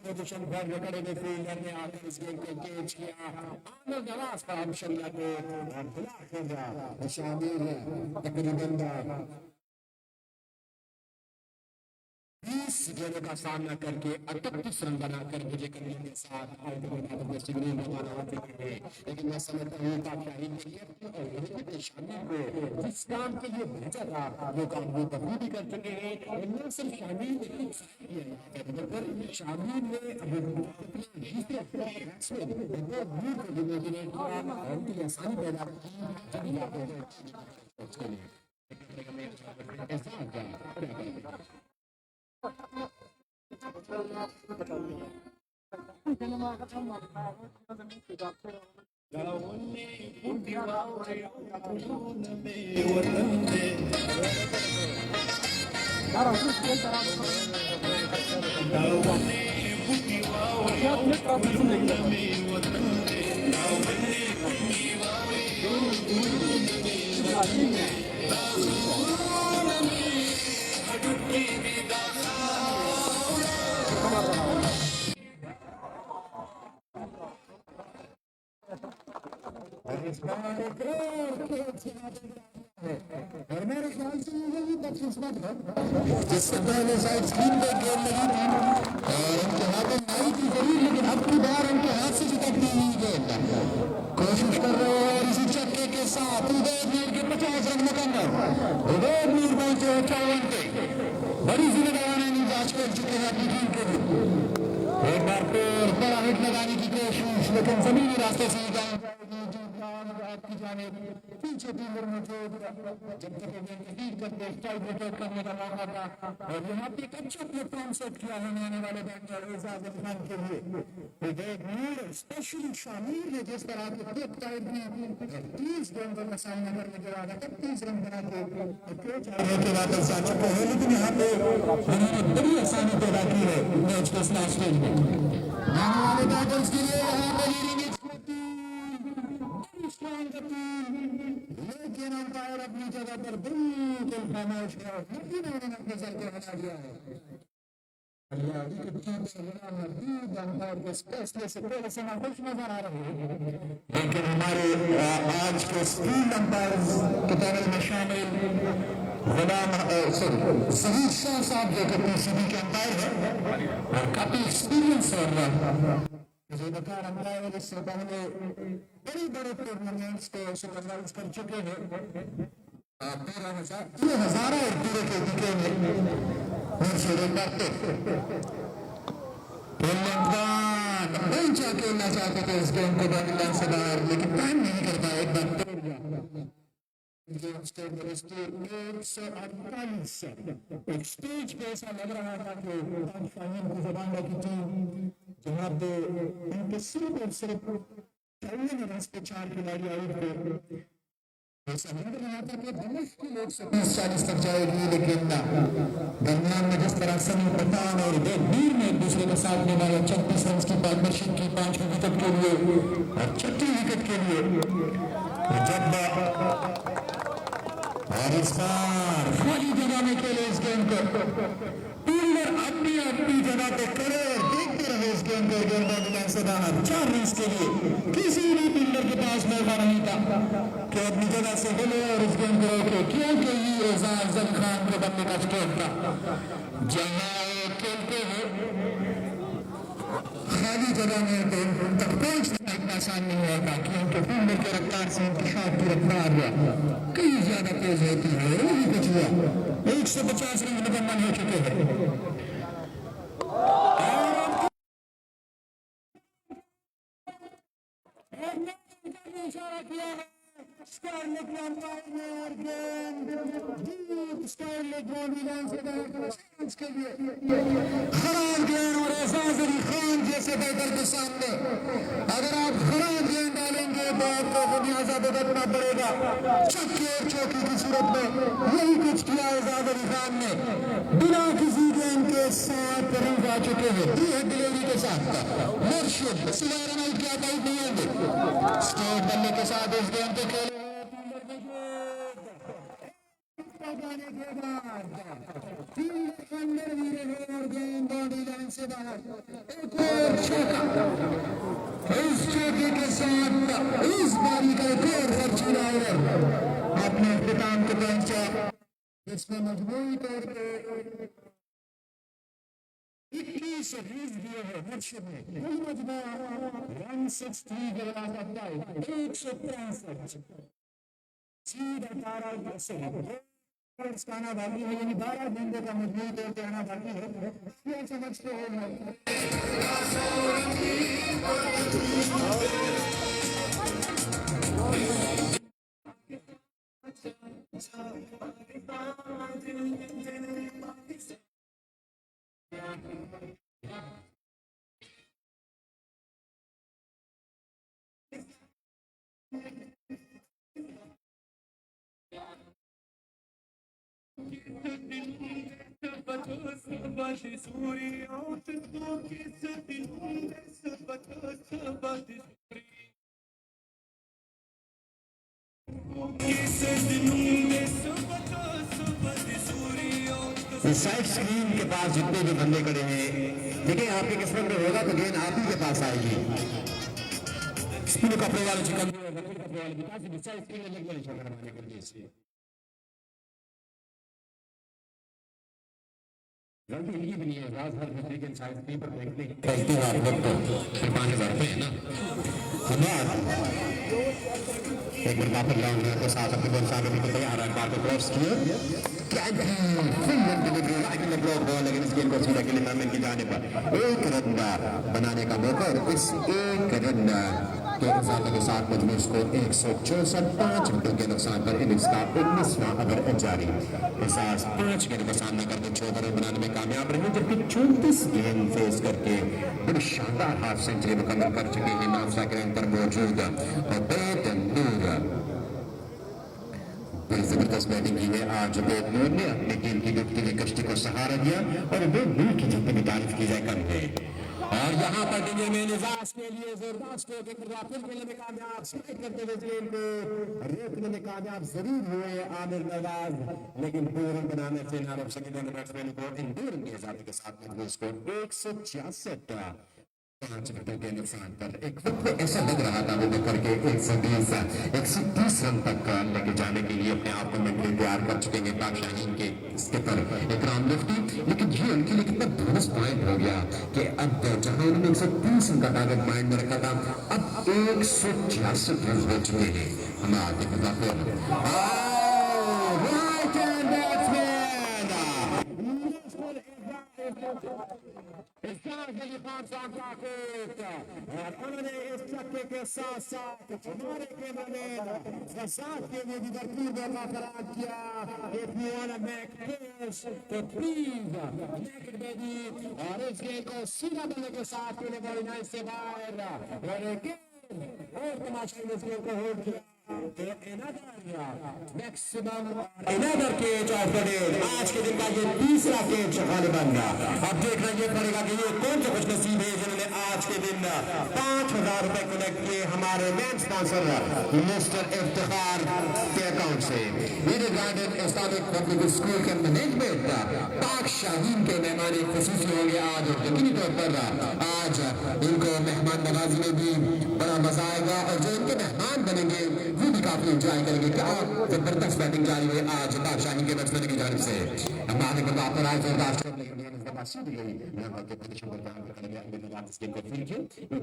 पोजीशन पर खड़े में फील्डर ने आकर इस गेम को कैच किया। आनंद नवाज का ऑप्शन लगे और बिलाखिर शामिल तकरीबन 20 गेंदों का सामना करके 38 रन बनाकर मुझे करने के साथ लेकिन मैं समझता हूँ जिस काम के लिए भेजा था वो काम वो बखूबी कर चुके हैं। और सिर्फ शामिल शामिल ने आसानी पैदा और मेरे ख्याल से ये भी बदकिस्मत है जिससे पहले शायद स्क्रीन पे गेंद लगी थी और उनके हाथों में आई थी जरूर, लेकिन अब की बार उनके हाथ से चिपकती हुई गेंद कोशिश कर रहे हैं। और इसी चक्के के साथ उदय मीर के 50 रन मुकम्मल। उदय मीर पहुंचे 51 पे। बड़ी जिम्मेदारी निजात कर चुके हैं अपनी टीम के लिए। एक बार फिर बड़ा हिट लगाने की कोशिश, लेकिन जमीनी रास्ते से आपकी जाने पीछे टीम जब तक करते स्ट्राइक विकेट करने का मौका था। और यहाँ पे एक अच्छा प्लेटफॉर्म सेट किया होने आने वाले बैटर एजाज अली खान के लिए। स्पेशली शामिल है जिस तरह के 30 गेंदों का सामना करने के बाद 31 रन बना के वापस आ चुके हैं। लेकिन यहाँ पे उन्होंने बड़ी आसानी पैदा की है मैच के लास्ट स्टेज में आने वाले बैटर्स के लिए। यहाँ पे लेकिन अंपायर अपनी जगह पर बिल्कुल खामोश है, अपने सर को हटा दिया है। अंपायर के फैसले से थोड़े से नाखुश नजर आ रहे हैं, लेकिन हमारे आज के स्पीड अंपायर के पैनल में शामिल शहीद शाह साहब जो कि पीसीबी के अंपायर है और काफी एक्सपीरियंस और लगातार अंपायर इससे पहले बड़े बड़े टूर्नामेंट्स को सुपरवाइज कर चुके हैं। 13,000 और पूरे के दिखे में खेलना चाहते थे इस गेम को बाउंड्री से बाहर, लेकिन टाइम नहीं कर पाया। एक बार 148 एक स्टेज पे ऐसा लग रहा था कि पाकिस्तान की जबान की टीम जहाँ पे उनके सिर्फ और सिर्फ 54 रन पे 4 खिलाड़ी आउट थे। ऐसा लग रहा था कि मुश्किल 130-40 तक जाएगी, लेकिन दरमियान में जिस तरह सनी पठान और वीर ने एक दूसरे के साथ निभाया 36 रन की पार्टनरशिप की 5वें विकेट के लिए और 6वीं विकेट के लिए। जब और इस बार खाली जगह में खेले इस गेम को फील्डर अपनी जगह पे खड़े और देखते रहे इस गेम को। गेंदबाज से बाहर 4 रन के लिए किसी भी फील्डर के पास मौका नहीं था कि अपनी जगह से बोले और इस गेम को रोके, क्योंकि ये एजाज अली खान को बनने का स्ट्रोक था। जहाँ खेलते हैं खाली जगह में तक पहुंचना इतना आसान नहीं होगा, क्योंकि फील्डर की रफ्तार से इंतखाब की रफ्तार कई ज्यादा तेज होती है। वही कुछ हुआ 150 रन मुकम्मल हो चुके हैं। इशारा किया है स्कारलेट अंपायर ने और गेंद स्कारलेट बॉडी से के लिए खराब गेंद और एजाज अली खान जैसे बैटर के सामने अगर आप खराब गेंद डालेंगे तो आपको बुनियाजा भुगतना पड़ेगा। चौकी और चौकी की सूरत में यही कुछ किया एजाज अली खान ने। बिना किसी गेंद के साथ करीब आ चुके हैं डिलीवरी के साथ मुर्शिद सिवाय रन आउट किया आउट नहीं होंगे। स्टेट बल्ले के साथ इस गेंद को खेले जाने के बाद अंदर वीरे और गेंद बाउंड्री लाइन से बाहर एक और चौका। इस चौके के साथ इस बारी का एक और फर्चूला अपने इख्तिताम को पहुंचा, जिसमें मजबूरी तौर पर 21 रन दिए हैं मुर्शिद ने, कुल मजमू 163 के बराबर आता है, 163 सीधा 12 से आना बाकी है, यानी 12 घंटे का मजबूत तौर पे आना बाकी है। ये समझते हैं साइड स्क्रीन के पास जितने भी बंदे खड़े हैं, देखिए आपकी किस्मत में होगा तो गेंद आप ही के पास आएगी। स्पिन कपड़े वाले चिकन कपड़े वाले विकास साइड स्क्रीन में लगने छोड़ करवाने के लिए इसलिए गलती इनकी भी नहीं है। राज हर दूसरे के साइड स्क्रीन पर देखने की गलती है आप लोग तो फिर 5000 रुपये है ना। एक बार वापस लाऊंगा तो साथ अपने बॉल सामने भी तैयार है, बार को क्रॉस किया लेकिन इस गेंद को सीधा के लिए की जाने पर एक रन बनाने का मौका और इस एक रन के मुकाबले के साथ मजमू स्कोर 164, 5 विकेटों के नुकसान पर इनिंग्स का 19वां ओवर जारी। इस 5 गेंद का सामना करके 14 रन बनाने में कामयाब रहे, जबकि 34 गेंद फेस करके बड़ी शानदार हाफ सेंचुरी मुकम्मल कर चुके हैं नाफसा के रन पर मौजूद और जबरदस्त बैटिंग की है आज बेदनूर ने। अपने गेंद की डूबती हुई कश्ती को सहारा दिया और बेदनूर की जितनी भी तारीफ की जाए कम है। और यहाँ पर डिंगे में निजाज के लिए जोरदार स्ट्रोक खेलने में कामयाब, स्ट्राइक करते हुए गेंद को रोकने में कामयाब जरूर हुए आमिर नवाज, लेकिन 2 रन बनाने से नारब सकी बैट्समैन को इन 2 रन की आजादी के साथ मजबूत स्कोर 166, 5 विकेटों के नुकसान पर। एक वक्त में ऐसा लग रहा था वो करके 120-130 रन तक लेके जाने के लिए अपने आप को मेंटली तैयार कर चुके हैं पाक शाहीन के स्किपर इकराम मुफ्ती, लेकिन ये उनके लिए कितना बोनस पॉइंट हो गया कि अब जहां उन्होंने 130 रन का टारगेट माइंड में रखा था, अब 166 रन हो चुके हैं। हम आगे उन्होंने इस चक्के के साथ साथ हमारे कैमरामैन फसाद के लिए भी भरपूर मौका फराहम किया। If you wanna make fish, तो please make it baby। और इस गेंद को सीधा बल्ले के साथ उन्हें बड़ी नाइस से बाहर और तमाशा इस गेंद को होल्ड किया। Another catch of the day। आज के दिन का ये तीसरा कैच गालिबन। अब देखना ये पड़ेगा कि ये कौन सा खुश नसीब है जिन्होंने आज के दिन 5000 रुपए कलेक्ट किए हमारे मेन स्पॉन्सर मिस्टर इफ्तिखार के अकाउंट से। Eden garden Islamic public school के मैनेजमेंट पाक शाहीन के मेहमान खुसूसी होंगे आज, और यकीनी तौर पर आज इनको मेहमान नवाजी में भी बड़ा मजा आएगा और जो इनके मेहमान बनेंगे वो भी काफी एंजॉय करेंगे। क्या जबरदस्त बैटिंग जारी है आज पाक शाहीन के बैट्समैन की जानिब से। हमारे को आप राय जोरदार स्ट्रोक लेकिन इसके बाद सीधी गई यहां के पोजीशन पर काम करेंगे अभी तो इस गेम को फिर किया एक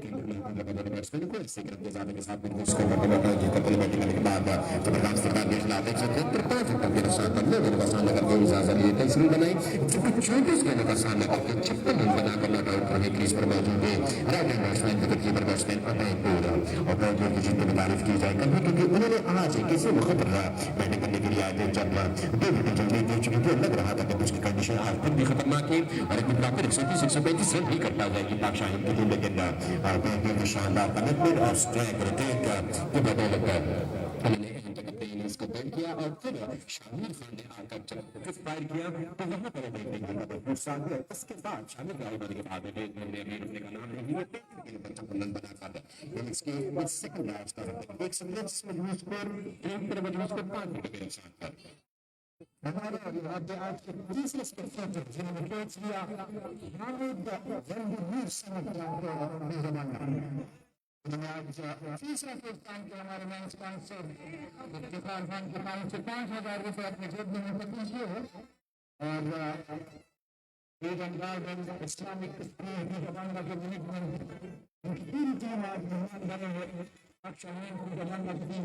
लगा बैट्समैन को इससे गिरफ्त ज्यादा के साथ में उसको बैटिंग करके बैटिंग करने के बाद जबरदस्त इकबाल के खिलाफ 173 विकेट के साथ में लोगों का सामना करके इजाजत लिए 23 रन बनाई, जबकि 34 गेंदों का सामना करके 56 रन बनाकर नॉट आउट रहे। क्रीज पर मौजूद है right hand batsman wicketkeeper batsman अतैपुर और बहुत की जितनी तारीफ की जाए कभी, क्योंकि उन्होंने आज किसी वक्त बैटिंग करने के लिए आए थे जब 2 विकेट जल्दी दे चुके थे। लग रहा था कि उसकी कंडीशन आज तक भी खतरनाक है और एक बार फिर 130-135 रन भी करता जाएगी पाक शाहीन की टीम, लेकिन बहुत शानदार कमिटमेंट और स्ट्राइक रोटेट की बदौलत उन्होंने इसको बैट किया और फिर शामिर खान ने आकर जब फायर किया तो वहां पर इसके बाद शामिर भाई बने के बाद अपने का नाम नहीं रन बनाकर इसके सेकंड मैच का एक संदेश में स्कोर 5 विकेट के नुकसान पर। हमारे आज के तीसरे स्पेक्टर जिन्होंने कैच लिया हामिद जंगीर तीसरा प्रोत्साहन के हमारे मैच स्पॉन्सर इफ्तिखार खान के पास से 5000 रुपए अपने जेब में कीजिए और एक अंदाज इस्लामिक जमाना के मैनेजमेंट पूरी टीम आज मेहमान बने हैं अक्षर जमाना की टीम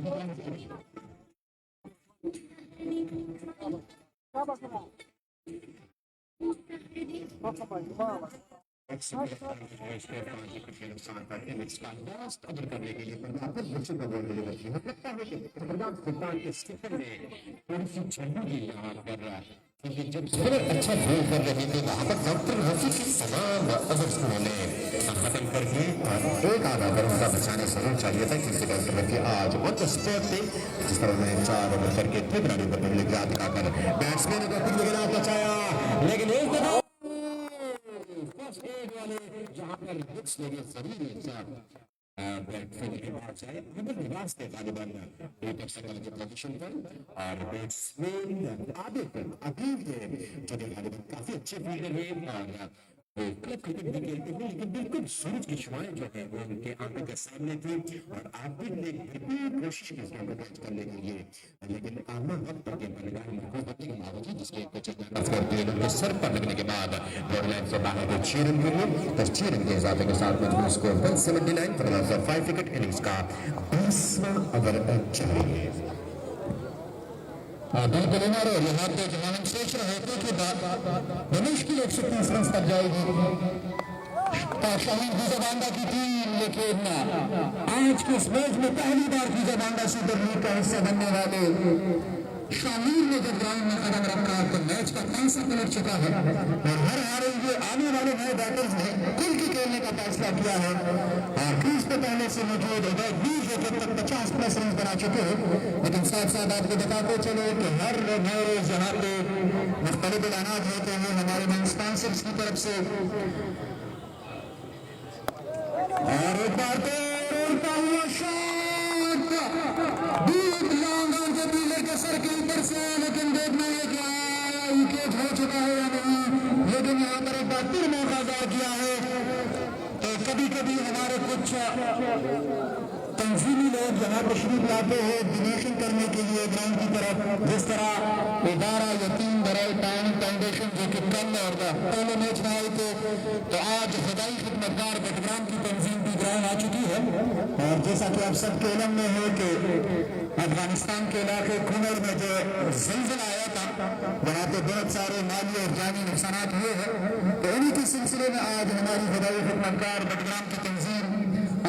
कदर करने के लिए बच्चों का बोल रही है लगता है कि के स्टीफन ने थोड़ी सी छंडी यहाँ कर रहा है क्योंकि जब अच्छा गोल कर रहे थे वहां पर डॉक्टर रफी के तमाम अजर्स उन्होंने खत्म करके एक आधा ओवर उनका बचाना जरूर चाहिए था क्योंकि डॉक्टर रफी आज ऑन द स्पॉट थे जिस पर उन्होंने 4 ओवर करके थे बराबर पर पहले ग्राफ दिखाकर बैट्समैन को अपनी जगह बचाया लेकिन एक दफा जहां पर हिट्स लेके जरूर रास्ते तालिबान की पोजीशन पर और बैट्समैन आगे पर अभी जो काफी अच्छे फील्डर है और क्लब क्रिकेट भी खेलते हैं लेकिन बिल्कुल सूरज की शुआएं जो है वो उनके आंखों के सामने थी और आप भी भरपूर कोशिश की इसको कैच करने के लिए लेकिन आमना वक्त पर गेंद पर लगाई महफूज होने के बावजूद जिसके कुछ उनके सर पर लगने के बाद बॉर्डरलाइन से बाहर को 6 रन के लिए तो 6 रन के इजाफे के साथ मजबूत स्कोर 179 फॉर 5 विकेट इनिंग्स का 20वां ओवर जारी है बिल्कुल उमर और यहाँ पे जहाँ हम सोच रहे थे कि मुश्किल 130 रन तक जाएगी शाहीन वीज़ा की टीम लेकिन आज के इस मैच में पहली बार वीज़ा सुपर लीग का हिस्सा बनने वाले शामिर ने जब ग्राउंड में कदम रखा तो मैच का पांसा पलट चुका है और हर हारे हुए आने वाले नए बैटर्स ने खुल के खेलने का फैसला किया है और क्रीज पे पहले से मौजूद उबैद मीर जो तब तक 50+ रन बना चुके हैं लेकिन साथ साथ आपको बताते चलो कि हर नए रोज यहाँ पे मुख्तलिफ ऐलानात होते हैं हमारे मेन स्पॉन्सर्स की तरफ से और एक बार तो उड़ता हुआ शॉट डीप लॉन्ग ऑन के पीले के सर के ऊपर से लेकिन देखना है कि विकेट हो चुका है या नहीं लेकिन यहाँ पर एक बार फिर मौका जाया किया है तो कभी कभी हमारे कुछ तंजीमी लोग यहाँ तशरीफ लाते हैं डोनेशन करने के लिए ग्राउंड की तरफ जिस तरह इदारा यतीम बराए टाउन फाउंडेशन जो कि कल और पहले मैच में आए थे तो आज खुदाई खिदमतगार बटग्राम की तंजीम भी ग्राउंड आ चुकी है और जैसा कि आप सबके इल्म में है कि अफगानिस्तान के इलाके कुनर में जो ज़िलज़िला आया था वहाँ पे बहुत सारे माली और जानी नुकसान हुए हैं तो उन्हीं के सिलसिले में आज हमारी खुदाई खिदमतगार बटग्राम की तंजीम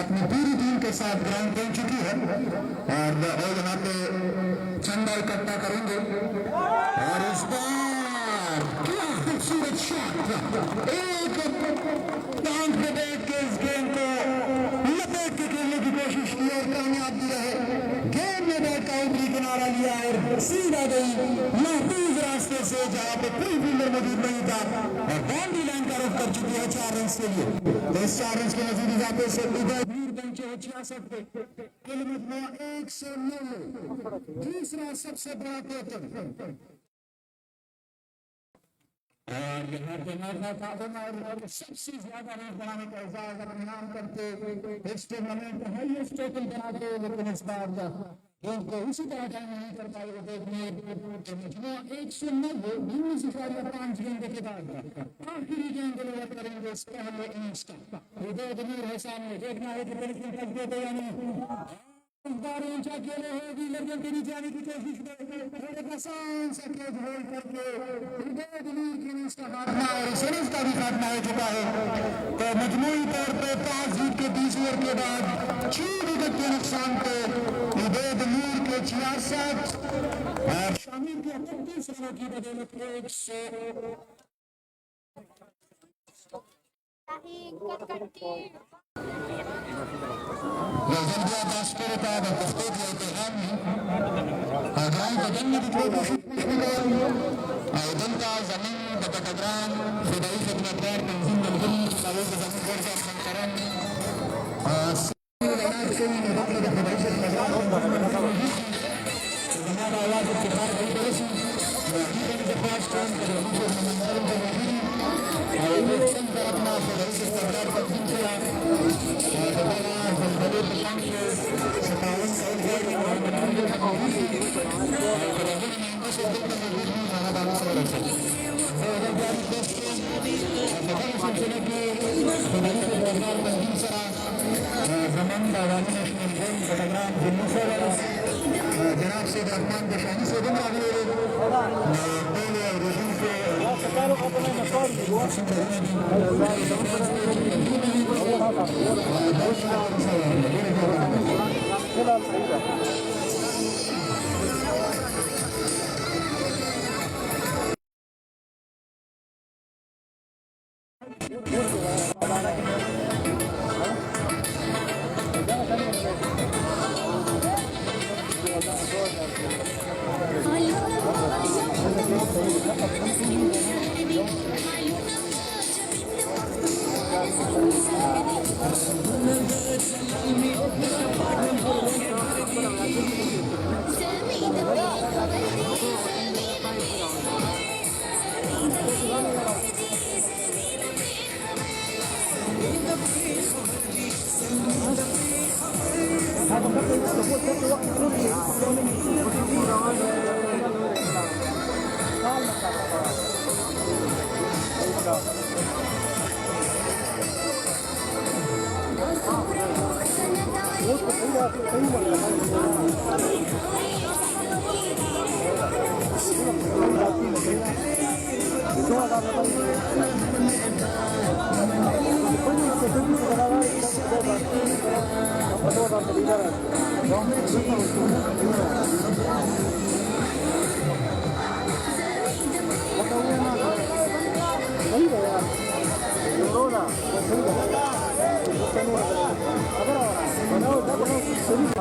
अपनी पूरी टीम के साथ ग्राउंड पहुंच चुकी है और यहाँ पे चंदा इकट्ठा करेंगे और इस बार क्या खूबसूरत शॉट एक टांग पे बैठ के इस गेंद को लपेट के खेलने की कोशिश की और कामयाब भी रहे गेंद में बैठ का ऊपरी किनारा लिया और सीधा गई महफूज रास्ते से जहाँ पे कोई फील्डर मौजूद नहीं था और बाउंड्री लाइन का रुख कर चुकी है 4 रन के लिए तो इस 4 रन के मजीद इजाफे से उबैद मीर पहुंचे 66 पे कुल मजमू 109 दूसरा सबसे बड़ा टोटल और यहाँ पे मरना था और सबसे ज्यादा रन बनाने का एजाज अपने नाम करते इस टूर्नामेंट में हाईएस्ट टोटल बनाते लेकिन इस बार उनको उसी तरह टाइम नहीं कर पाए तो मजमू 109 न्यू सिखारिया 5 गेंद के बाद आखिरी गेंद डिलीवर करेंगे इस पहले इनिंग्स का उबैद मीर है सामने देखना है कि बैट्समैन टच देते या नहीं बार ऊंचा खेले होगी लड़कियों के नीचे आने की कोशिश करेंगे आसान सा कैच होल्ड करके उबैद मीर की इनिंग्स का खात्मा और इस इनिंग्स का भी खात्मा हो चुका है तो मजमूई तौर पे 5 जीत के 20 ओवर के बाद 6 विकेट के नुकसान पे उबैद मीर के 66 और शामिर के 38 रनों की बदौलत 100 Legendia Baskerta da Postodia de Anni Agran Badan में भी कोशिश आयोजनता जमीन बटकग्राम खुदाई खिदमतगार तंजीम बलगुल सालों के जमीन पर से संकरण खुदाई खिदमतगार हमारा आवाज इत्तेफाक नहीं करेगी से पास काम करें और इलेक्शन पर अपना खुदाई खिदमतगार तंजीम किया अवामी नेशनल बैंक चट्टग्राम दिल्ली से जनाब सैयद रहमान बशानी से बन रहे पहले रजू से Agar